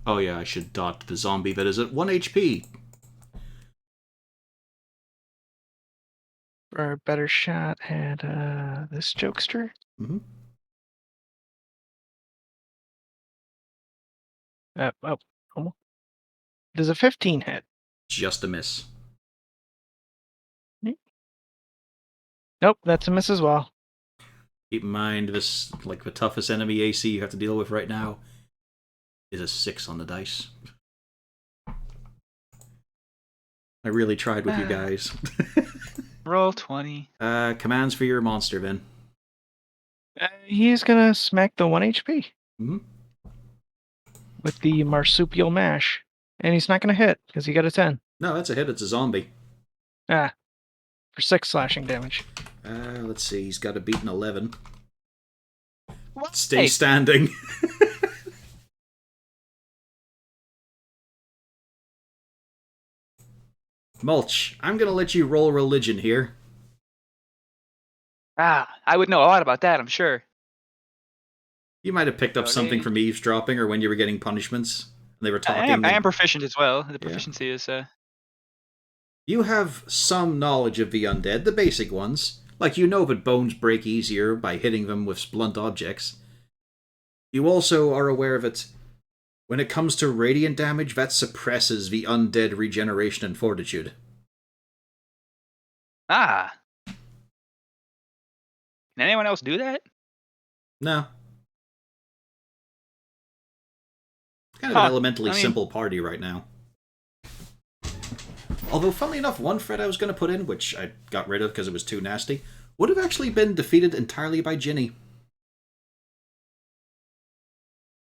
Oh yeah, I should dot the zombie that is at 1 HP. For a better shot at this jokester. Mm-hmm. Almost. Does a 15 hit? Just a miss. Nope, that's a miss as well. Keep in mind, this, like, the toughest enemy AC you have to deal with right now is a 6 on the dice. I really tried with you guys. Roll 20. Commands for your monster, then. He's gonna smack the 1 HP Mm-hmm. with the marsupial mash. And he's not gonna hit, because he got a 10. No, that's a hit. It's a zombie. For 6 slashing damage. Let's see. He's got to beat an 11. What? Stay Hey, standing. Mulch, I'm going to let you roll religion here. I would know a lot about that, I'm sure. You might have picked up something from eavesdropping or when you were getting punishments. And they were talking. I am proficient as well. The proficiency is You have some knowledge of the undead, the basic ones. Like, you know that bones break easier by hitting them with blunt objects. You also are aware that when it comes to radiant damage, that suppresses the undead regeneration and fortitude. Ah. Can anyone else do that? No. Kind of an Huh, elementally I mean- simple party right now. Although, funnily enough, one threat I was going to put in, which I got rid of because it was too nasty, would have actually been defeated entirely by Ginny.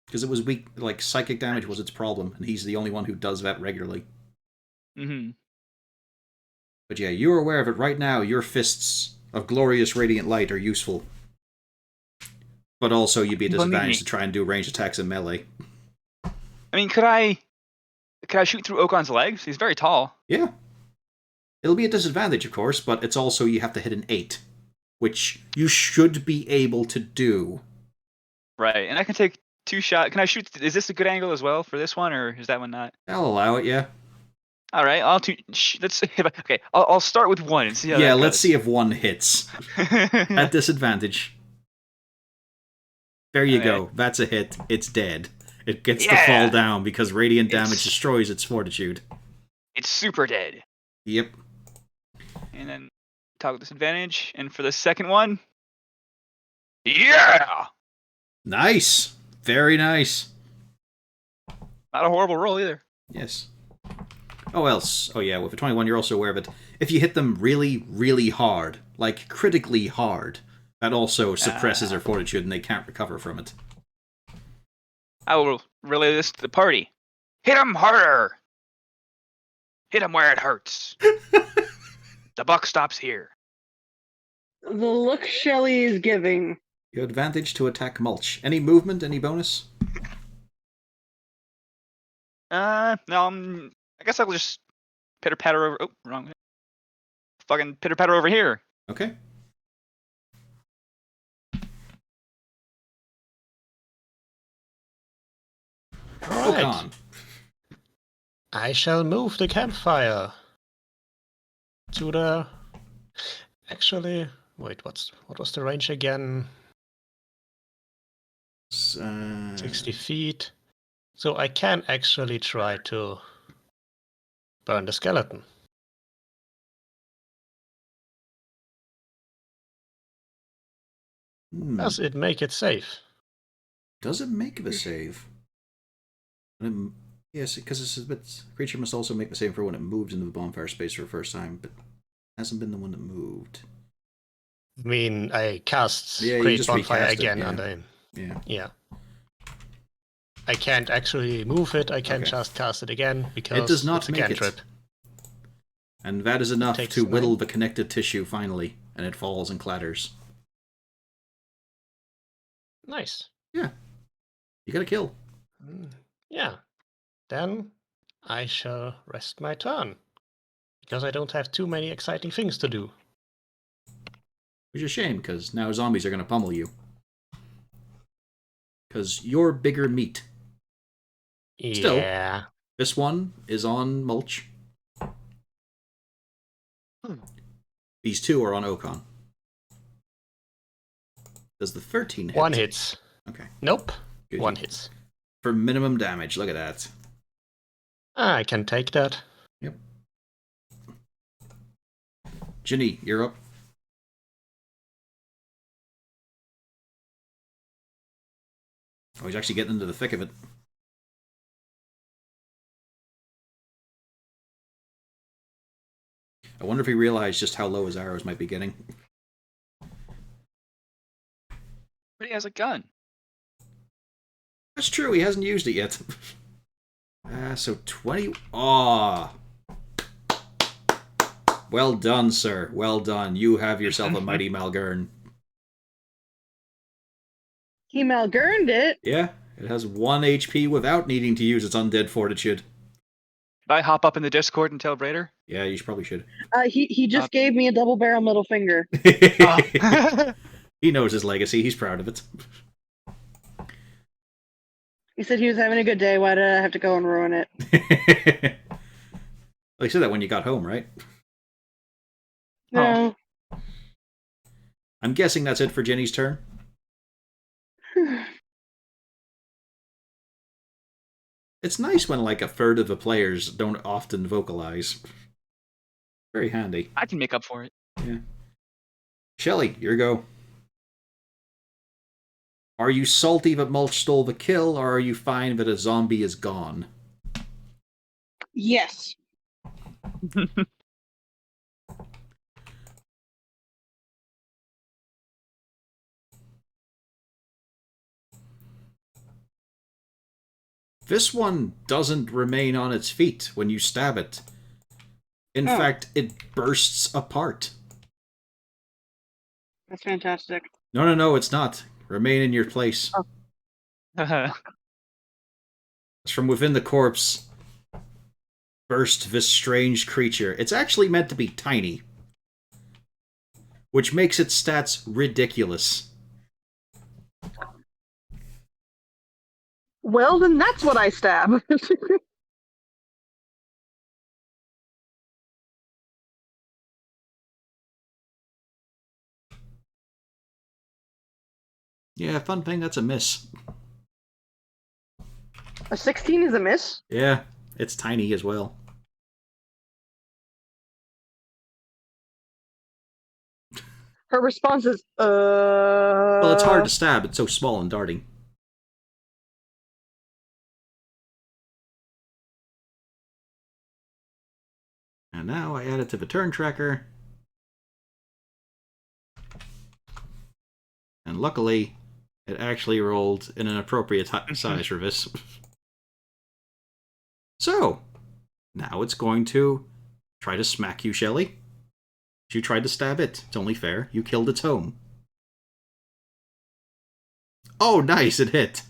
Because it was weak, like, psychic damage was its problem, and he's the only one who does that regularly. Mm-hmm. But yeah, you're aware of it right now. Your fists of glorious radiant light are useful. But also, you'd be at disadvantage to try and do ranged attacks in melee. I mean, could I shoot through Okon's legs? He's very tall. Yeah. It'll be a disadvantage, of course, but it's also you have to hit an 8, which you should be able to do. Right, and I can take 2 shots. Can I shoot? Is this a good angle as well for this one, or is that one not? I'll allow it, yeah. All right, let's. Okay, I'll start with 1 and see how. Yeah, that let's goes. see if 1 hits. At disadvantage. There you go. That's a hit. It's dead. It gets to fall down because radiant damage destroys its fortitude. It's super dead. Yep. And then toggle disadvantage, and for the second one, yeah, Nice. Very nice. not a horrible roll either. Yes. Oh, else. Oh, yeah, with a 21, you're also aware of it. If you hit them really, really hard, like critically hard, that also suppresses their fortitude and they can't recover from it. I will relay this to the party. Hit him harder. Hit him where it hurts. The buck stops here. The look Shelly is giving. You have advantage to attack mulch. Any movement, any bonus? No, I guess I'll just pitter patter over. Oh, wrong. Fucking pitter patter over here. Okay. Alright. Okan. I shall move the campfire to the. Actually, wait. What was the range again? 60 feet. So I can actually try to burn the skeleton. Does it make it safe? Does it make the save? Yes, because it's a bit. Creature must also make the save for when it moves into the bonfire space for the first time, but hasn't been the one that moved. I mean, I cast Yeah, you Great just Bonfire recast it, again, yeah. and I, Yeah. yeah. I can't actually move it. I can Okay. just cast it again because It does not it's a make it. cantrip. And that is enough Takes to 9. whittle the connective tissue finally, and it falls and clatters. Nice. Yeah. You got a kill. Yeah. Then I shall rest my turn because I don't have too many exciting things to do. Which is a shame, because now zombies are going to pummel you. Because you're bigger meat. Still. Yeah. This one is on mulch. These 2 are on Okan. Does the 13 hit? 1 hits. Okay. Nope. Good. 1 hits. For minimum damage. Look at that. I can take that. Yep. Ginny, you're up. Oh, he's actually getting into the thick of it. I wonder if he realized just how low his arrows might be getting. But he has a gun. That's true, he hasn't used it yet. So 20... Aw. Well done, sir. Well done. You have yourself a mighty Malgern. He malgurned it. Yeah, it has 1 HP without needing to use its undead fortitude. Should I hop up in the Discord and tell Braider? Yeah, you probably should. He just gave me a double barrel middle finger. He knows his legacy. He's proud of it. He said he was having a good day. Why did I have to go and ruin it? Well, you said that when you got home, right? No. I'm guessing that's it for Jenny's turn. It's nice when like a third of the players don't often vocalize. Very handy. I can make up for it. Yeah. Shelly, your go. Are you salty that Mulch stole the kill, or are you fine that a zombie is gone? Yes. This one doesn't remain on its feet when you stab it. In fact, it bursts apart. That's fantastic. No, it's not. Remain in your place. Oh. It's from within the corpse. Burst this strange creature. It's actually meant to be tiny, which makes its stats ridiculous. Well, then that's what I stab. Yeah, fun thing, that's a miss. A 16 is a miss? Yeah, it's tiny as well. Her response is, Well, it's hard to stab, it's so small and darting. And now I add it to the turn tracker. And luckily, it actually rolled in an appropriate size for this. So, now it's going to try to smack you, Shelly. You tried to stab it. It's only fair. You killed its home. Oh, nice, it hit.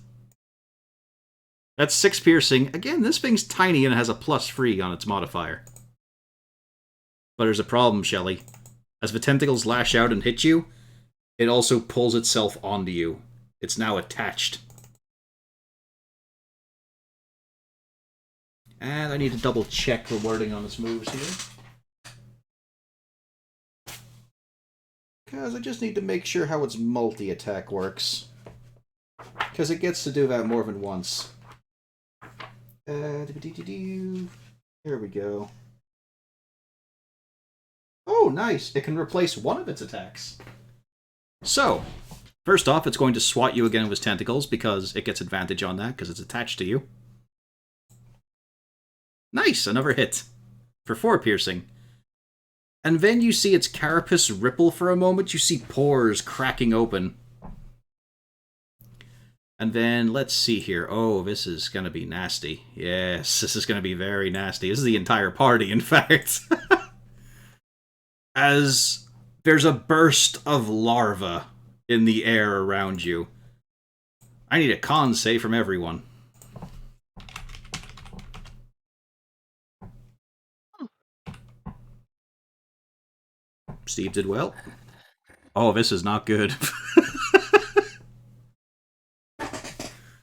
That's 6 piercing. Again, this thing's tiny and it has a +3 on its modifier. But there's a problem, Shelly. As the tentacles lash out and hit you, it also pulls itself onto you. It's now attached. And I need to double check the wording on its moves here. Because I just need to make sure how its multi-attack works. Because it gets to do that more than once. Here we go. Oh, nice! It can replace one of its attacks. So, first off, it's going to swat you again with its tentacles because it gets advantage on that because it's attached to you. Nice! Another hit. For 4 piercing. And then you see its carapace ripple for a moment. You see pores cracking open. And then, let's see here. Oh, this is going to be nasty. Yes, this is going to be very nasty. This is the entire party, in fact. As there's a burst of larvae in the air around you. I need a con save from everyone. Steve did well. Oh, this is not good.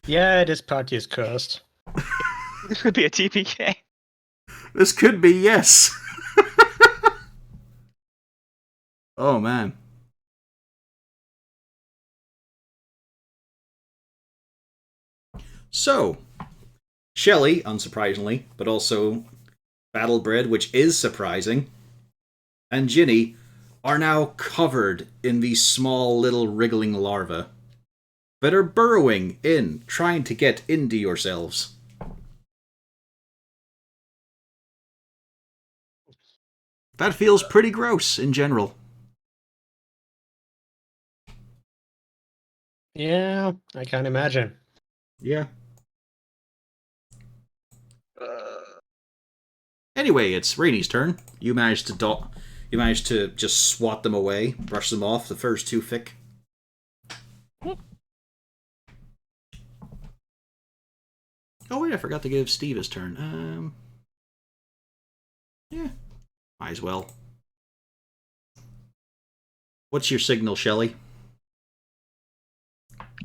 Yeah, this party is cursed. This could be a TPK. This could be, yes. Oh, man. So, Shelly, unsurprisingly, but also Battlebred, which is surprising, and Ginny are now covered in these small little wriggling larvae that are burrowing in, trying to get into yourselves. That feels pretty gross in general. Yeah, I can imagine. Yeah. Anyway, it's Rainy's turn. You managed to just swat them away, brush them off. The first 2 thick. Oh wait, I forgot to give Steve his turn. Yeah, might as well. What's your signal, Shelly?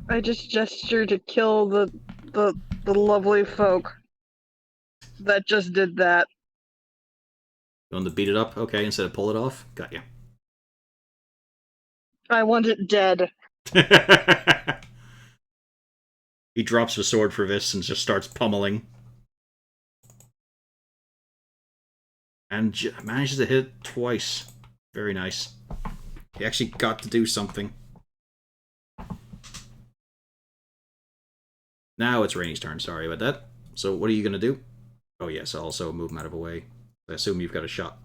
I just gesture to kill the lovely folk that just did that. You want to beat it up? Okay, instead of pull it off? Got you. I want it dead. He drops the sword for this and just starts pummeling. And manages to hit it twice. Very nice. He actually got to do something. Now it's Rainy's turn, sorry about that. So what are you going to do? Oh yes, I'll also move him out of the way. I assume you've got a shot.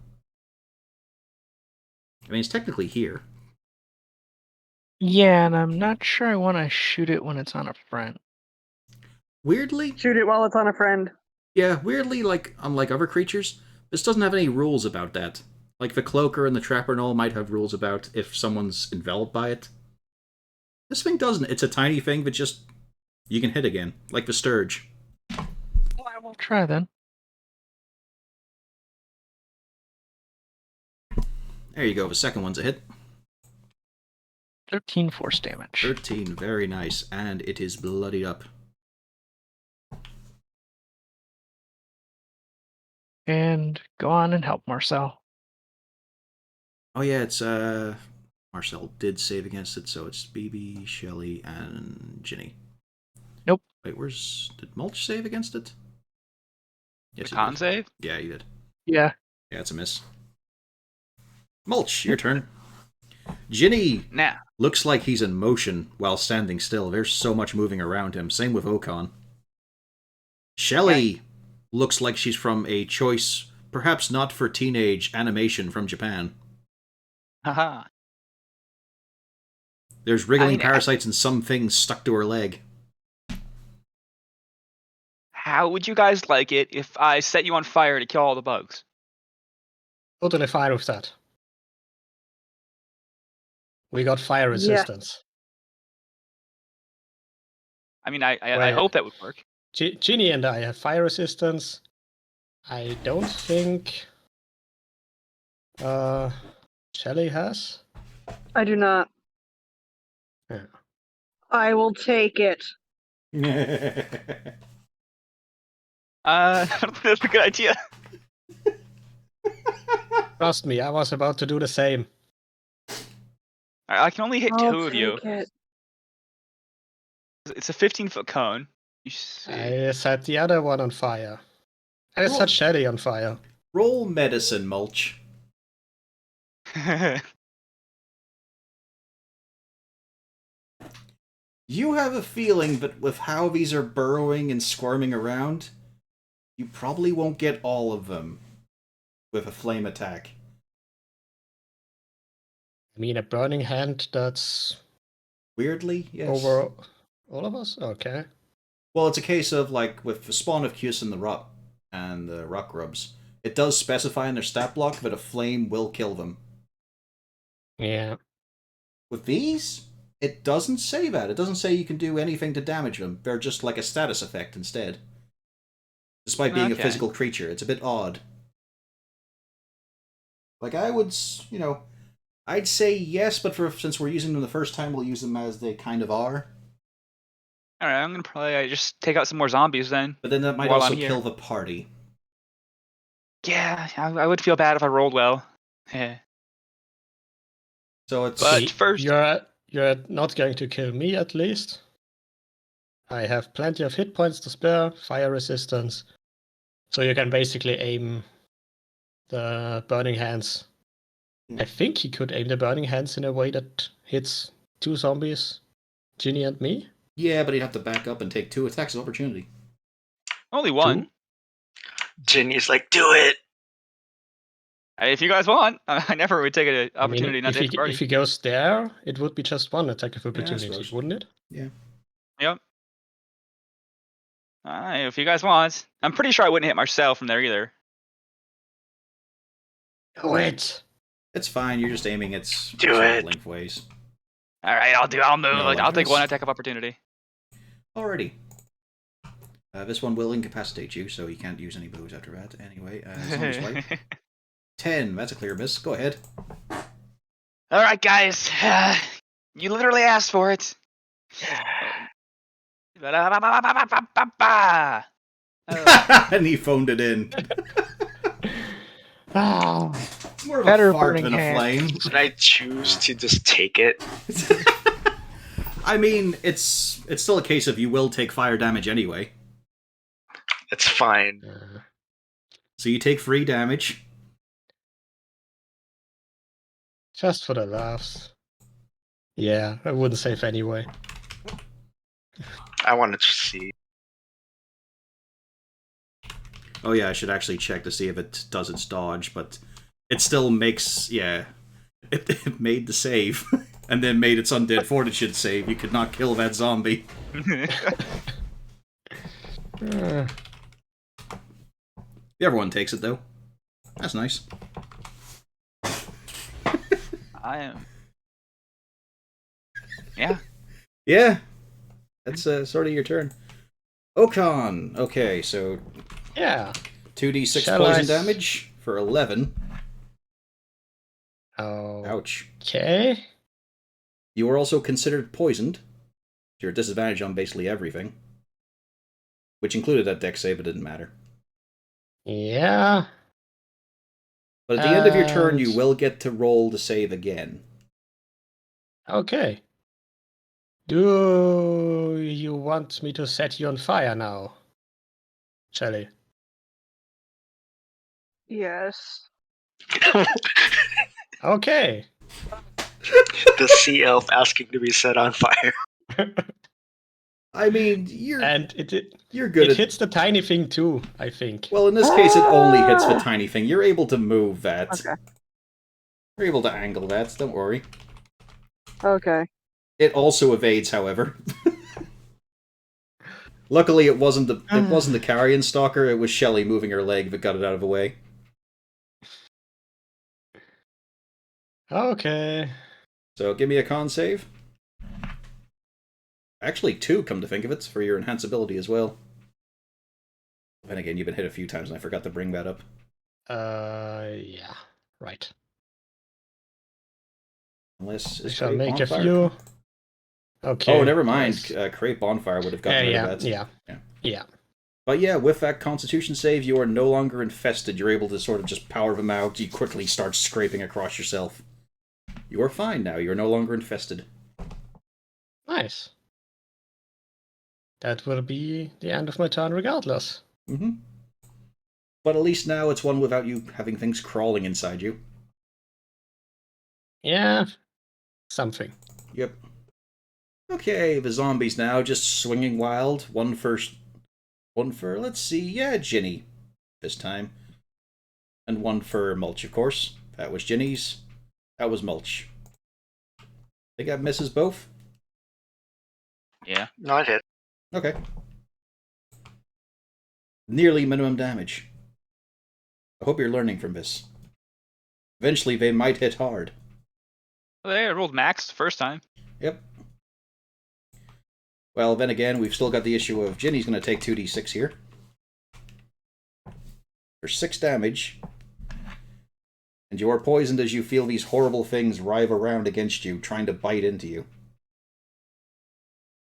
I mean, it's technically here. Yeah, and I'm not sure I want to shoot it when it's on a friend. Weirdly, Shoot it while it's on a friend. yeah, weirdly, like, unlike other creatures, this doesn't have any rules about that. Like, the Cloaker and the Trapper and all might have rules about if someone's enveloped by it. This thing doesn't. It's a tiny thing that just... you can hit again. Like the Sturge. Well, I will try then. There you go, the second one's a hit. 13 force damage. 13, very nice. And it is bloodied up. And go on and help Marcel. Oh yeah, it's, Marcel did save against it, so it's BB, Shelly, and Ginny. Nope. Wait, did Mulch save against it? Yes, The he con did. save? Yeah, he did. Yeah. Yeah, it's a miss. Mulch, your turn. Ginny Nah. looks like he's in motion while standing still. There's so much moving around him. Same with Okon. Shelly looks like she's from a choice, perhaps not for teenage, animation from Japan. Haha. There's wriggling I mean, parasites and some things stuck to her leg. How would you guys like it if I set you on fire to kill all the bugs? Totally fine with that. We got fire resistance. I mean, I Wait. hope that would work. Ginny and I have fire resistance. I don't think Shelly has. I do not. Yeah. I will take it. I don't think that's a good idea. Trust me, I was about to do the same. I can only hit I'll two of you. take it. It's a 15-foot cone. You see. I set the other one on fire. I set Shelly on fire. Roll medicine, Mulch. You have a feeling that with how these are burrowing and squirming around, you probably won't get all of them with a flame attack. I mean, a burning hand that's Weirdly, yes. over all of us? Okay. Well, it's a case of, like, with the Spawn of Cuse and the rock grubs, it does specify in their stat block that a flame will kill them. Yeah. With these, it doesn't say that. It doesn't say you can do anything to damage them. They're just like a status effect instead. Despite being a physical creature, it's a bit odd. Like, I would, I'd say yes, but since we're using them the first time, we'll use them as they kind of are. Alright, I'm gonna probably just take out some more zombies then. But then that might While also I'm here. kill the party. Yeah, I would feel bad if I rolled well. Yeah. So it's... But first... You're not going to kill me, at least. I have plenty of hit points to spare, fire resistance. So you can basically aim the burning hands. I think he could aim the burning hands in a way that hits two zombies, Ginny and me. Yeah, but he'd have to back up and take 2 attacks of opportunity. Only one. Two? Ginny's like, do it. If you guys want, I never would take an I opportunity mean, not to hit the party. if he goes there, it would be just one attack of I opportunity, suppose. wouldn't it? Yeah. Yep. If you guys want. I'm pretty sure I wouldn't hit Marcel from there either. Do it! It's fine, you're just aiming its Do it. lengthways. Alright, I'll move. No, I'll take Lenders. one attack of opportunity. Alrighty. This one will incapacitate you, so you can't use any moves after that. Anyway, zombie swipe. 10, that's a clear miss. Go ahead. Alright, guys. You literally asked for it. And he phoned it in. Ah, It's more of Better a fart burning than a flame. hands. Should I choose to just take it? I mean, it's still a case of you will take fire damage anyway. It's fine. So you take free damage. just for the laughs. Yeah, I wouldn't save anyway. I wanted to see. Oh yeah, I should actually check to see if it does its dodge, but it still makes, yeah, it made the save, and then made its undead fortitude save. You could not kill that zombie. Uh, The other one takes it though. That's nice. I am. Yeah. Yeah, that's sort of your turn. Okan. Okay, so yeah. 2d6 Shall poison I s- damage for 11. Oh. Ouch. Okay. You are also considered poisoned. You're at disadvantage on basically everything. Which included that dex save, it didn't matter. Yeah. But at the end of your turn, And- you will get to roll the save again. Okay. Do you want me to set you on fire now, Shelly? Yes. Okay. The sea elf asking to be set on fire. I mean, you're And you're good it at... hits the tiny thing too, I think. Well, in this case, it only hits the tiny thing. You're able to move that. Okay. You're able to angle that, don't worry. Okay. It also evades, however. Luckily, it wasn't the carrion stalker. It was Shelly moving her leg that got it out of the way. Okay. So give me a con save. Actually, 2, come to think of it, for your enhanceability as well. And again, you've been hit a few times, and I forgot to bring that up. Yeah. Right. Unless I is shall create make bonfire? a few. Okay. Oh, never mind. nice. Create bonfire would have gotten rid of that. Yeah. But yeah, with that Constitution save, you are no longer infested. You're able to sort of just power them out. You quickly start scraping across yourself. You are fine now. You're no longer infested. Nice. That will be the end of my turn regardless. Mm-hmm. But at least now it's one without you having things crawling inside you. Yeah. Something. Yep. Okay, the zombies now just swinging wild. One for, let's see, yeah, Ginny this time. And one for Mulch, of course. That was Ginny's. That was Mulch. Think that misses both? Yeah. No, it hit. Okay. Nearly minimum damage. I hope you're learning from this. Eventually, they might hit hard. Well, I rolled max the first time. Yep. Well, then again, we've still got the issue of Ginny's going to take 2d6 here. For 6 damage. And you are poisoned as you feel these horrible things writhe around against you, trying to bite into you.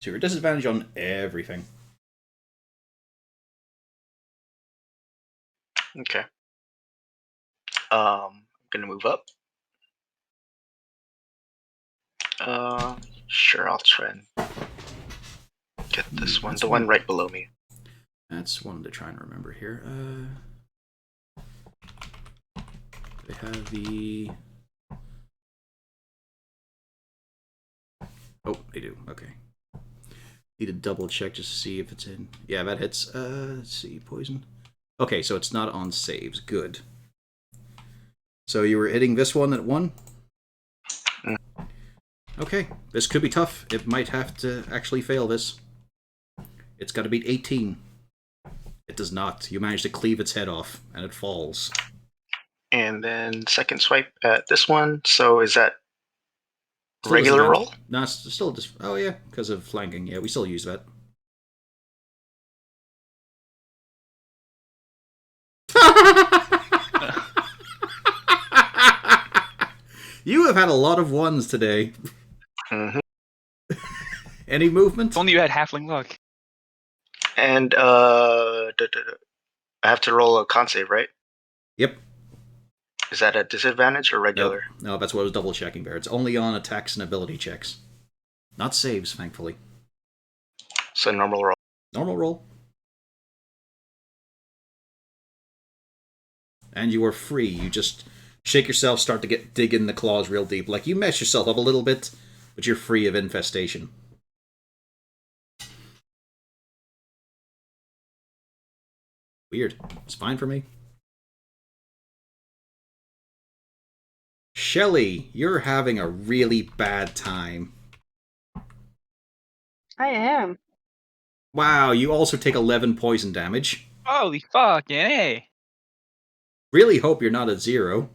So you're at disadvantage on everything. Okay. I'm gonna move up. Sure, I'll try and get this one. That's The one right below me. That's one to try and remember here. They have the... Oh, they do. Okay. Need to double check just to see if it's in. Yeah, that hits. Let's see. Poison. Okay, so it's not on saves. Good. So you were hitting this one at 1? Okay, this could be tough. It might have to actually fail this. It's got to beat 18. It does not. You manage to cleave its head off, and it falls. And then second swipe at this one. So is that Still regular disadvantage. roll? No, it's still just... Oh, yeah, because of flanking. Yeah, we still use that. You have had a lot of ones today. Mm-hmm. Any movement? If only you had halfling luck. And I have to roll a con save, right? Yep. Is that a disadvantage or regular? No, that's what I was double checking there. It's only on attacks and ability checks. Not saves, thankfully. So normal roll. Normal roll. And you are free. You just shake yourself, start to dig in the claws real deep. Like, you mess yourself up a little bit, but you're free of infestation. Weird. It's fine for me. Shelly, you're having a really bad time. I am. Wow, you also take 11 poison damage. Holy fucking A. Really hope you're not at 0.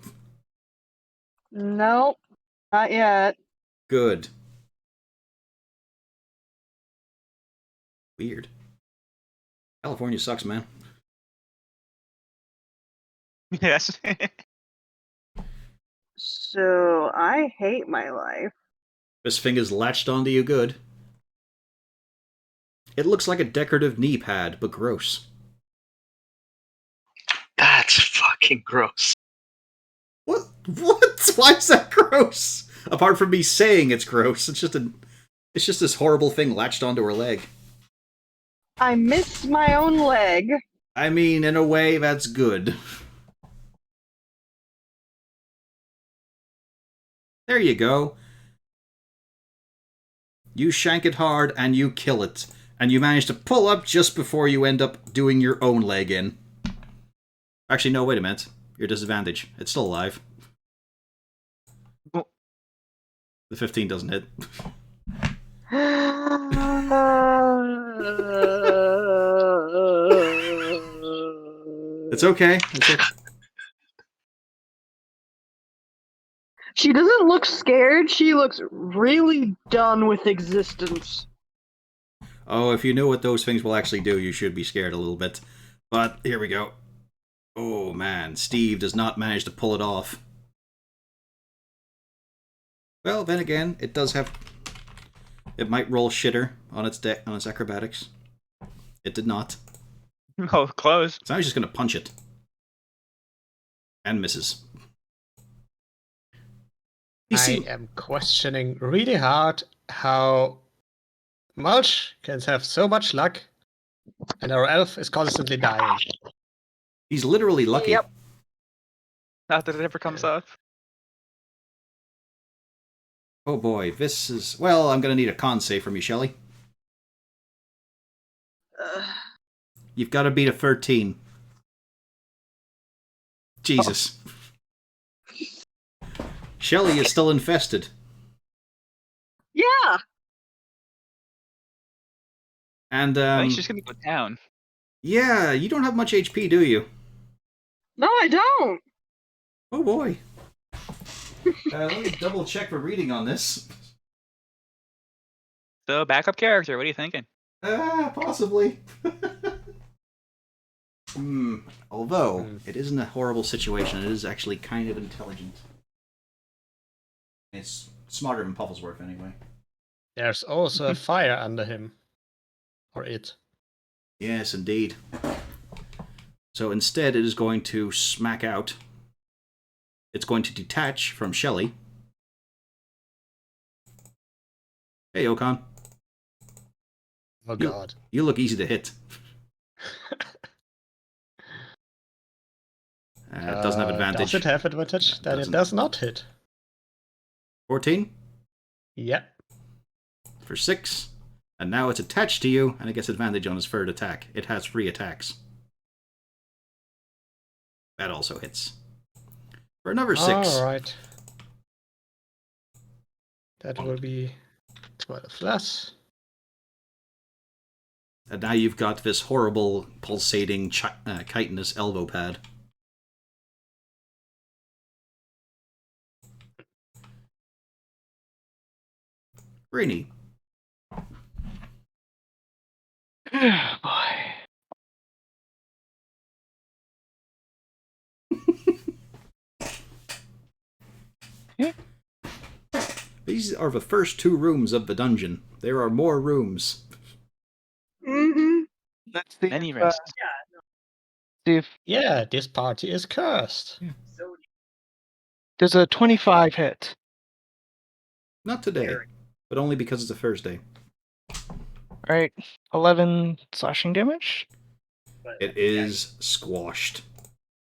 Nope. Not yet. Good. Weird. California sucks, man. Yes. So I hate my life. This thing is latched onto you good. It looks like a decorative knee pad, but gross. That's fucking gross. What? What? Why is that gross? Apart from me saying it's gross, it's just this horrible thing latched onto her leg. I miss my own leg. I mean, in a way, that's good. There you go. You shank it hard and you kill it. And you manage to pull up just before you end up doing your own leg in. Actually, no, wait a minute. You're disadvantaged. It's still alive. Oh. The 15 doesn't hit. It's okay. It's okay. She doesn't look scared. She looks really done with existence. Oh, if you knew what those things will actually do, you should be scared a little bit. But here we go. Oh man, Steve does not manage to pull it off. Well, then again, it does have... It might roll shitter on its acrobatics. It did not. Oh, close. So now he's just going to punch it. And misses. I am questioning really hard how Mulch can have so much luck and our elf is constantly dying. He's literally lucky. Yep. Not that it ever comes up. Oh boy, this is... Well, I'm going to need a con save from you, Shelly. You've got to beat a 13. Jesus. Shelly is still infested. Yeah. And, I think she's gonna go down. yeah, you don't have much HP, do you? No, I don't. Oh boy. Let me double check the reading on this. So, backup character, what are you thinking? Possibly. Although, it isn't a horrible situation, it is actually kind of intelligent. It's smarter than Pufflesworth, anyway. There's also a fire under him. Or it. Yes, indeed. So instead, it is going to smack out. It's going to detach from Shelly. Hey, Okan. Oh god. You look easy to hit. It doesn't have advantage. Does it have advantage? Then it does not hit. 14 Yeah. for 6. And now it's attached to you, and it gets advantage on its third attack. It has 3 attacks. That also hits. For another 6. Alright. That will be 12 less. And now you've got this horrible, pulsating, chitinous elbow pad. Greenie. Boy. These are the first 2 rooms of the dungeon. There are more rooms. Mm-hmm. Let's see. Many if, risks. see if Yeah, this party is cursed. Does a 25 hit? Not today, but only because it's a Thursday. All right, 11 slashing damage. It is squashed.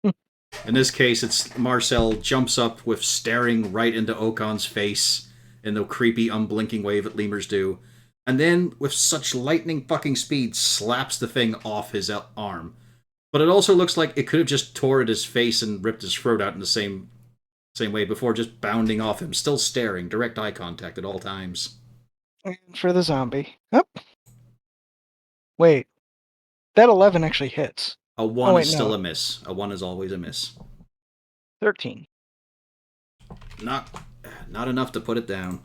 In this case, it's Marcel jumps up with staring right into Okon's face in the creepy, unblinking way that lemurs do, and then, with such lightning fucking speed, slaps the thing off his arm. But it also looks like it could have just tore at his face and ripped his throat out in the same way before just bounding off him, still staring, direct eye contact at all times. And for the zombie. Up. Wait, that 11 actually hits. A 1 wait, is still no. a miss. A 1 is always a miss. 13. Not enough to put it down.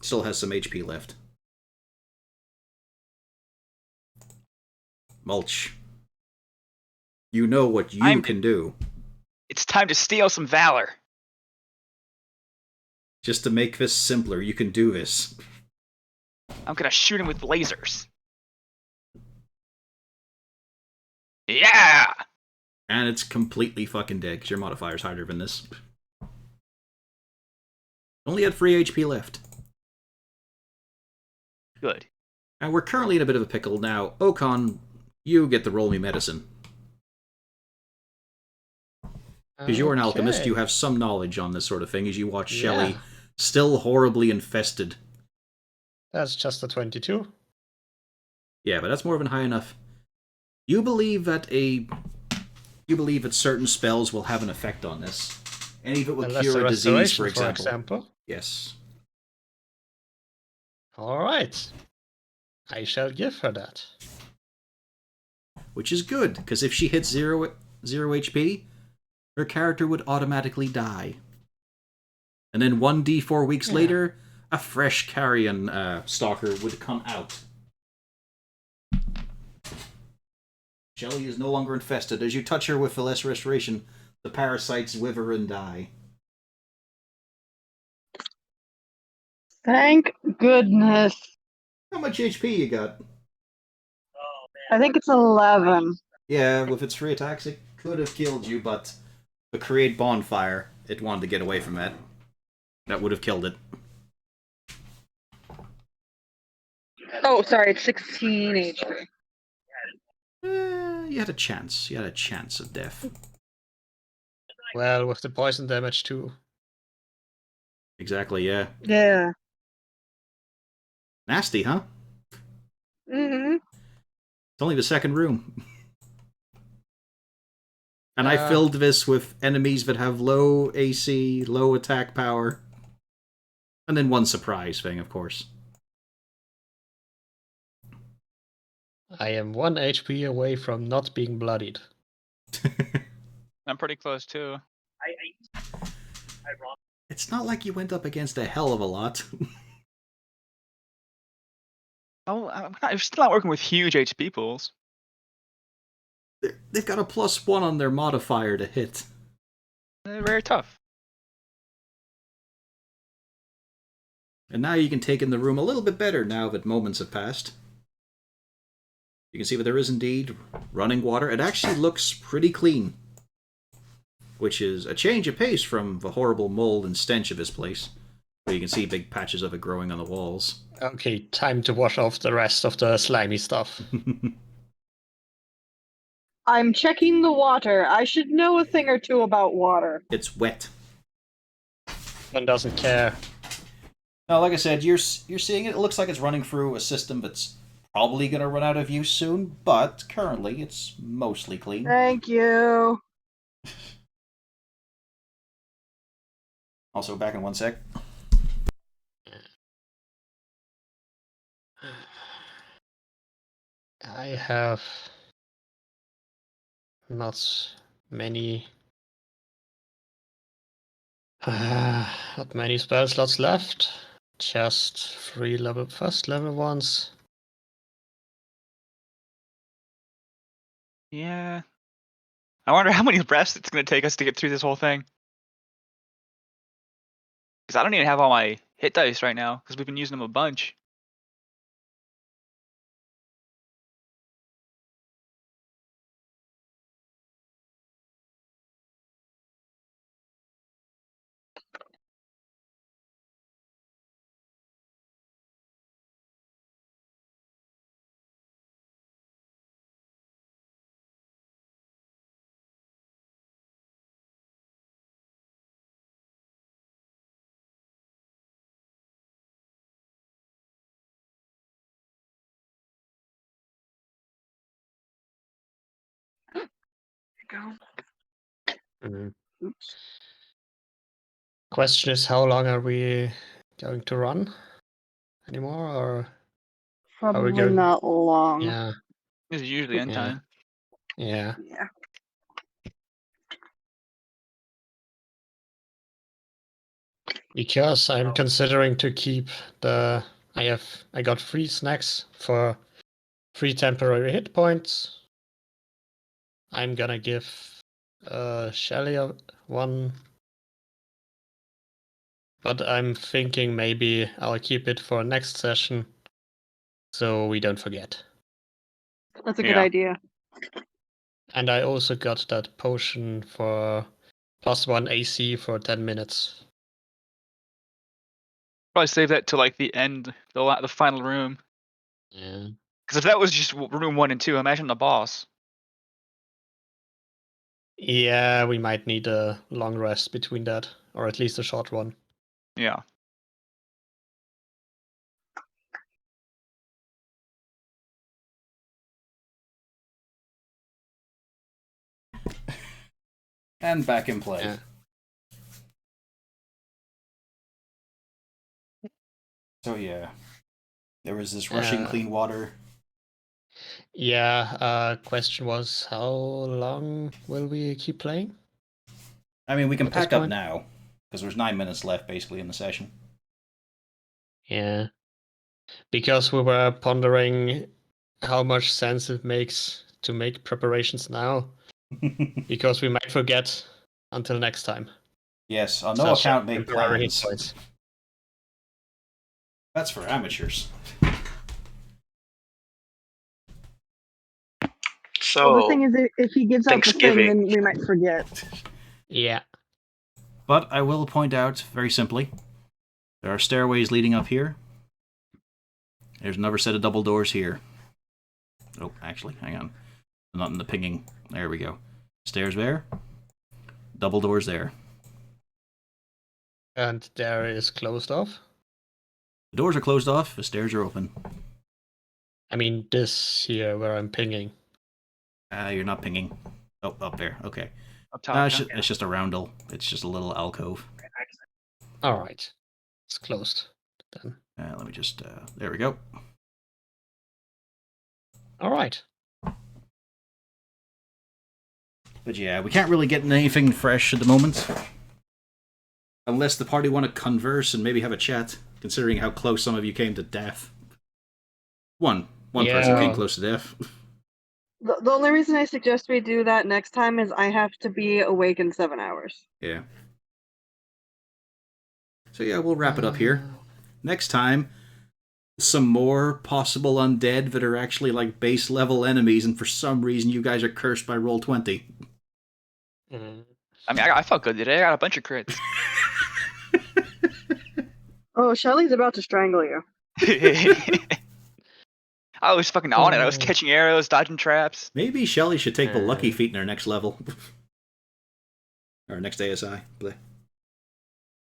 Still has some HP left. Mulch. You know what you can do. It's time to steal some valor. Just to make this simpler, you can do this. I'm gonna shoot him with lasers. Yeah! And it's completely fucking dead, because your modifier's harder than this. Only had 3 HP left. Good. And we're currently in a bit of a pickle now. Okon, you get the roll me medicine. Because you're an alchemist, you have some knowledge on this sort of thing, as you watch Shelley still horribly infested. That's just a 22. Yeah, but that's more than high enough. You believe that certain spells will have an effect on this. Any of it will Unless cure a a disease, for restoration, example. Yes. Alright. I shall give her that. Which is good, because if she hits 0 HP, her character would automatically die. And then 1d4 weeks later, a fresh carrion stalker would come out. Shelly is no longer infested. As you touch her with the less restoration, the parasites wither and die. Thank goodness. How much HP you got? I think it's 11. Yeah, with its 3 attacks, it could have killed you, but the create bonfire, it wanted to get away from that. That would have killed it. Oh, sorry, it's 16 HP. You had a chance. You had a chance of death. Well, with the poison damage too. Exactly, yeah. Yeah. Nasty, huh? Mm-hmm. It's only the second room. And I filled this with enemies that have low AC, low attack power. And then one surprise thing, of course. I am 1 HP away from not being bloodied. I'm pretty close too. It's not like you went up against a hell of a lot. Oh, I'm still not working with huge HP pools. They've got a +1 on their modifier to hit. They're very tough. And now you can take in the room a little bit better now that moments have passed. You can see that there is indeed running water. It actually looks pretty clean. Which is a change of pace from the horrible mold and stench of this place. Where you can see big patches of it growing on the walls. Okay, time to wash off the rest of the slimy stuff. I'm checking the water. I should know a thing or two about water. It's wet. One doesn't care. Now, like I said, you're seeing it. It looks like it's running through a system that's probably going to run out of use soon, but currently it's mostly clean. Thank you. Also, back in 1 sec. I have not many not many spell slots left. Just 3 first level ones. Yeah. I wonder how many breaths it's going to take us to get through this whole thing. Because I don't even have all my hit dice right now, because we've been using them a bunch. go. Mhm. Oops. Question is, how long are we going to run anymore? Or Probably going- not long. yeah, This is usually end Yeah. time. yeah. Yeah. Because I'm considering to keep the. I got 3 snacks for 3 temporary hit points. I'm gonna give Shelly one, but I'm thinking maybe I'll keep it for next session, so we don't forget. That's a good Yeah. idea. And I also got that potion for +1 AC for 10 minutes. Probably save that to like the end, the final room. Yeah. Because if that was just room 1 and 2, imagine the boss. Yeah, we might need a long rest between that, or at least a short one. Yeah. And back in play. Yeah. So yeah, there was this rushing clean water. Yeah, question was, how long will we keep playing? I mean, we can At this pack up point? now because there's 9 minutes left basically in the session. Yeah. Because we were pondering how much sense it makes to make preparations now, because we might forget until next time. Yes, on no Such account make temporary hit plans. points. That's for amateurs. So Well, the thing is, if he gives out the thing, Thanksgiving. then we might forget. Yeah. But I will point out, very simply, there are stairways leading up here. There's another set of double doors here. Oh, actually, hang on. Not in the pinging. There we go. Stairs there. Double doors there. And there is closed off. The doors are closed off, the stairs are open. I mean, this here where I'm pinging. You're not pinging. Oh, up there. Okay. Up top. Yeah. It's just a roundel. It's just a little alcove. Alright. It's closed then. Let me just... there we go. Alright. But yeah, we can't really get anything fresh at the moment. Unless the party want to converse and maybe have a chat, considering how close some of you came to death. One person came close to death. The only reason I suggest we do that next time is I have to be awake in 7 hours. Yeah. So yeah, we'll wrap it up here. Next time, some more possible undead that are actually like base level enemies, and for some reason you guys are cursed by Roll20. Mm. I mean, I felt good today. I got a bunch of crits. Oh, Shelly's about to strangle you. I was fucking on it. I was catching arrows, dodging traps. Maybe Shelly should take the lucky feat in her next level. Or next ASI. Bleh.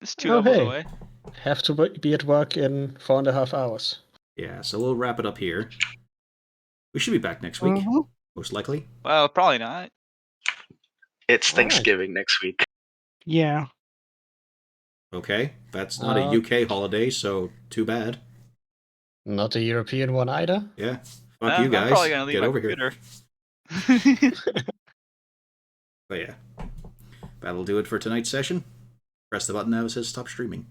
It's 2 levels hey. away. Have to be at work in 4.5 hours. Yeah, so we'll wrap it up here. We should be back next week, Mhm. most likely. Well, probably not. It's Alright. Thanksgiving next week. Yeah. Okay, that's not a UK holiday, so too bad. Not a European one either. Yeah, fuck you I'm guys. probably gonna leave Get my over here. computer. But yeah, that'll do it for tonight's session. Press the button now that says stop streaming.